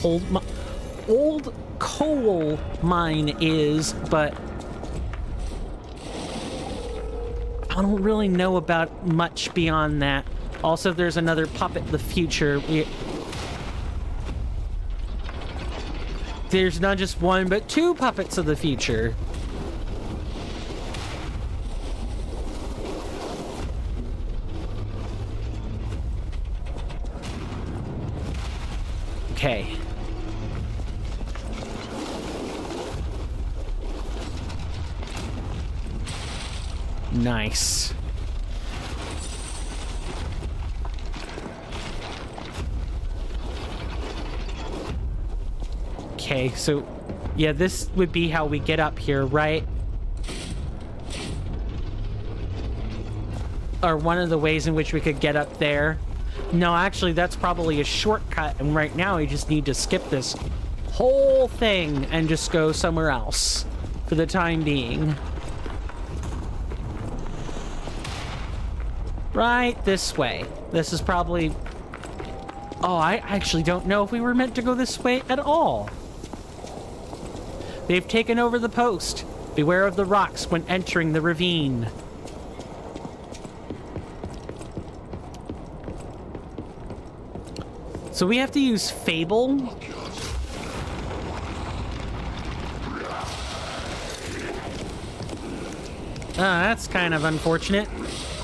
coal mine is, but I don't really know about much beyond that. Also, there's another puppet of the future. There's not just one, but 2 puppets of the future. Okay. Nice. Okay, so yeah, this would be how we get up here, right? Or one of the ways in which we could get up there. No, actually, that's probably a shortcut, and right now we just need to skip this whole thing and just go somewhere else for the time being. Right this way. This is probably... Oh, I actually don't know if we were meant to go this way at all. They've taken over the post. Beware of the rocks when entering the ravine. So we have to use Fable. That's kind of unfortunate.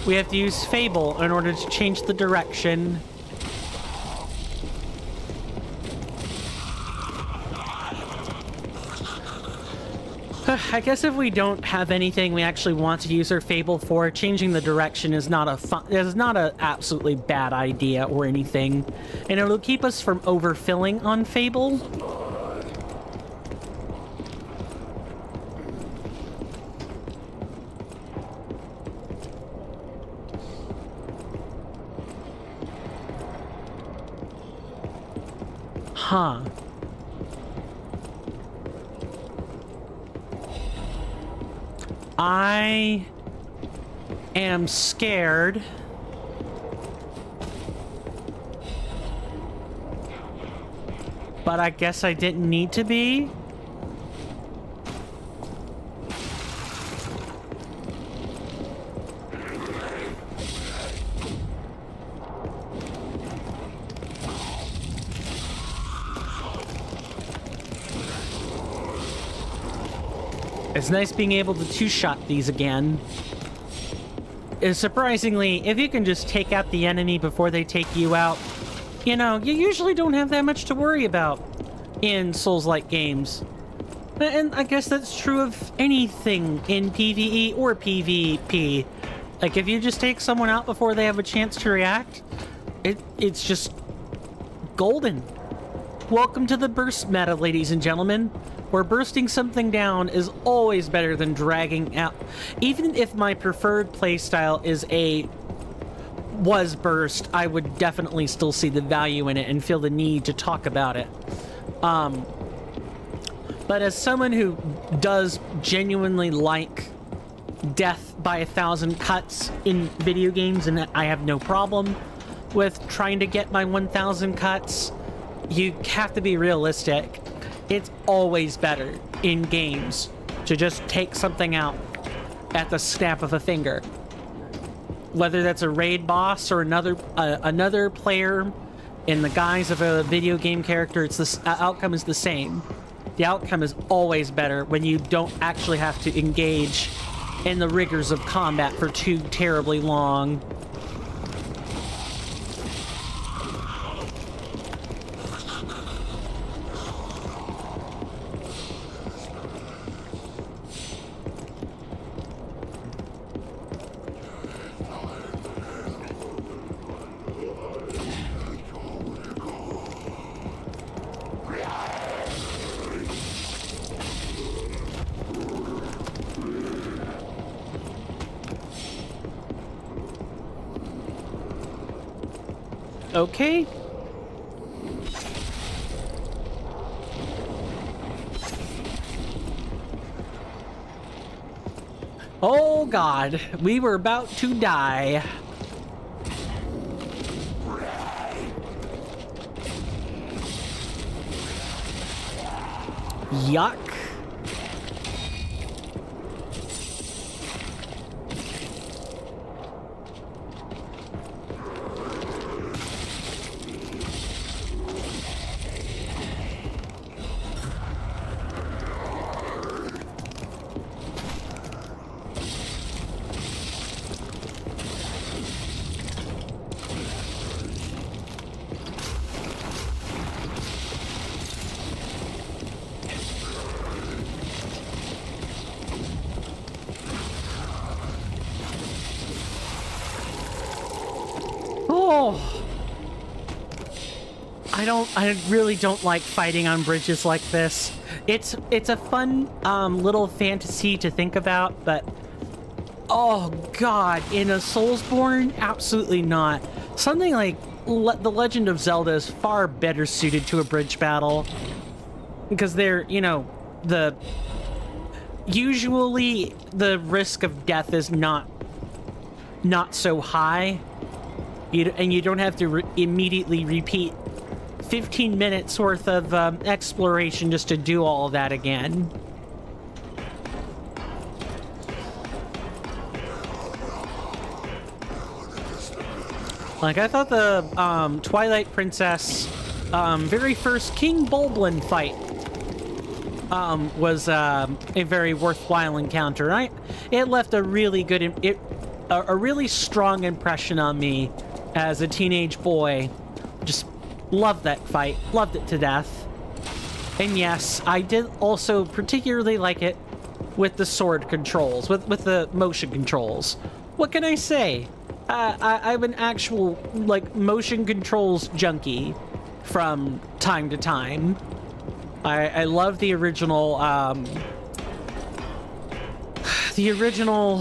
We have to use Fable in order to change the direction. I guess if we don't have anything we actually want to use our Fable for, changing the direction is not a absolutely bad idea or anything, and it'll keep us from overfilling on Fable. Huh. I am scared. But I guess I didn't need to be. It's nice being able to two-shot these again. Surprisingly, if you can just take out the enemy before they take you out, you know, you usually don't have that much to worry about in Souls-like games. And I guess that's true of anything in PvE or PvP. Like, if you just take someone out before they have a chance to react, It's just golden. Welcome to the burst meta, ladies and gentlemen, where bursting something down is always better than dragging out. Even if my preferred playstyle was burst, I would definitely still see the value in it and feel the need to talk about it. But as someone who does genuinely like death by 1,000 cuts in video games, and I have no problem with trying to get my 1,000 cuts, you have to be realistic. It's always better in games to just take something out at the snap of a finger. Whether that's a raid boss or another player in the guise of a video game character, it's the outcome is the same. The outcome is always better when you don't actually have to engage in the rigors of combat for too terribly long. Okay. Oh God, we were about to die. Yuck. I really don't like fighting on bridges like this. It's a fun little fantasy to think about, but oh God, in a Soulsborne, absolutely not. Something like The Legend of Zelda is far better suited to a bridge battle because they're, usually the risk of death is not so high, and you don't have to immediately repeat 15 minutes worth of exploration just to do all of that again. Like, I thought the Twilight Princess very first King Bulblin fight was a very worthwhile encounter. It left a really good, a really strong impression on me as a teenage boy. Just loved that fight, loved it to death. And yes, I did also particularly like it with the sword controls, with the motion controls. What can I say? I'm an actual, motion controls junkie from time to time. I love the original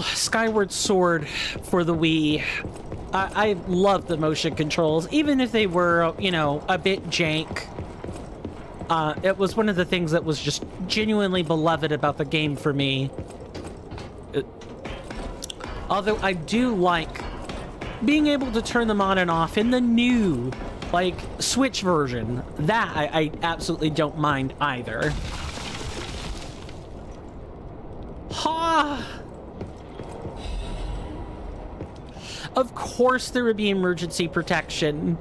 Skyward Sword for the Wii. I love the motion controls, even if they were, a bit jank. It was one of the things that was just genuinely beloved about the game for me. Although I do like being able to turn them on and off in the new, Switch version. That I absolutely don't mind either. Ha! Of course there would be emergency protection.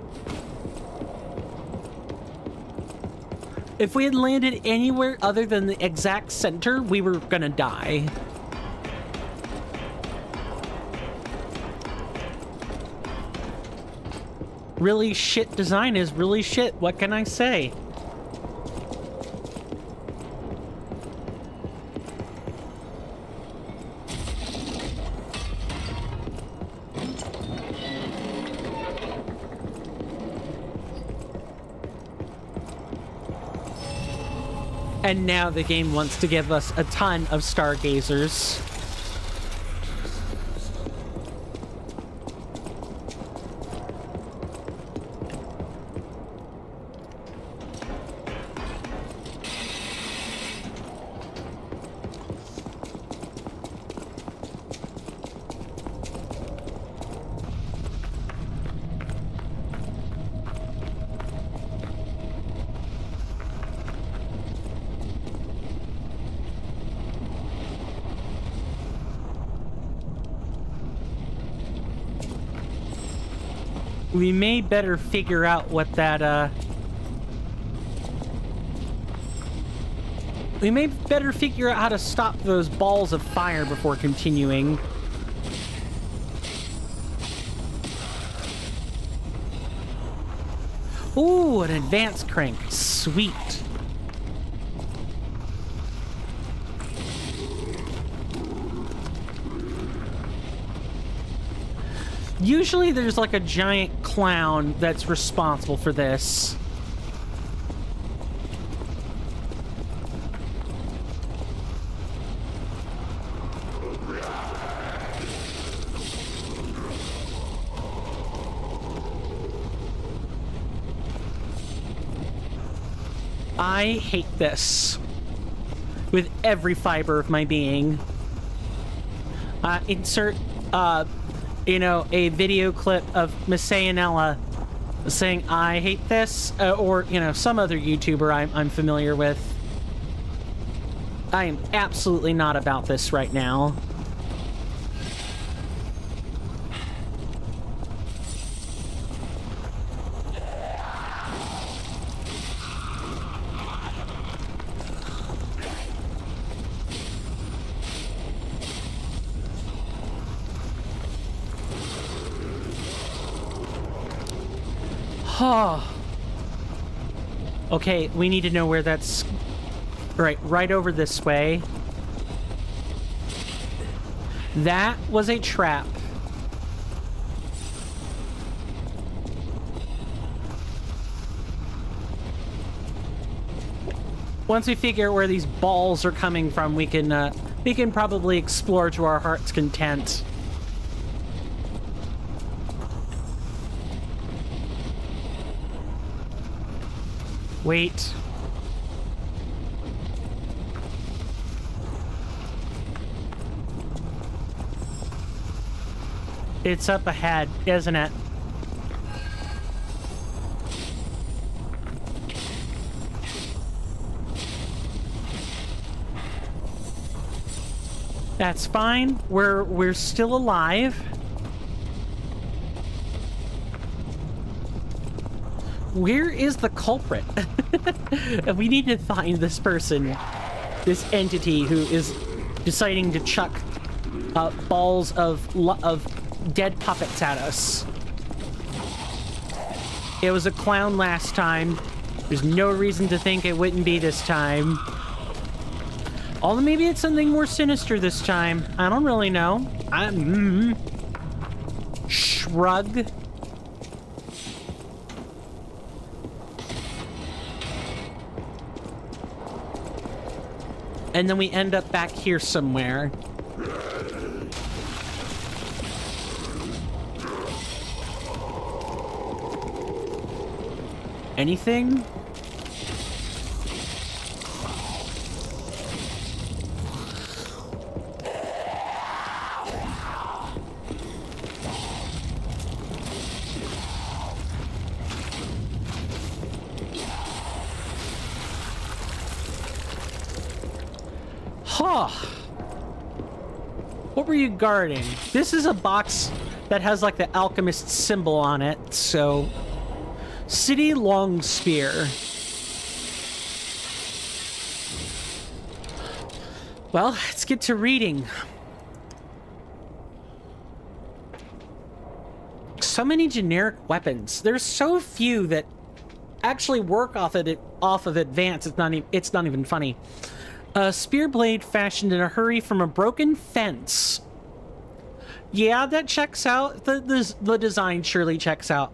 If we had landed anywhere other than the exact center, we were gonna die. Really shit design is really shit. What can I say? And now the game wants to give us a ton of stargazers. We may better figure out what that, we may better figure out how to stop those balls of fire before continuing. Ooh, an advanced crank. Sweet. Usually there's like a giant clown that's responsible for this. I hate this with every fiber of my being. Insert, you know, a video clip of Misayanella saying, I hate this, or, you know, some other YouTuber I'm familiar with. I am absolutely not about this right now. Okay, we need to know where that's... right over this way. That was a trap. Once we figure out where these balls are coming from, we can probably explore to our heart's content. Wait. It's up ahead, isn't it? That's fine. We're still alive. Where is the culprit? We need to find this person, this entity who is deciding to chuck balls of dead puppets at us. It was a clown last time. There's no reason to think it wouldn't be this time. Although maybe it's something more sinister this time. I don't really know. Shrug. And then we end up back here somewhere. Anything? What were you guarding? This is a box that has like the alchemist symbol on it, so... City Long Spear. Well, let's get to reading. So many generic weapons. There's so few that actually work off of advance. It's not even funny. A spear blade fashioned in a hurry from a broken fence. Yeah, that checks out. The design surely checks out.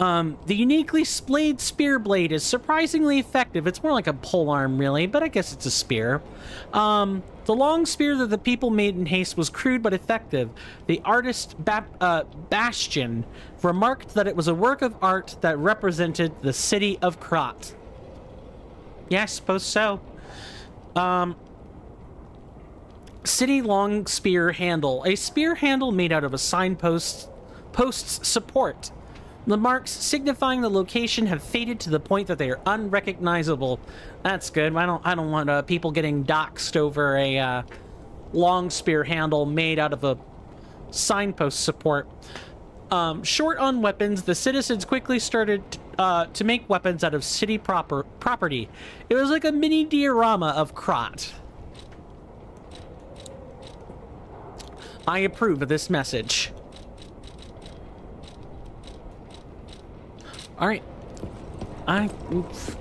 The uniquely splayed spear blade is surprisingly effective. It's more like a polearm, really, but I guess it's a spear. The long spear that the people made in haste was crude but effective. The artist Bastian remarked that it was a work of art that represented the city of Krat. Yeah, I suppose so. City long spear handle. A spear handle made out of a signpost's support. The marks signifying the location have faded to the point that they are unrecognizable. That's good. I don't want people getting doxxed over a long spear handle made out of a signpost support. Short on weapons, the citizens quickly started to make weapons out of city property. It was like a mini diorama of Krat. I approve of this message. All right. Oof.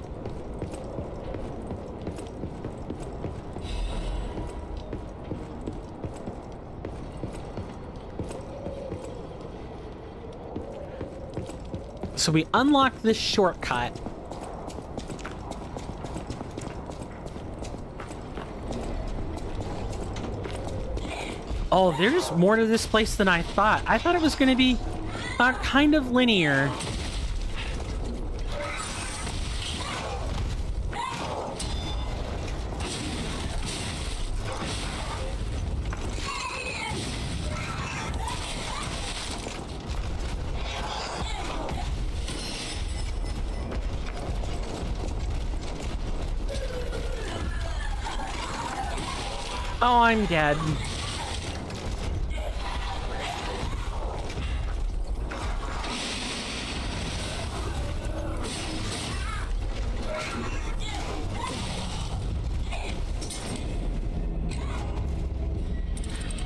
So we unlocked this shortcut. Oh, there's more to this place than I thought. I thought it was going to be kind of linear. Oh, I'm dead.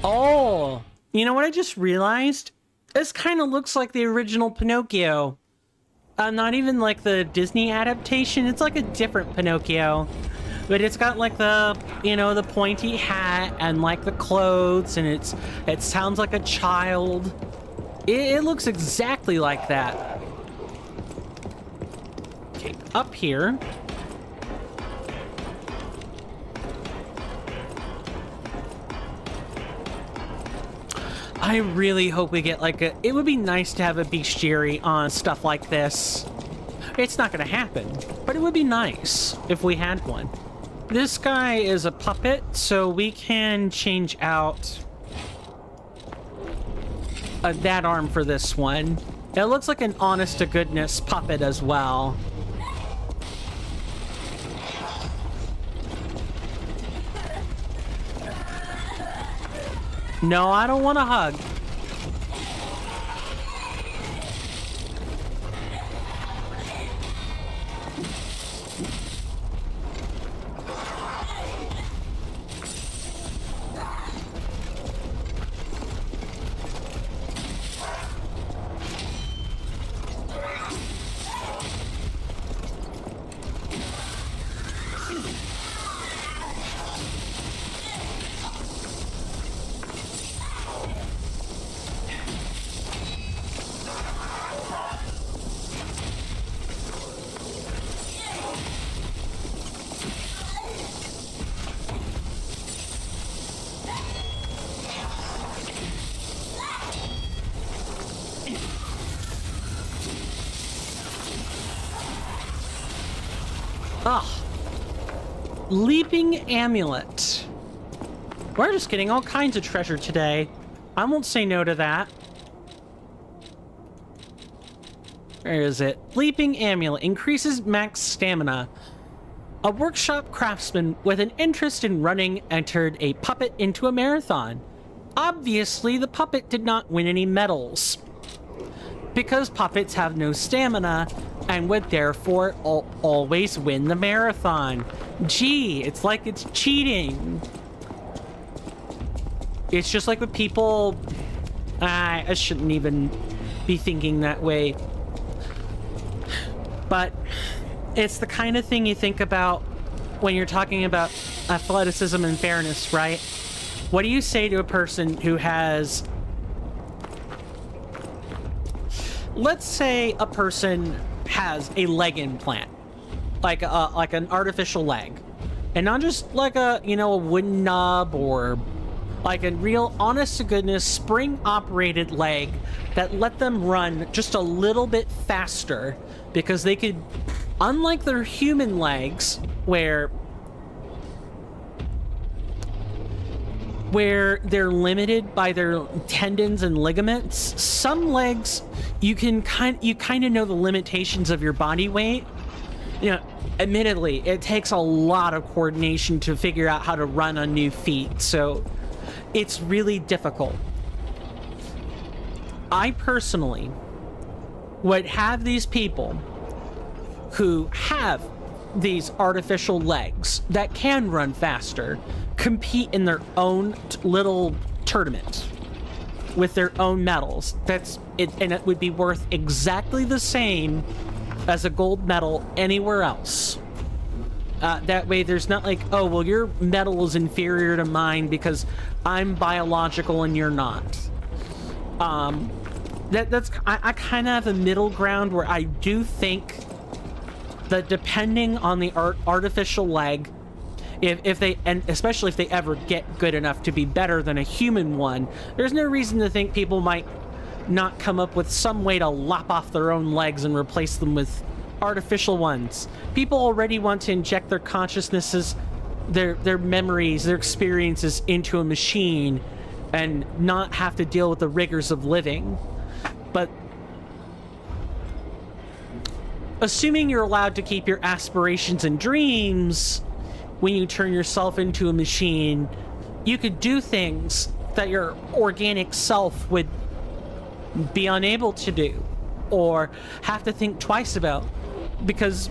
Oh, you know what I just realized? This kind of looks like the original Pinocchio. Not even like the Disney adaptation. It's like a different Pinocchio. But it's got like the, you know, the pointy hat and like the clothes, and it sounds like a child. It looks exactly like that. Okay, up here. I really hope we get like a... It would be nice to have a bestiary on stuff like this. It's not going to happen, but it would be nice if we had one. This guy is a puppet, so we can change out that arm for this one. It looks like an honest-to-goodness puppet as well. No, I don't want a hug. Leaping amulet. We're just getting all kinds of treasure today. I won't say no to that. Where is it? Leaping amulet increases max stamina. A workshop craftsman with an interest in running entered a puppet into a marathon. Obviously, the puppet did not win any medals, because puppets have no stamina and would therefore always win the marathon. Gee, it's like it's cheating. It's just like with people... I shouldn't even be thinking that way. But it's the kind of thing you think about when you're talking about athleticism and fairness, right? What do you say to a person who has... let's say a person has a leg implant, like an artificial leg, and not just like a wooden nub, or like a real honest to goodness spring operated leg that let them run just a little bit faster, because they could, unlike their human legs where they're limited by their tendons and ligaments, some legs you kind of know the limitations of your body weight. Admittedly, it takes a lot of coordination to figure out how to run on new feet, so it's really difficult. I personally would have these people who have these artificial legs that can run faster compete in their own little tournament with their own medals. And it would be worth exactly the same as a gold medal anywhere else. That way there's not like, oh, well, your medal is inferior to mine because I'm biological and you're not. I kind of have a middle ground where I do think that depending on the artificial leg, if they, and especially if they ever get good enough to be better than a human one, there's no reason to think people might not come up with some way to lop off their own legs and replace them with artificial ones. People already want to inject their consciousnesses, their memories, their experiences into a machine and not have to deal with the rigors of living. But assuming you're allowed to keep your aspirations and dreams when you turn yourself into a machine, you could do things that your organic self would be unable to do or have to think twice about, because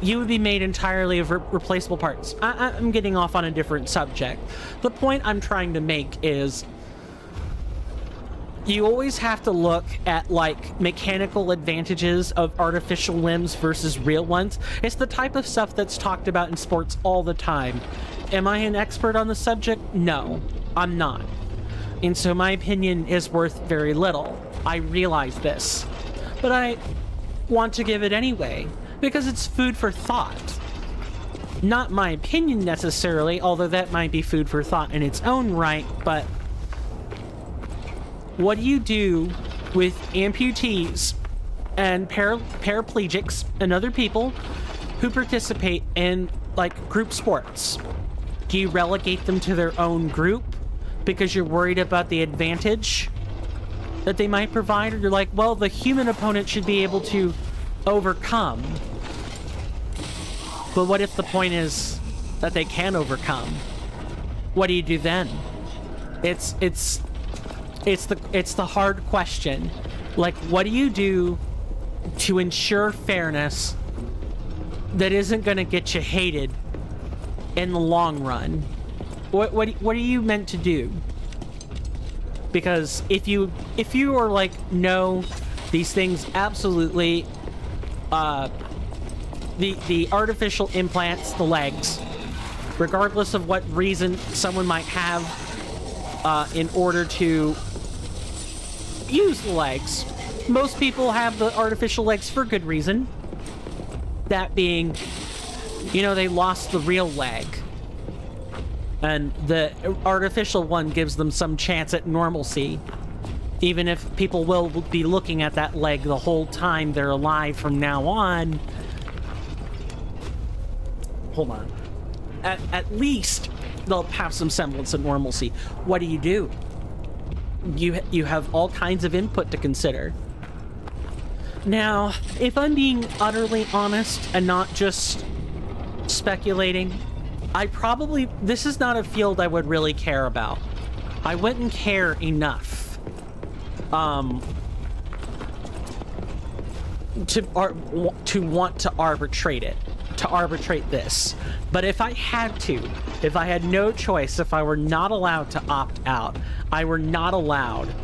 you would be made entirely of replaceable parts. I'm getting off on a different subject. The point I'm trying to make is you always have to look at like mechanical advantages of artificial limbs versus real ones. It's the type of stuff that's talked about in sports all the time. Am I an expert on the subject? No, I'm not. And so my opinion is worth very little. I realize this, but I want to give it anyway because it's food for thought. Not my opinion necessarily, although that might be food for thought in its own right, but what do you do with amputees and paraplegics and other people who participate in like group sports? Do you relegate them to their own group because you're worried about the advantage that they might provide? Or you're like, well, the human opponent should be able to overcome. But what if the point is that they can overcome? What do you do then? It's the hard question. Like, what do you do to ensure fairness that isn't going to get you hated in the long run? What are you meant to do? Because if you are like, no, these things absolutely, the artificial implants, the legs, regardless of what reason someone might have in order to use the legs. Most people have the artificial legs for good reason. That being, they lost the real leg. And the artificial one gives them some chance at normalcy. Even if people will be looking at that leg the whole time they're alive from now on. Hold on. At least they'll have some semblance of normalcy. What do? You have all kinds of input to consider. Now, if I'm being utterly honest and not just speculating, this is not a field I would really care about. I wouldn't care enough to want to arbitrate this. But if I had no choice, if I were not allowed to opt out, I were not allowed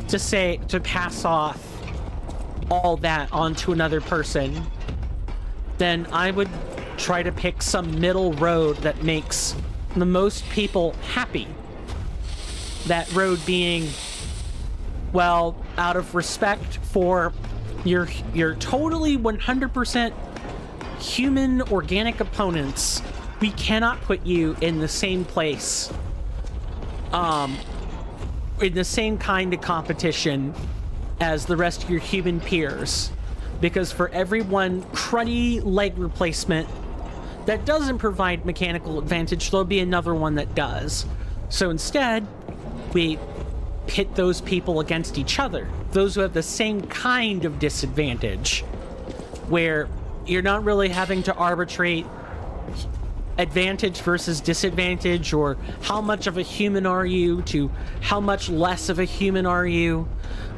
to pass off all that onto another person, then I would try to pick some middle road that makes the most people happy. That road being, well, out of respect for your totally 100% human organic opponents, we cannot put you in the same place, in the same kind of competition as the rest of your human peers, because for every one cruddy leg replacement that doesn't provide mechanical advantage, there'll be another one that does. So instead, we pit those people against each other, those who have the same kind of disadvantage, where you're not really having to arbitrate advantage versus disadvantage, or how much of a human are you to how much less of a human are you.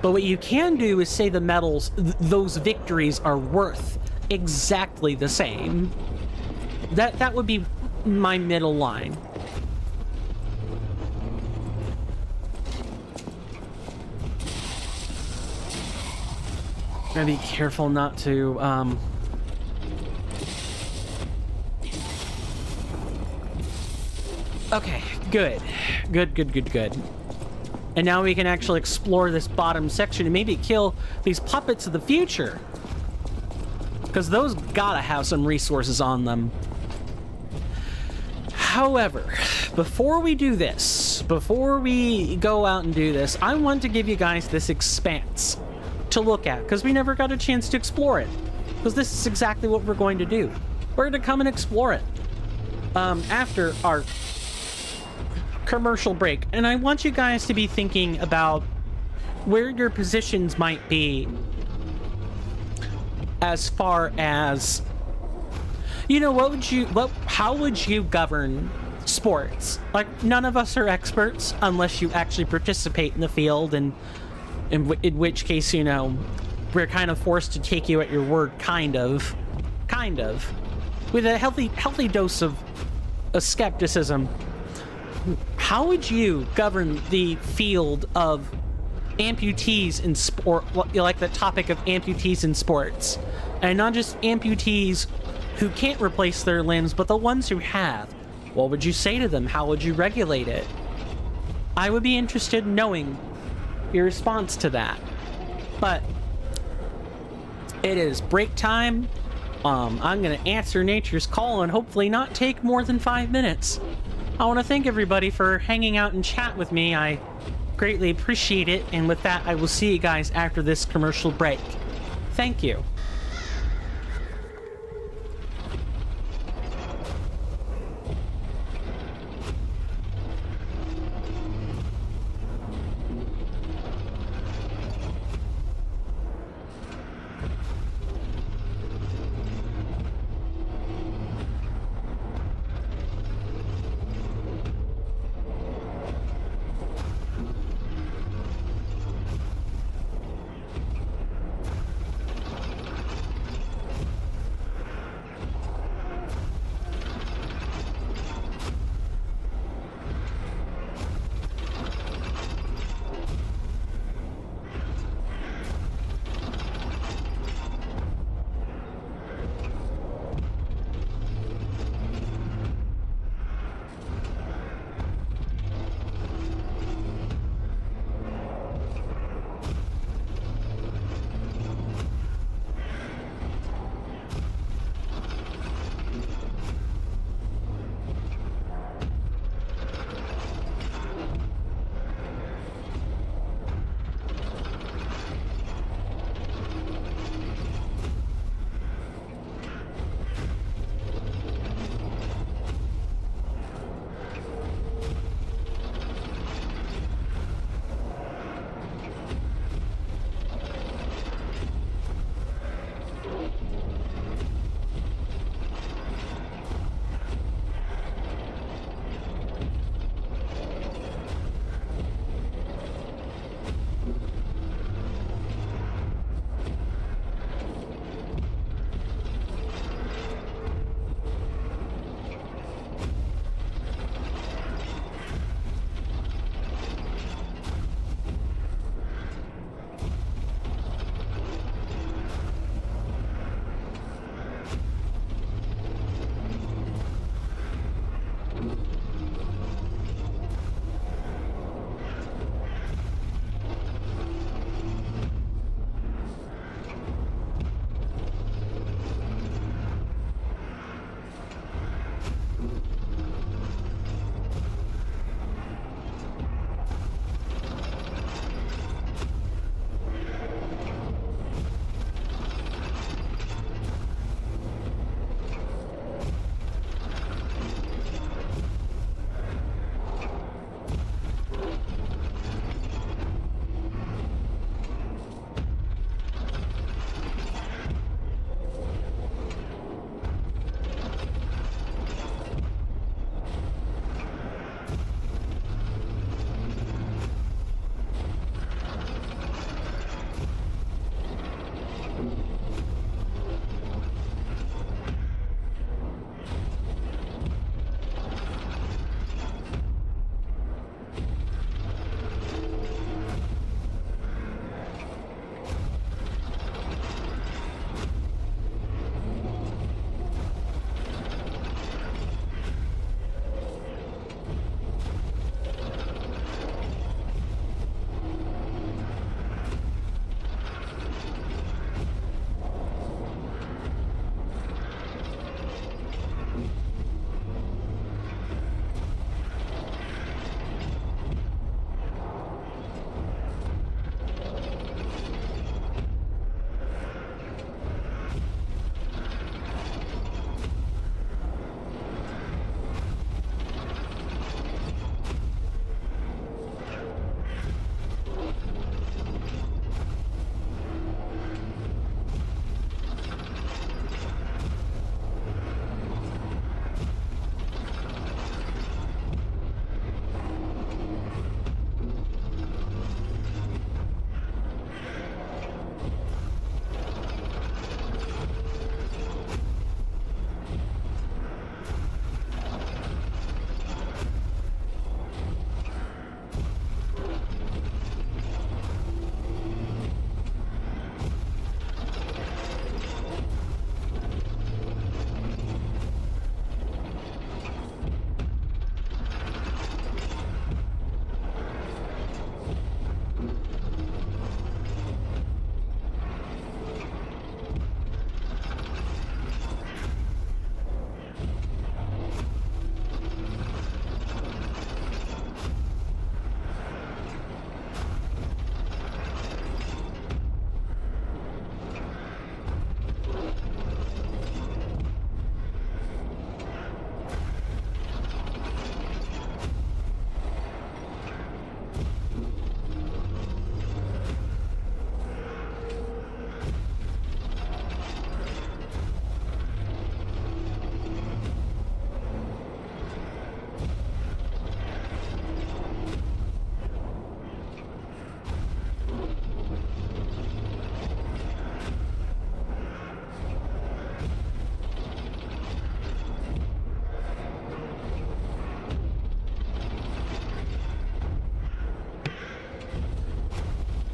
But what you can do is say the medals, those victories are worth exactly the same. That would be my middle line. Gotta be careful not to, Okay, good. Good. And now we can actually explore this bottom section and maybe kill these puppets of the future, because those gotta have some resources on them. However, before we do this, before we go out and do this, I want to give you guys this expanse to look at, because we never got a chance to explore it. Because this is exactly what we're going to do. We're going to come and explore it after our commercial break. And I want you guys to be thinking about where your positions might be as far as, you know, how would you govern sports? Like, none of us are experts unless you actually participate in the field, and in which case, you know, we're kind of forced to take you at your word, kind of, with a healthy dose of skepticism. How would you govern the field of amputees in sport, like the topic of amputees in sports, and not just amputees who can't replace their limbs, but the ones who have? What would you say to them? How would you regulate it? I would be interested in knowing your response to that. But it is break time. I'm gonna answer nature's call and hopefully not take more than 5 minutes. I want to thank everybody for hanging out and chat with me. I greatly appreciate it. And with that, I will see you guys after this commercial break. Thank you.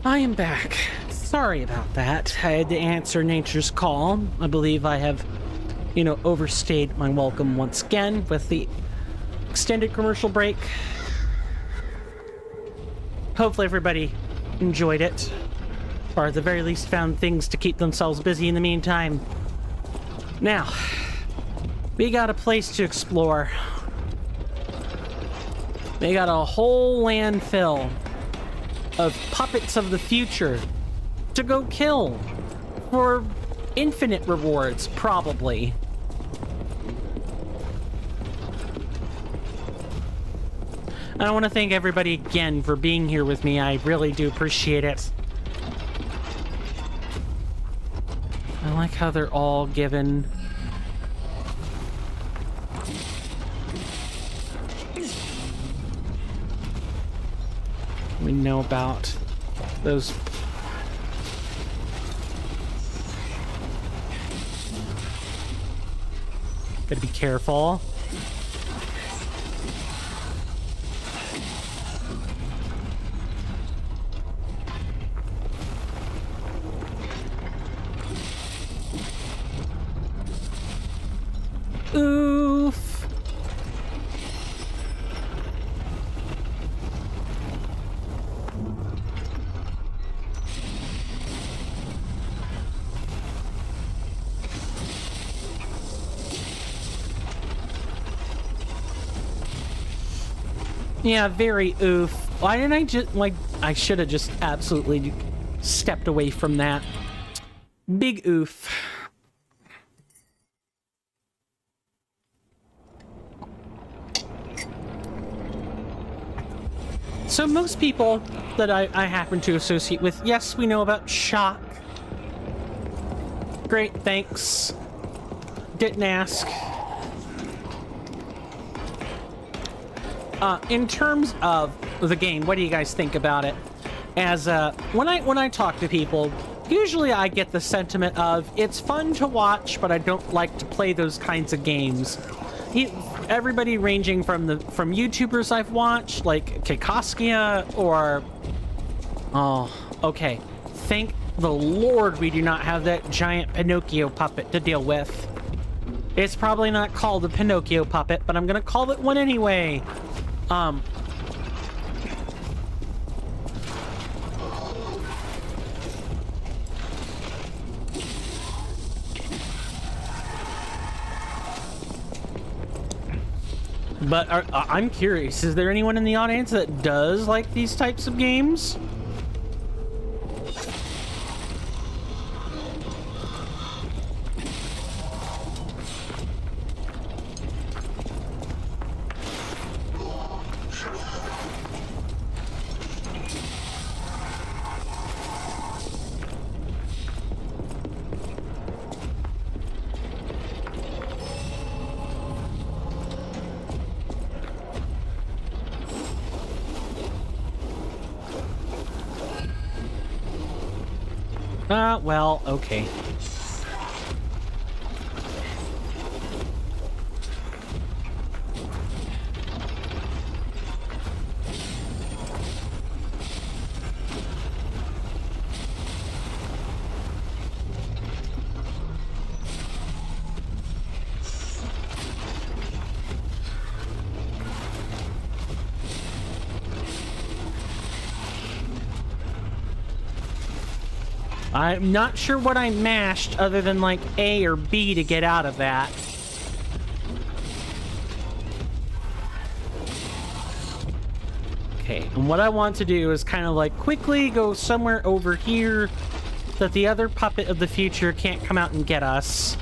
I am back. Sorry about that. I had to answer nature's call. I believe I have, overstayed my welcome once again with the extended commercial break. Hopefully everybody enjoyed it, or at the very least found things to keep themselves busy in the meantime. Now, we got a place to explore. We got a whole landfill of puppets of the future to go kill for infinite rewards, probably. I want to thank everybody again for being here with me. I really do appreciate it. I like how they're all given we know about those. Gotta be careful. Oof. Yeah, very oof. Why didn't I just, I should have just absolutely stepped away from that. Big oof. So most people that I happen to associate with, yes, we know about shock. Great, thanks. Didn't ask. In terms of the game, what do you guys think about it? As when I talk to people, usually I get the sentiment of it's fun to watch, but I don't like to play those kinds of games. Everybody ranging from YouTubers I've watched, like Kikoskia, or okay, thank the Lord we do not have that giant Pinocchio puppet to deal with. It's probably not called a Pinocchio puppet, but I'm gonna call it one anyway. But I'm curious, is there anyone in the audience that does like these types of games? Well, okay. I'm not sure what I mashed other than like A or B to get out of that. Okay, and what I want to do is kind of like quickly go somewhere over here that the other puppet of the future can't come out and get us.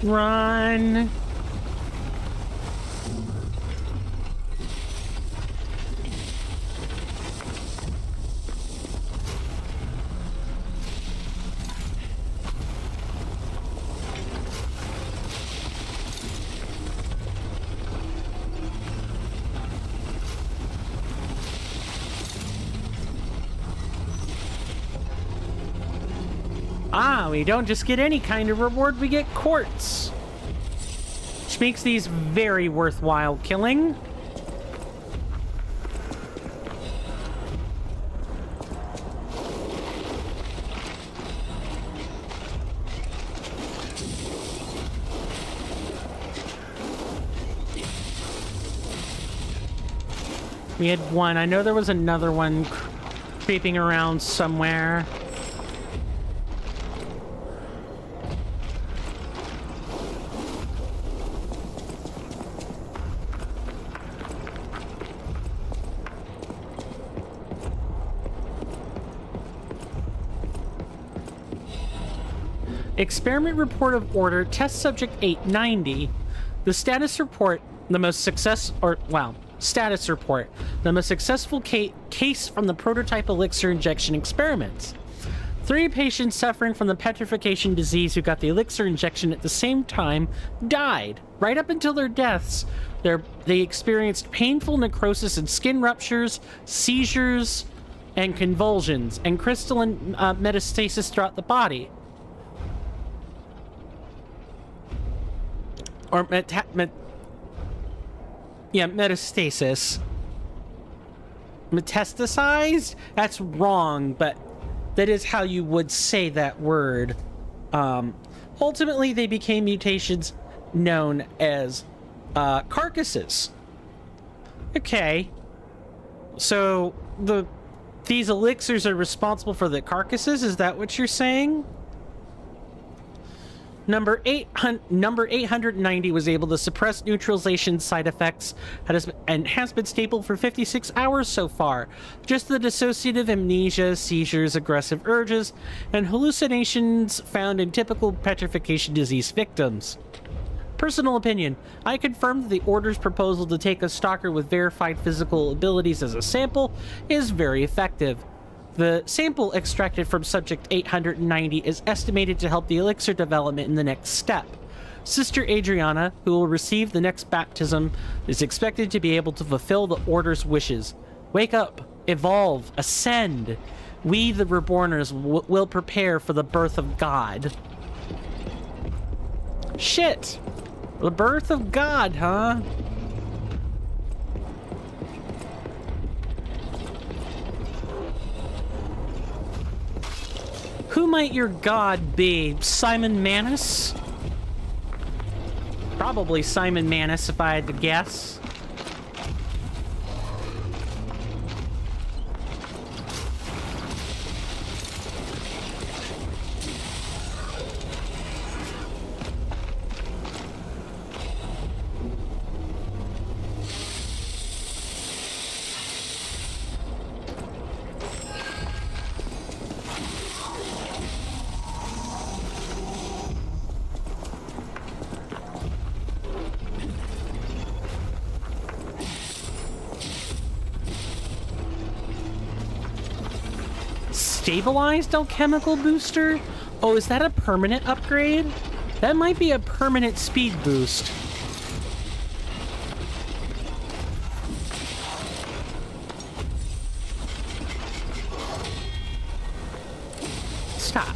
Run. Ah, we don't just get any kind of reward, we get quartz. Which makes these very worthwhile killing. We had one. I know there was another one creeping around somewhere. Experiment report of order, test subject 890. The status report, the most status report, the most successful case from the prototype elixir injection experiments. 3 patients suffering from the petrification disease who got the elixir injection at the same time died. Right up until their deaths, they experienced painful necrosis and skin ruptures, seizures, and convulsions, and crystalline metastasis throughout the body. Or metastasis. Metastasized? That's wrong, but that is how you would say that word. Ultimately, they became mutations known as carcasses. Okay. So these elixirs are responsible for the carcasses? Is that what you're saying? Number 890 was able to suppress neutralization side effects and has been stable for 56 hours so far. Just the dissociative amnesia, seizures, aggressive urges, and hallucinations found in typical petrification disease victims. Personal opinion. I confirm that the Order's proposal to take a stalker with verified physical abilities as a sample is very effective. The sample extracted from Subject 890 is estimated to help the elixir development in the next step. Sister Adriana, who will receive the next baptism, is expected to be able to fulfill the Order's wishes. Wake up, evolve, ascend. We, the Reborners, will prepare for the birth of God. Shit! The birth of God, huh? Who might your god be? Simon Manus? Probably Simon Manus, if I had to guess. Stabilized alchemical booster? Oh, is that a permanent upgrade? That might be a permanent speed boost. Stop.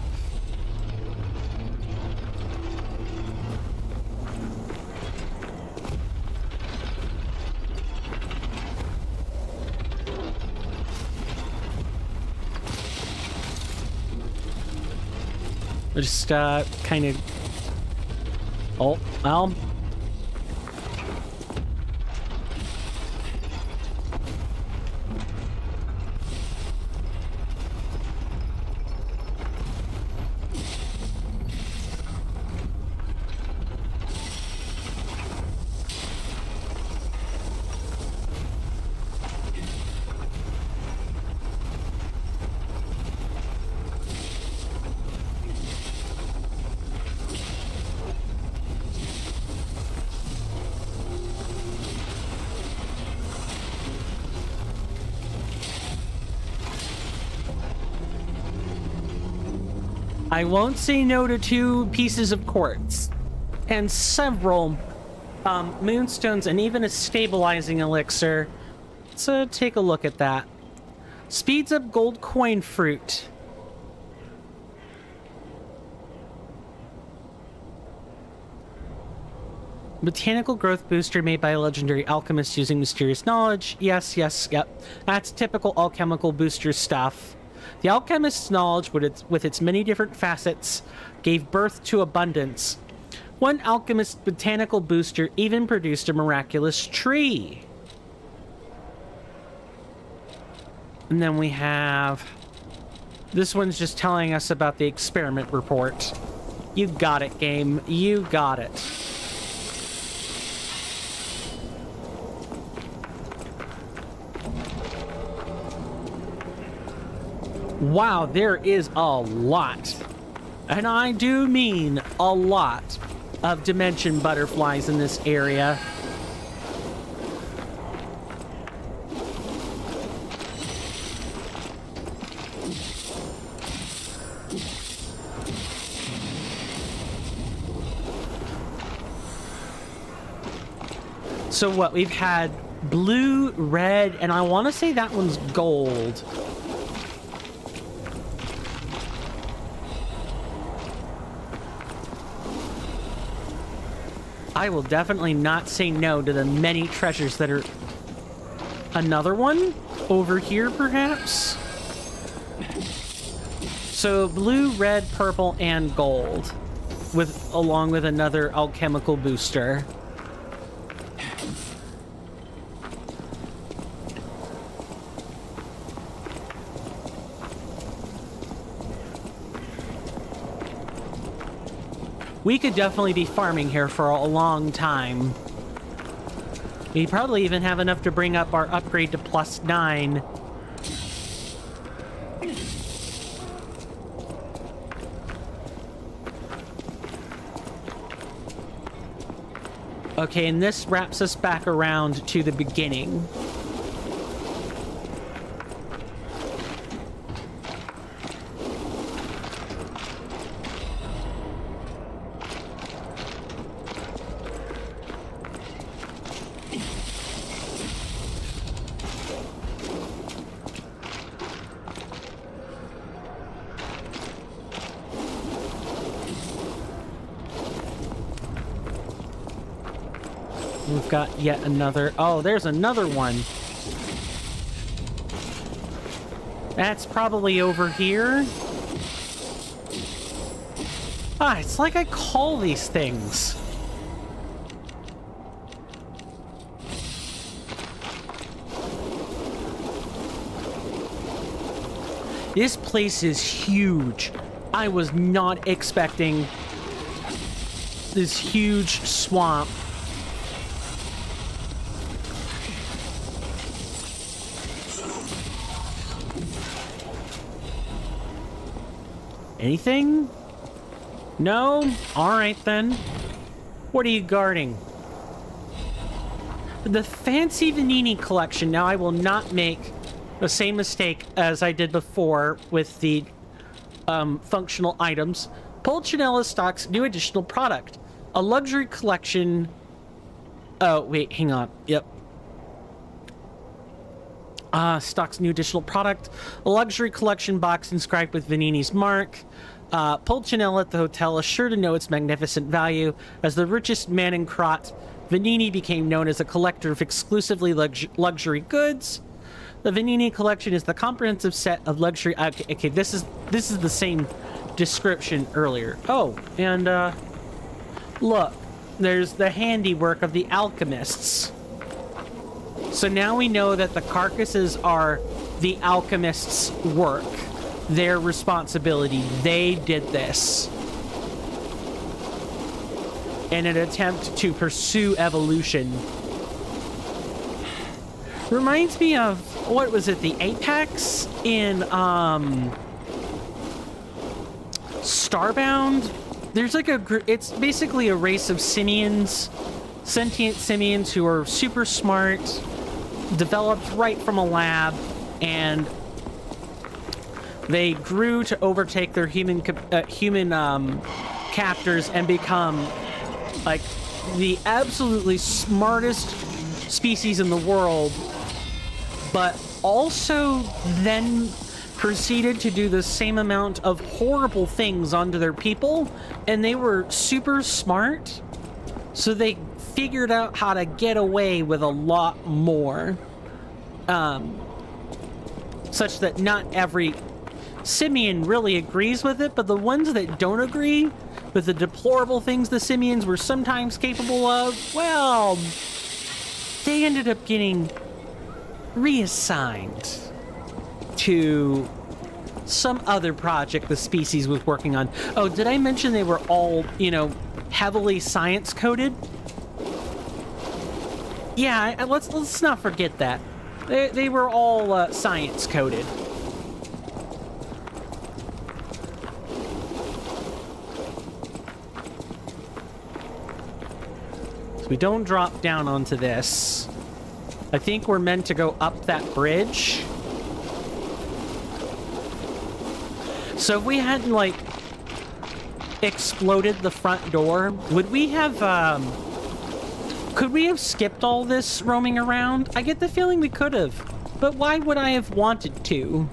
Just kind of... Oh, well... I won't say no to 2 pieces of quartz and several moonstones and even a stabilizing elixir. So take a look at that. Speeds up gold coin fruit. Botanical growth booster made by a legendary alchemist using mysterious knowledge. Yes, yep. That's typical alchemical booster stuff. The alchemist's knowledge, with its many different facets, gave birth to abundance. One alchemist botanical booster even produced a miraculous tree. And then we have... This one's just telling us about the experiment report. You got it, game. You got it. Wow, there is a lot, and I do mean a lot, of dimension butterflies in this area. So what, we've had blue, red, and I want to say that one's gold. I will definitely not say no to the many treasures that are... Another one? Over here, perhaps? So, blue, red, purple, and gold. Along with another alchemical booster. We could definitely be farming here for a long time. We probably even have enough to bring up our upgrade to +9. Okay, and this wraps us back around to the beginning. We've got yet another... Oh, there's another one. That's probably over here. Ah, it's like I call these things. This place is huge. I was not expecting this huge swamp. Anything? No? Alright then. What are you guarding? The fancy Vanini collection. Now I will not make the same mistake as I did before with the functional items. Pulcinella stocks new additional product. A luxury collection... Oh, wait, hang on. Yep. Stocks new additional product. A luxury collection box inscribed with Vanini's mark. Pulcinella at the hotel is sure to know its magnificent value. As the richest man in Krat, Vanini became known as a collector of exclusively luxury goods. The Vanini collection is the comprehensive set of luxury... Okay, this is the same description earlier. Oh, and look, there's the handiwork of the alchemists. So now we know that the carcasses are the alchemists' work. Their responsibility. They did this in an attempt to pursue evolution. Reminds me of, what was it, the Apex in Starbound? There's like it's basically a race of simians, sentient simians who are super smart, developed right from a lab, and They grew to overtake their human captors and become like the absolutely smartest species in the world, but also then proceeded to do the same amount of horrible things onto their people, and they were super smart, so they figured out how to get away with a lot more, such that not every simian really agrees with it, but the ones that don't agree with the deplorable things the simians were sometimes capable of, well, they ended up getting reassigned to some other project the species was working on. Oh, did I mention they were all, heavily science coded? Yeah, let's not forget that. They were all science coded. So we don't drop down onto this. I think we're meant to go up that bridge. So if we hadn't, exploded the front door, would we have, could we have skipped all this roaming around? I get the feeling we could have, but why would I have wanted to?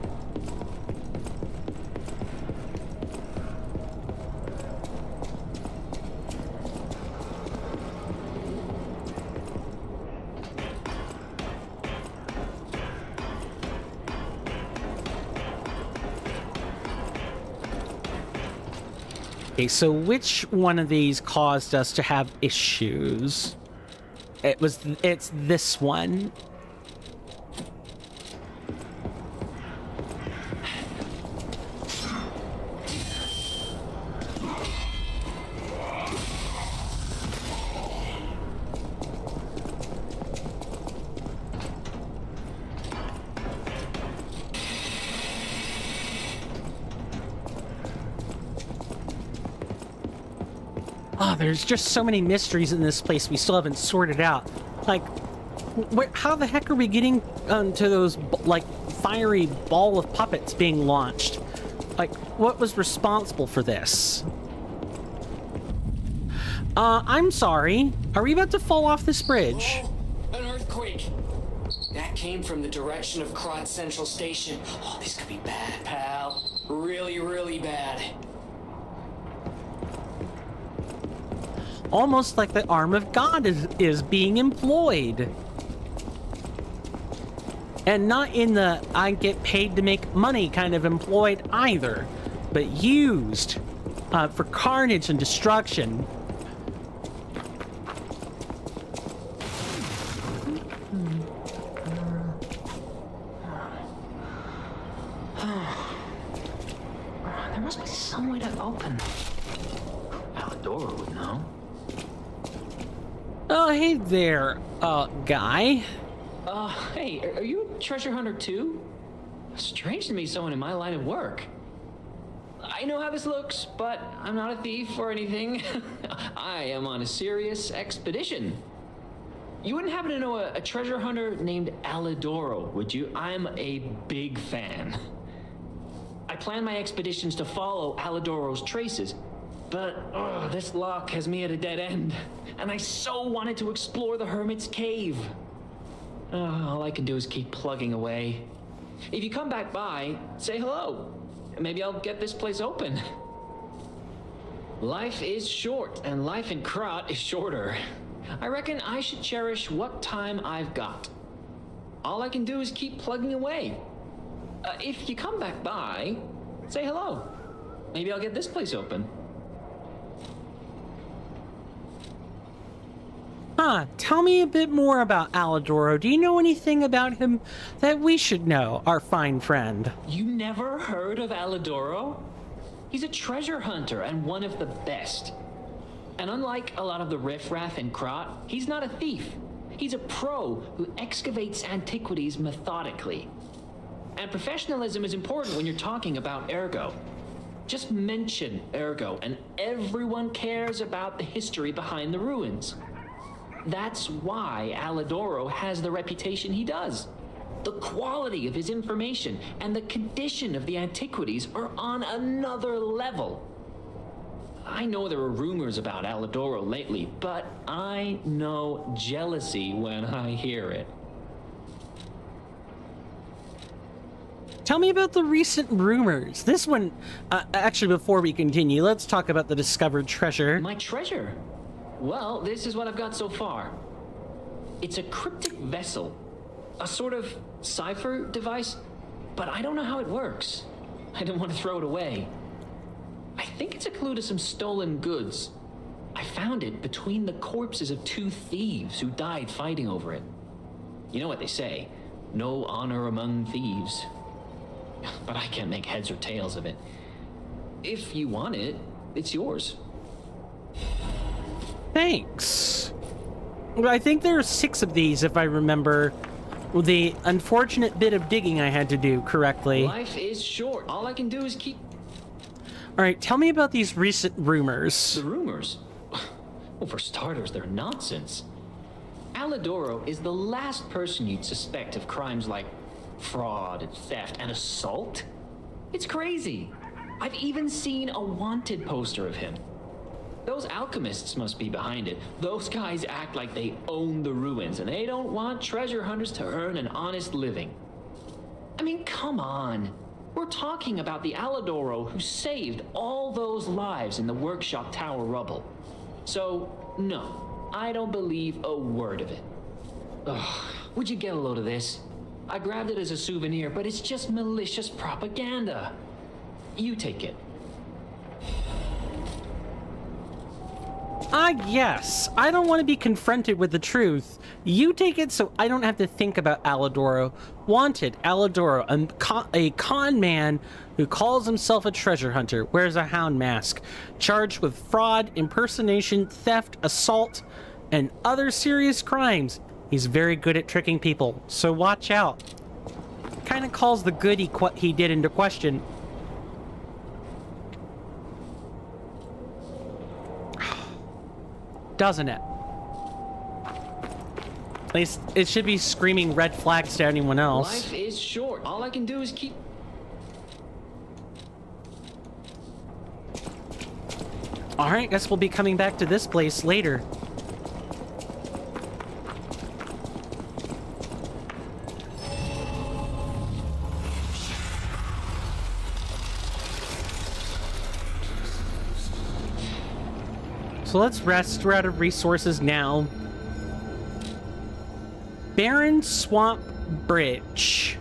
Okay, so which one of these caused us to have issues? It's this one. Oh, there's just so many mysteries in this place we still haven't sorted out. How the heck are we getting to those, fiery ball of puppets being launched? What was responsible for this? I'm sorry. Are we about to fall off this bridge? Oh, an earthquake! That came from the direction of Krot Central Station. Oh, this could be bad, pal. Really, really bad. Almost like the arm of God is being employed. And not in the I get paid to make money kind of employed either, but used for carnage and destruction. There must be some way to open. Alidoro would know. Oh, hey there, guy. Hey, are you a treasure hunter too? Strange to me, someone in my line of work. I know how this looks, but I'm not a thief or anything. I am on a serious expedition. You wouldn't happen to know a treasure hunter named Alidoro, would you? I'm a big fan. I plan my expeditions to follow Alidoro's traces, but this lock has me at a dead end, and I so wanted to explore the Hermit's Cave. All I can do is keep plugging away. If you come back by, say hello. Maybe I'll get this place open. Life is short, and life in Krot is shorter. I reckon I should cherish what time I've got. All I can do is keep plugging away. If you come back by, say hello. Maybe I'll get this place open. Tell me a bit more about Alidoro. Do you know anything about him that we should know, our fine friend? You never heard of Alidoro? He's a treasure hunter and one of the best. And unlike a lot of the riffraff in Krot, he's not a thief. He's a pro who excavates antiquities methodically. And professionalism is important when you're talking about Ergo. Just mention Ergo and everyone cares about the history behind the ruins. That's why Alidoro has the reputation he does. The quality of his information and the condition of the antiquities are on another level. I know there are rumors about Alidoro lately, but I know jealousy when I hear it. Tell me about the recent rumors. This one, actually, before we continue, let's talk about the discovered treasure. My treasure? Well, this is what I've got so far. It's a cryptic vessel, a sort of cipher device, but I don't know how it works. I don't want to throw it away. I think it's a clue to some stolen goods. I found it between the corpses of 2 thieves who died fighting over it. You know what they say, no honor among thieves. But I can't make heads or tails of it. If you want it, it's yours. Thanks. I think there are 6 of these, if I remember the unfortunate bit of digging I had to do correctly. Life is short. All I can do is keep... All right, tell me about these recent rumors. The rumors? Well, for starters, they're nonsense. Alidoro is the last person you'd suspect of crimes like fraud and theft and assault. It's crazy. I've even seen a wanted poster of him. Those alchemists must be behind it. Those guys act like they own the ruins, and they don't want treasure hunters to earn an honest living. I mean, come on. We're talking about the Alidoro who saved all those lives in the workshop tower rubble. So, no, I don't believe a word of it. Ugh, would you get a load of this? I grabbed it as a souvenir, but it's just malicious propaganda. You take it. Yes. I don't want to be confronted with the truth. You take it so I don't have to think about Alidoro. Wanted, Alidoro, a con man who calls himself a treasure hunter, wears a hound mask, charged with fraud, impersonation, theft, assault, and other serious crimes. He's very good at tricking people, so watch out. Kind of calls the good he did into question. Doesn't it? At least it should be screaming red flags to anyone else. Life is short. All I can do is keep... Alright, guess we'll be coming back to this place later. So let's rest. We're out of resources now. Barren Swamp Bridge.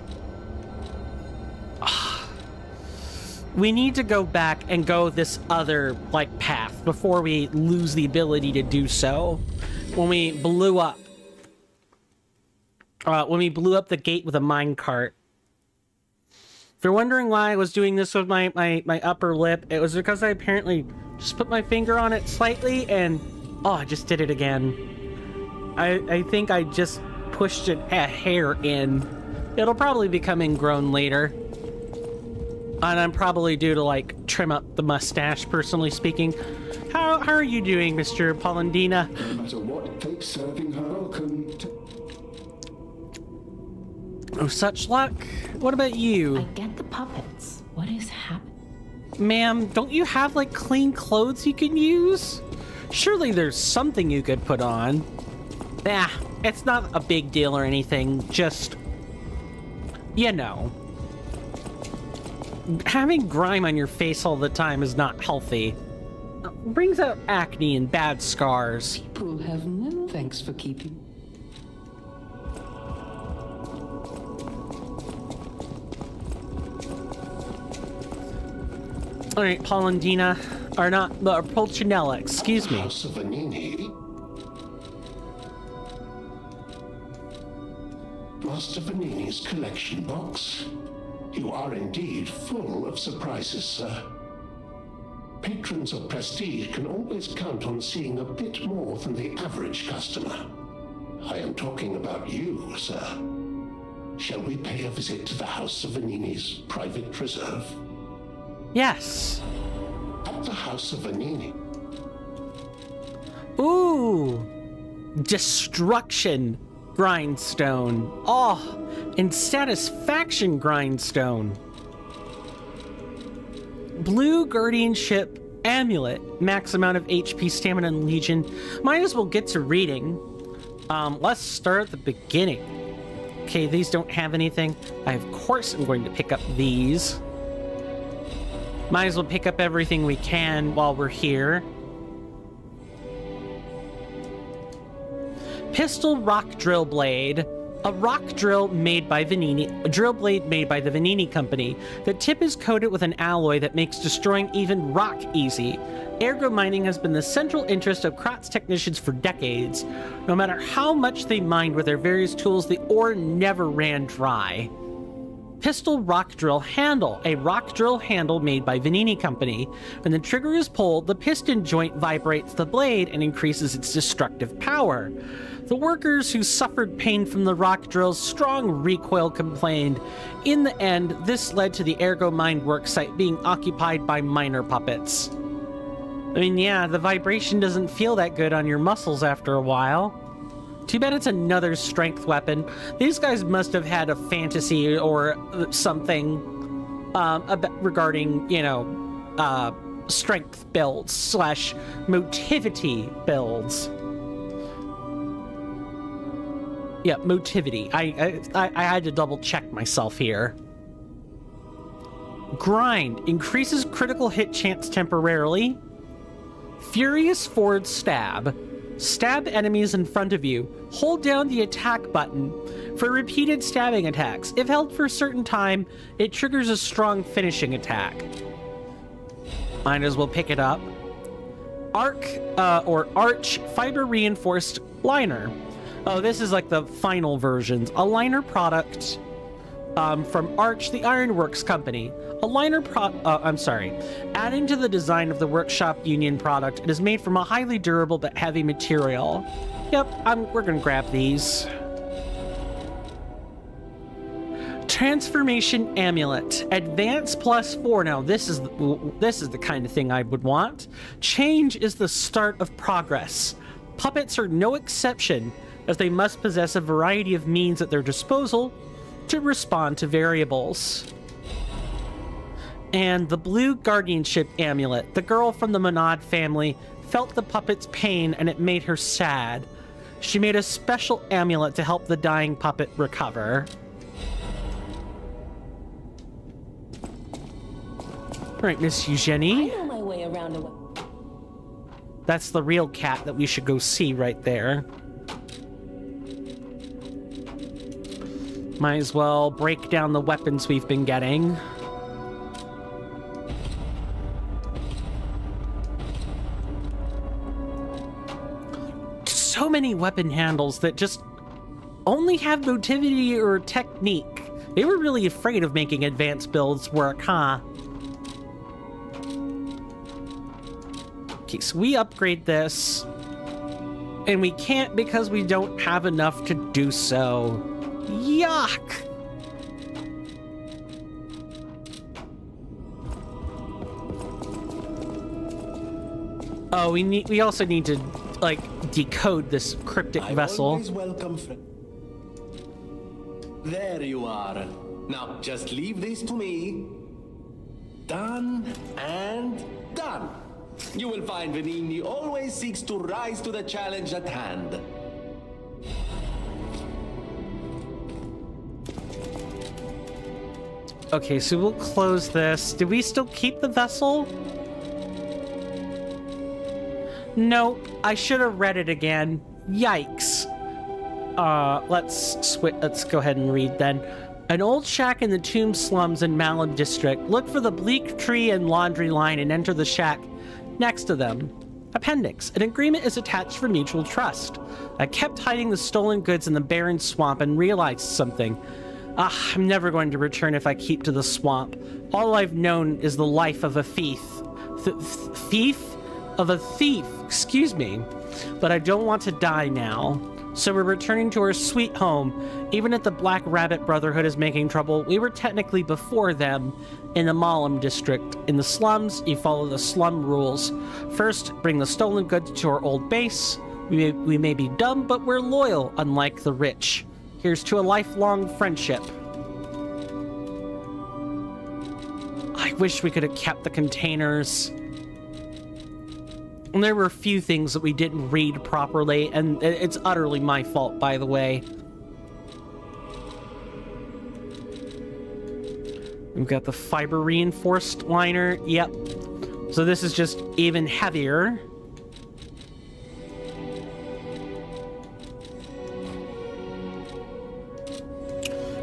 We need to go back and go this other, like, path before we lose the ability to do so. When we blew up. The gate with a minecart. If you're wondering why I was doing this with my upper lip, it was because I apparently just put my finger on it slightly and... Oh, I just did it again. I think I just pushed a hair in. It'll probably become ingrown later. And I'm probably due to, like, trim up the mustache, personally speaking. How are you doing, Mr. Polendina? No matter what fate's serving her, welcome to... Oh, such luck. What about you? I get the puppets. What is happening? Ma'am, don't you have, like, clean clothes you can use? Surely there's something you could put on. Nah, it's not a big deal or anything, just... You know. Having grime on your face all the time is not healthy. Brings out acne and bad scars. People have no thanks for keeping. All right, Polendina, or not, Pulcinella, excuse me. House of Vanini. Master Vanini's collection box. You are indeed full of surprises, sir. Patrons of prestige can always count on seeing a bit more than the average customer. I am talking about you, sir. Shall we pay a visit to the House of Vanini's private reserve? Yes. At the House of Vanini. Ooh. Destruction. grindstone. Oh, and satisfaction grindstone. Blue guardianship amulet. Max amount of HP, stamina, and legion. Might as well get to reading. Let's start at the beginning. Okay, these don't have anything. I, of course, am going to pick up these. Might as well pick up everything we can while we're here. Pistol rock drill blade. A rock drill made by a drill blade made by the Vanini Company. The tip is coated with an alloy that makes destroying even rock easy. Ergo mining has been the central interest of Kratz technicians for decades. No matter how much they mined with their various tools, the ore never ran dry. Pistol rock drill handle. A rock drill handle made by Vanini Company. When the trigger is pulled, the piston joint vibrates the blade and increases its destructive power. The workers who suffered pain from the rock drill's strong recoil complained. In the end, this led to the Ergo mine work site being occupied by miner puppets. I mean, yeah, the vibration doesn't feel that good on your muscles after a while. Too bad it's another strength weapon. These guys must have had a fantasy or something regarding, you know, strength builds / motivity builds. Yeah, motivity. I had to double check myself here. Grind. Increases critical hit chance temporarily. Furious forward stab. Stab enemies in front of you. Hold down the attack button for repeated stabbing attacks. If held for a certain time, it triggers a strong finishing attack. Might as well pick it up. Arch fiber reinforced liner. Oh, this is like the final versions. A liner product from Arch, the Ironworks Company. Adding to the design of the Workshop Union product, it is made from a highly durable but heavy material. Yep, we're gonna grab these. Transformation Amulet. Advance +4. Now, this is the kind of thing I would want. Change is the start of progress. Puppets are no exception, as they must possess a variety of means at their disposal to respond to variables. And the blue guardianship amulet. The girl from the Monad family felt the puppet's pain and it made her sad. She made a special amulet to help the dying puppet recover. All right, Miss Eugenie. I know my way around That's the real cat that we should go see right there. Might as well break down the weapons we've been getting. So many weapon handles that just only have motivity or technique. They were really afraid of making advanced builds work, huh? Okay, so we upgrade this. And we can't because we don't have enough to do so. Yuck! Oh, we also need to, like, decode this cryptic vessel. Always welcome, friend. There you are. Now, just leave this to me. Done and done. You will find Vanini always seeks to rise to the challenge at hand. Okay, so we'll close this. Do we still keep the vessel? Nope. I should have read it again. Yikes. Let's go ahead and read then. An old shack in the Tomb slums in Malum district. Look for the bleak tree and laundry line and enter the shack next to them. Appendix. An agreement is attached for mutual trust. I kept hiding the stolen goods in the barren swamp and realized something. I'm never going to return if I keep to the swamp. All I've known is the life of a thief. Excuse me. But I don't want to die now. So we're returning to our sweet home. Even if the Black Rabbit Brotherhood is making trouble, we were technically before them in the Malum district. In the slums, you follow the slum rules. First, bring the stolen goods to our old base. We may be dumb, but we're loyal, unlike the rich. Here's to a lifelong friendship. I wish we could have kept the containers. And there were a few things that we didn't read properly, and it's utterly my fault, by the way. We've got the fiber reinforced liner. Yep. So this is just even heavier.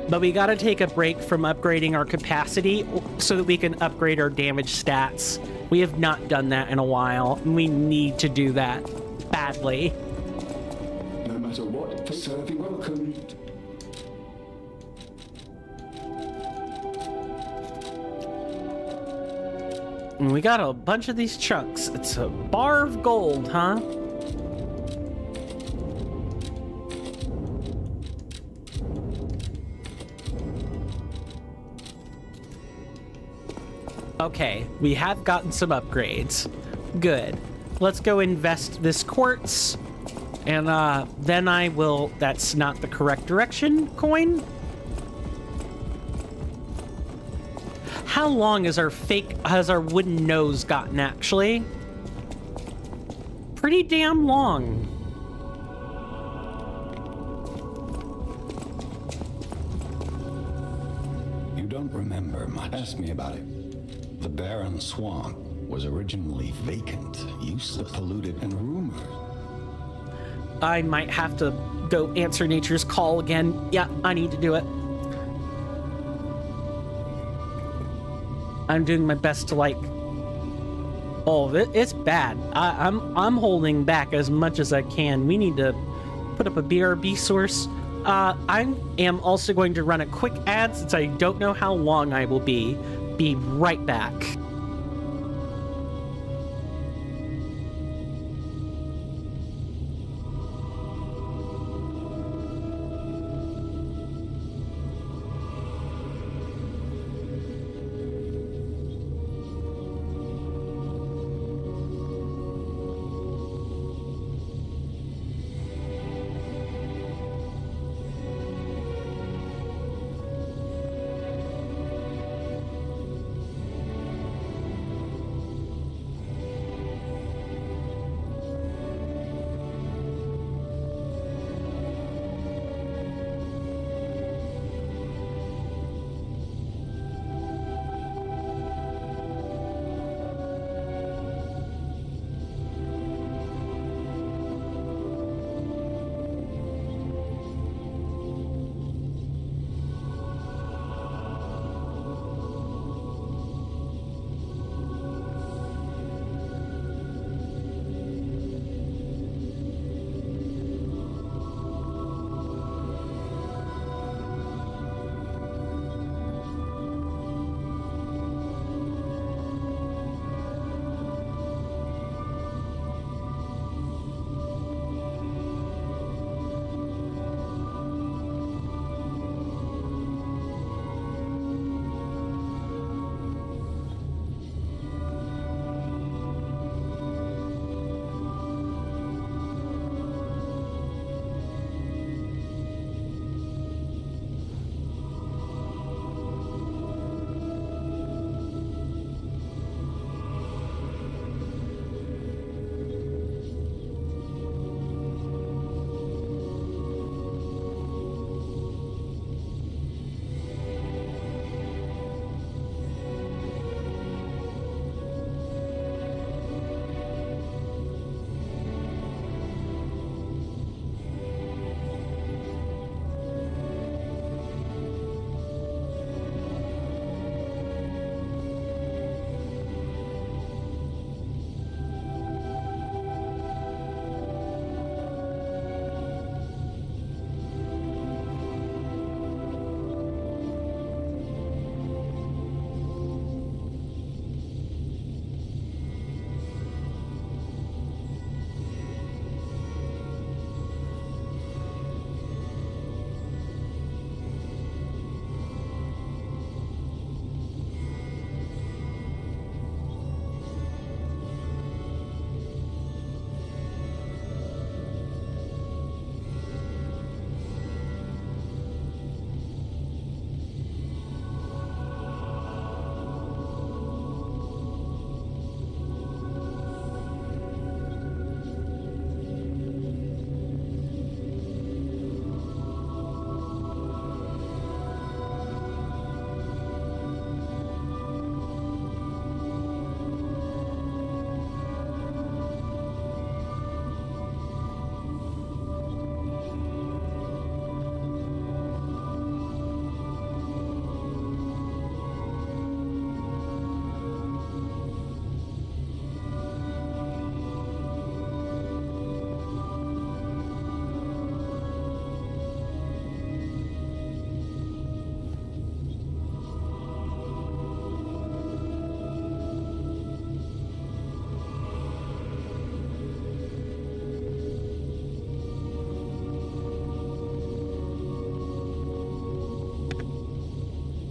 But we gotta take a break from upgrading our capacity so that we can upgrade our damage stats. We have not done that in a while, and we need to do that badly. No matter what, serve you welcome. And we got a bunch of these chunks. It's a bar of gold, huh? Okay, we have gotten some upgrades. Good. Let's go invest this quartz. And then I will... That's not the correct direction, coin. How long has our wooden nose gotten, actually? Pretty damn long. You don't remember much. Ask me about it. The barren swamp was originally vacant, used to polluted, and rumors. I might have to go answer nature's call again. Yeah, I need to do it. I'm doing my best to, like... Oh, it's bad. I'm holding back as much as I can. We need to put up a BRB source. I am also going to run a quick ad since I don't know how long I will be. Be right back.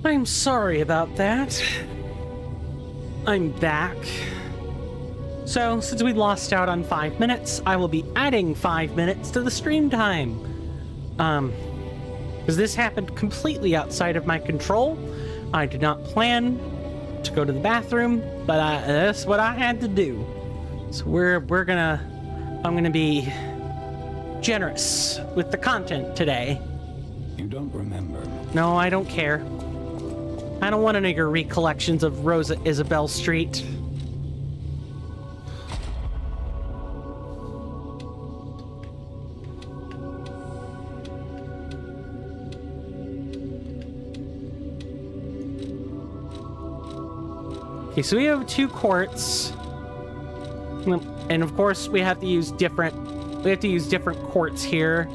I'm sorry about that. I'm back. So, since we lost out on 5 minutes, I will be adding 5 minutes to the stream time. Because this happened completely outside of my control. I did not plan to go to the bathroom, but that's what I had to do. So I'm gonna be generous with the content today. You don't remember? No, I don't care. I don't want any of your recollections of Rosa Isabel Street. Okay, so we have 2 quartz. And of course we have to use different quartz here.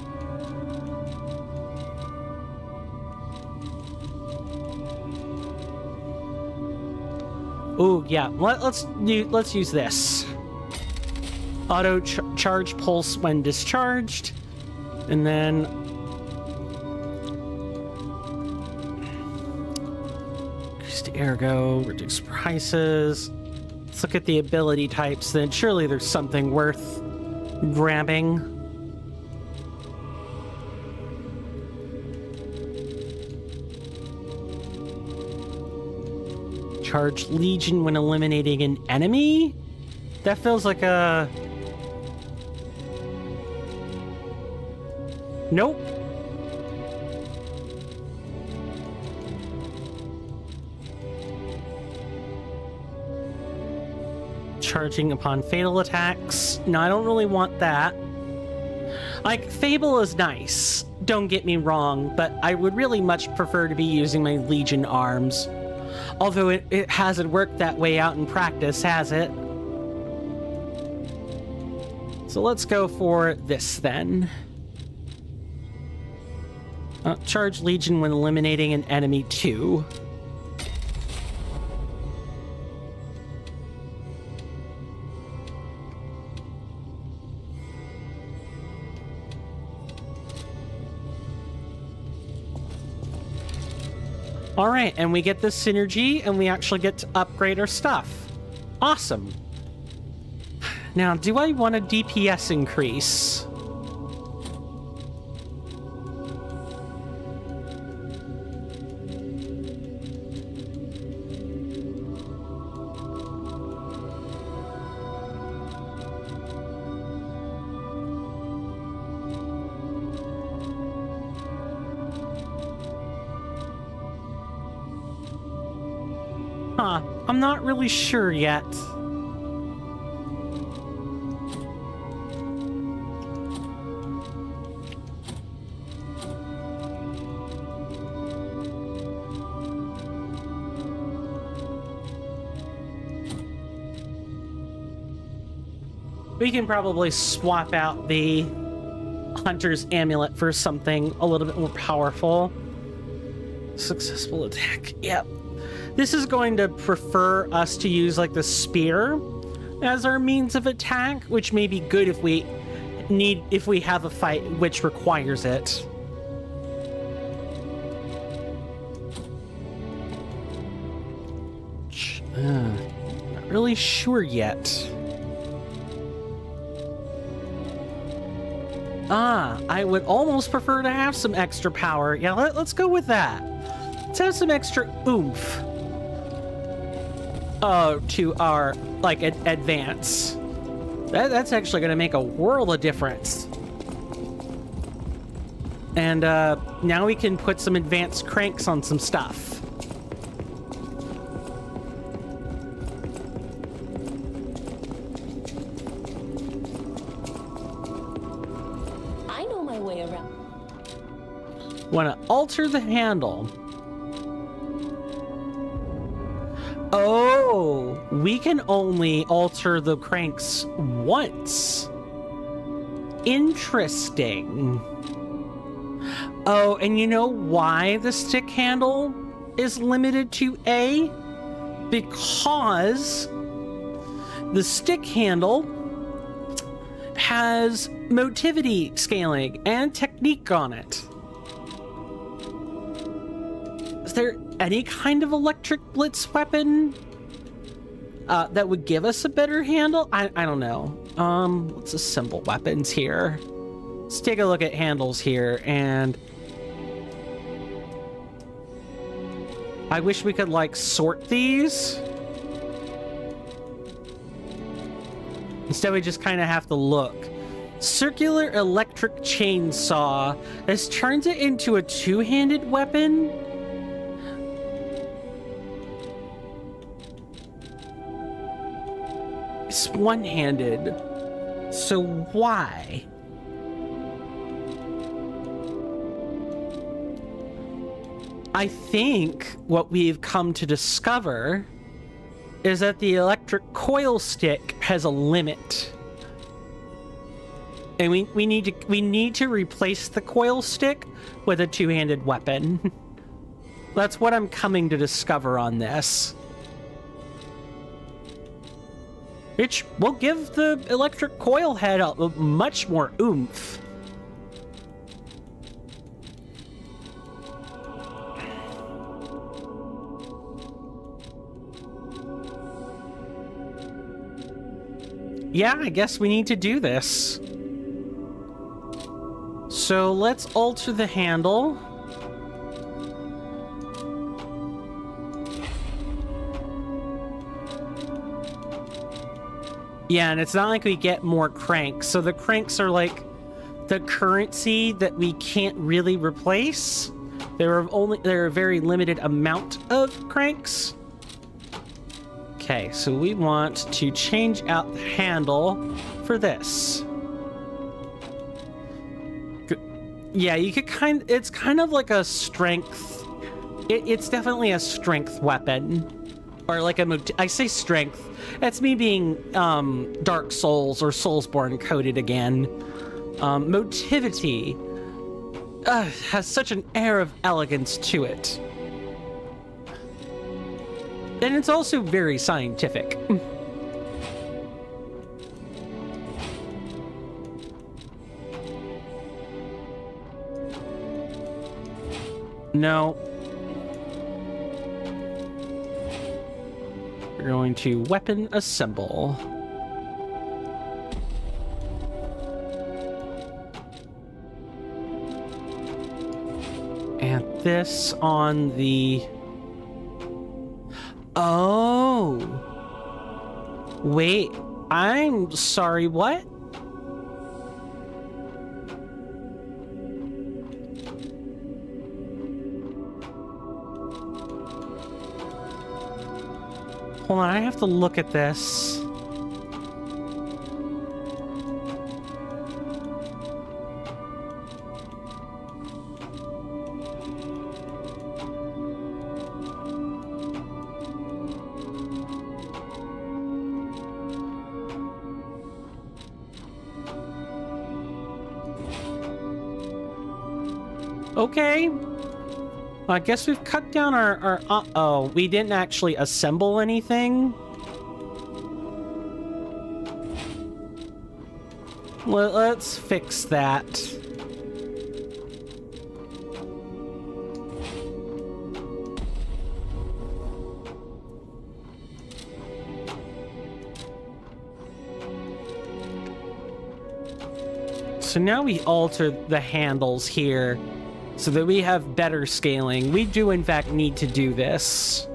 Oh yeah, let's use this. Auto charge pulse when discharged, and then increased ergo, reduce prices. Let's look at the ability types. Then surely there's something worth grabbing. Charge Legion when eliminating an enemy? That feels like a... Nope. Charging upon fatal attacks. No, I don't really want that. Like, Fable is nice, don't get me wrong, but I would really much prefer to be using my Legion arms. Although it hasn't worked that way out in practice, has it? So let's go for this then. Charge Legion when eliminating an enemy 2. All right, and we get this synergy, and we actually get to upgrade our stuff. Awesome. Now, do I want a DPS increase? Huh, I'm not really sure yet. We can probably swap out the Hunter's Amulet for something a little bit more powerful. Successful attack, yep. This is going to prefer us to use like the spear as our means of attack, which may be good if we have a fight which requires it. Not really sure yet. I would almost prefer to have some extra power. Yeah, let's go with that. Let's have some extra oomph. To our, like, advance. That's actually going to make a world of difference. And, now we can put some advanced cranks on some stuff. I know my way around. Want to alter the handle. Oh, we can only alter the cranks once. Interesting. Oh, and you know why the stick handle is limited to A? Because the stick handle has motivity scaling and technique on it. any kind of electric blitz weapon that would give us a better handle. I don't know. Let's assemble weapons here. Let's take a look at handles here, and I wish we could like sort these. Instead, we just kind of have to look. Circular electric chainsaw. This turns it into a two-handed weapon. It's one-handed. So why? I think what we've come to discover is that the electric coil stick has a limit. And we need to replace the coil stick with a two-handed weapon. That's what I'm coming to discover on this. Which will give the electric coil head a much more oomph. Yeah, I guess we need to do this. So let's alter the handle. Yeah, and it's not like we get more cranks. So the cranks are like the currency that we can't really replace. There are a very limited amount of cranks. Okay, so we want to change out the handle for this. Yeah, you could it's kind of like a strength. It's definitely a strength weapon. Or like I say strength. That's me being Dark Souls or Soulsborne coded again. Motivity has such an air of elegance to it. And it's also very scientific. No. We're going to weapon assemble. And this on the... Oh. Wait, I'm sorry, what? Hold on, I have to look at this. Okay. I guess we've cut down our uh-oh, we didn't actually assemble anything. Let's fix that. So now we alter the handles here so that we have better scaling. We do, in fact, need to do this.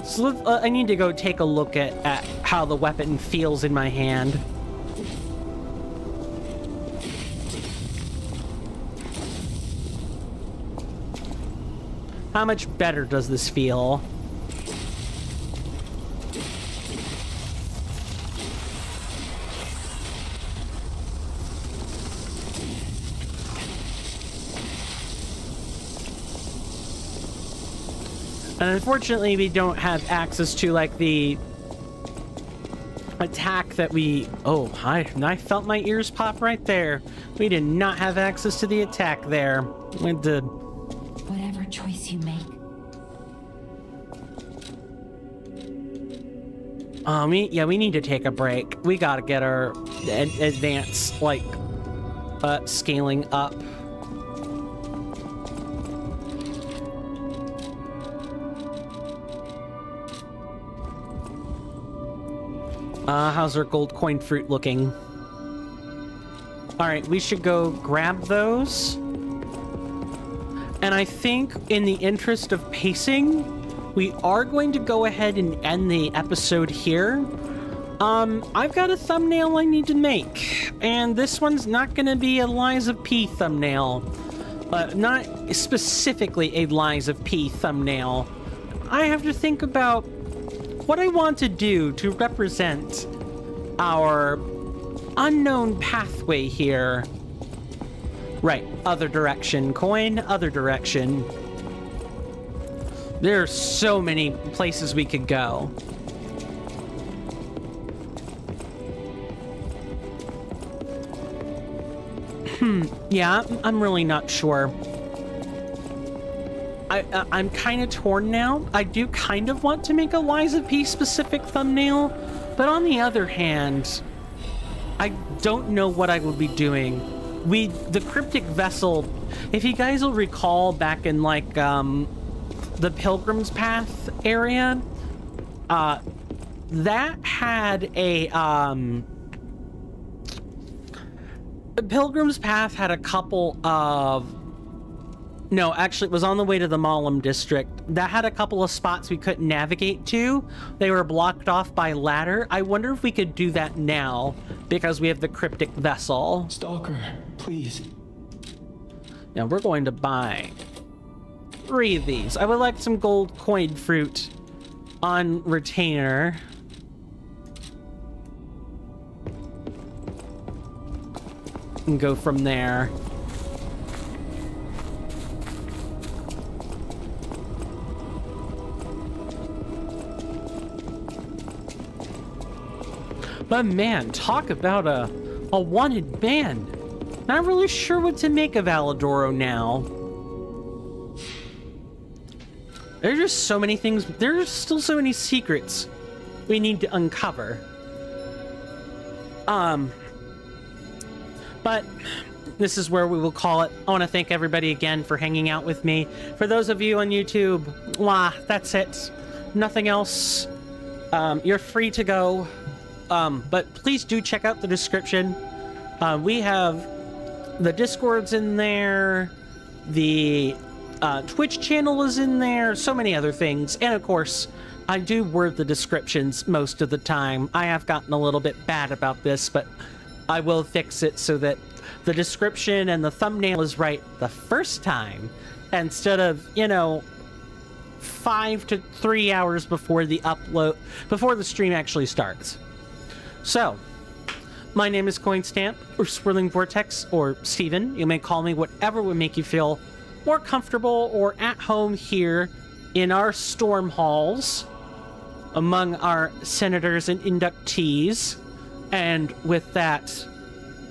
So I need to go take a look at how the weapon feels in my hand. How much better does this feel? And unfortunately, we don't have access to, like, the attack that we... Oh, I felt my ears pop right there. We did not have access to the attack there. Went to... Whatever choice you make, We need to take a break. We gotta get our advanced, like, scaling up. How's our gold coin fruit looking? Alright, we should go grab those. And I think in the interest of pacing, we are going to go ahead and end the episode here. I've got a thumbnail I need to make, and this one's not going to be a Lies of P thumbnail. Not specifically a Lies of P thumbnail. I have to think about what I want to do to represent our unknown pathway here. Right, other direction, coin, other direction. There are so many places we could go. Yeah, I'm really not sure. I'm kind of torn now. I do kind of want to make a Lies of P specific thumbnail, but on the other hand, I don't know what I would be doing. The cryptic vessel, if you guys will recall back in like the Pilgrim's Path area, that had a Pilgrim's Path had a couple of, no, actually it was on the way to the Malum district. That had a couple of spots we couldn't navigate to. They were blocked off by ladder. I wonder if we could do that now because we have the cryptic vessel. Stalker, please. Now we're going to buy 3 of these. I would like some gold coin fruit on retainer. And go from there. But man, talk about a wanted man. Not really sure what to make of Aladoro now. There's just so many things. There's still so many secrets we need to uncover. But this is where we will call it. I want to thank everybody again for hanging out with me. For those of you on YouTube, that's it. Nothing else. You're free to go. But please do check out the description. We have the Discords in there. The Twitch channel is in there. So many other things. And of course, I do word the descriptions most of the time. I have gotten a little bit bad about this, but I will fix it so that the description and the thumbnail is right the first time instead of, 5 to 3 hours before the stream actually starts. So, my name is Coinstamp, or Swirling Vortex, or Steven. You may call me whatever would make you feel more comfortable or at home here in our storm halls among our senators and inductees. And with that,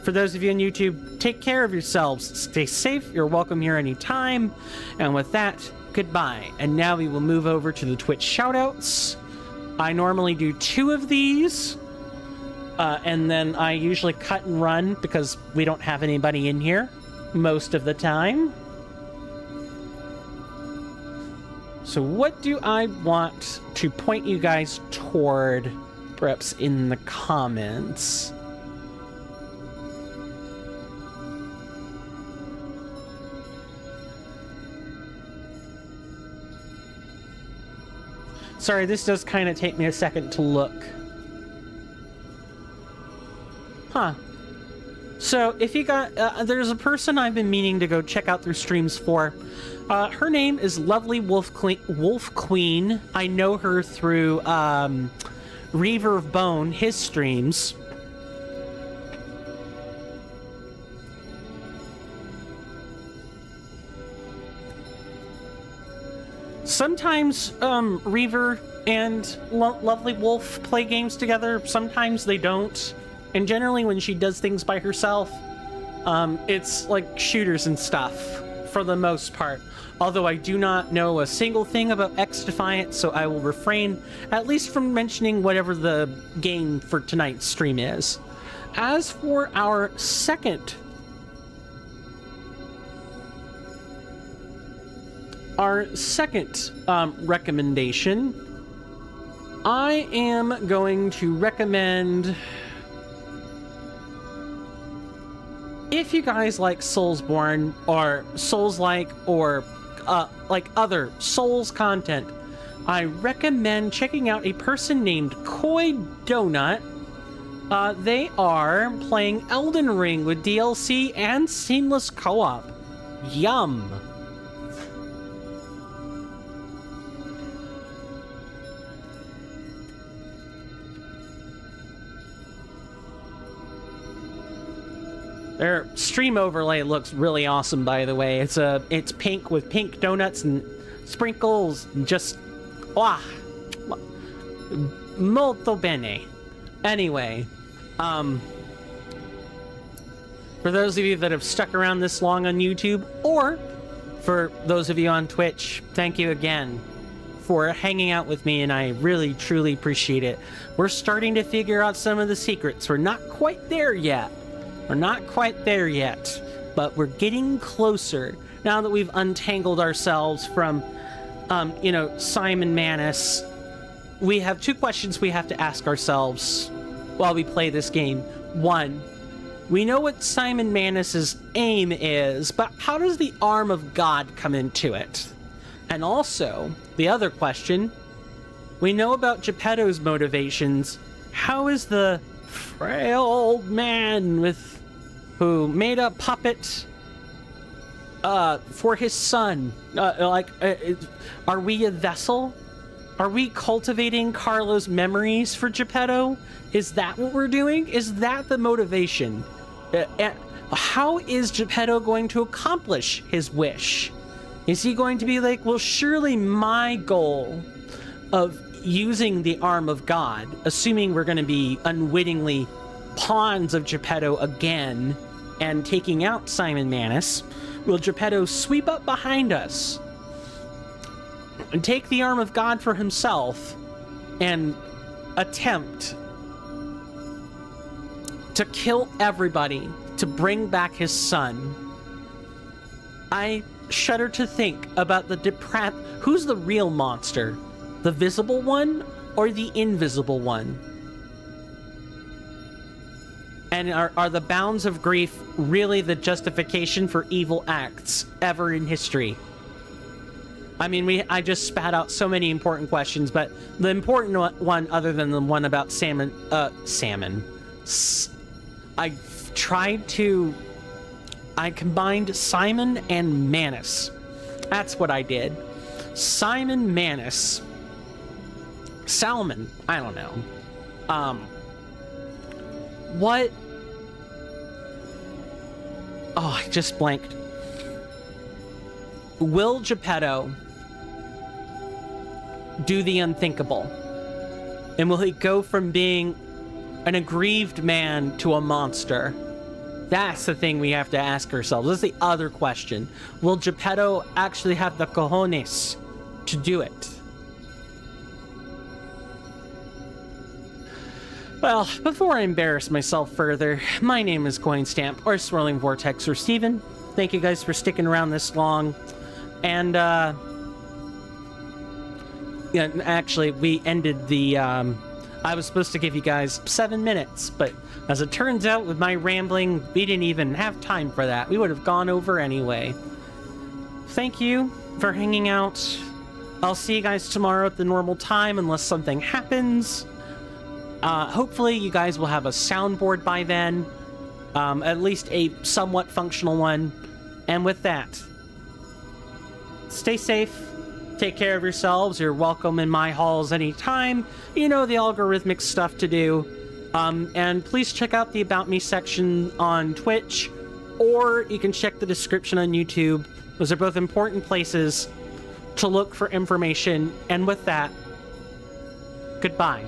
for those of you on YouTube, take care of yourselves. Stay safe. You're welcome here anytime. And with that, goodbye. And now we will move over to the Twitch shoutouts. I normally do 2 of these. And then I usually cut and run because we don't have anybody in here most of the time. So what do I want to point you guys toward, perhaps in the comments? Sorry, this does kind of take me a second to look. Huh. So, if you got... there's a person I've been meaning to go check out their streams for. Her name is Lovely Wolf Queen. I know her through Reaver of Bone, his streams. Sometimes Reaver and Lovely Wolf play games together. Sometimes they don't. And generally when she does things by herself, it's like shooters and stuff for the most part. Although I do not know a single thing about X-Defiant, so I will refrain at least from mentioning whatever the game for tonight's stream is. As for our second recommendation, I am going to recommend, if you guys like Soulsborne or Souls-like or like other Souls content, I recommend checking out a person named Koi Donut. They are playing Elden Ring with DLC and seamless co-op. Yum! Their stream overlay looks really awesome, by the way. It's pink with pink donuts and sprinkles. Just molto bene. Anyway, for those of you that have stuck around this long on YouTube, or for those of you on Twitch, thank you again for hanging out with me, and I really, truly appreciate it. We're starting to figure out some of the secrets. We're not quite there yet. We're not quite there yet, but we're getting closer now that we've untangled ourselves from, Simon Manus. We have two questions we have to ask ourselves while we play this game. One, we know what Simon Manus's aim is, but how does the arm of God come into it? And also, the other question, we know about Geppetto's motivations. How is the frail old man who made a puppet for his son? Are we a vessel? Are we cultivating Carlo's memories for Geppetto? Is that what we're doing? Is that the motivation? How is Geppetto going to accomplish his wish? Is he going to be like, well, surely my goal of using the arm of God, assuming we're going to be unwittingly pawns of Geppetto again and taking out Simon Manus, will Geppetto sweep up behind us and take the arm of God for himself and attempt to kill everybody to bring back his son? I shudder to think about the who's the real monster? The visible one or the invisible one? And are the bounds of grief really the justification for evil acts ever in history? I mean, I just spat out so many important questions, but the important one, other than the one about salmon, I combined Simon and Manus. That's what I did. Simon Manus. Salmon. I don't know. What? Oh, I just blanked. Will Geppetto do the unthinkable? And will he go from being an aggrieved man to a monster? That's the thing we have to ask ourselves. That's the other question. Will Geppetto actually have the cojones to do it? Well, before I embarrass myself further, my name is Coinstamp, or Swirling Vortex, or Steven. Thank you guys for sticking around this long. And, yeah, actually, we ended the, I was supposed to give you guys 7 minutes, but as it turns out, with my rambling, we didn't even have time for that. We would have gone over anyway. Thank you for hanging out. I'll see you guys tomorrow at the normal time, unless something happens. Hopefully you guys will have a soundboard by then, at least a somewhat functional one. And with that, stay safe, take care of yourselves. You're welcome in my halls anytime. You know the algorithmic stuff to do. And please check out the About Me section on Twitch, or you can check the description on YouTube. Those are both important places to look for information. And with that, goodbye.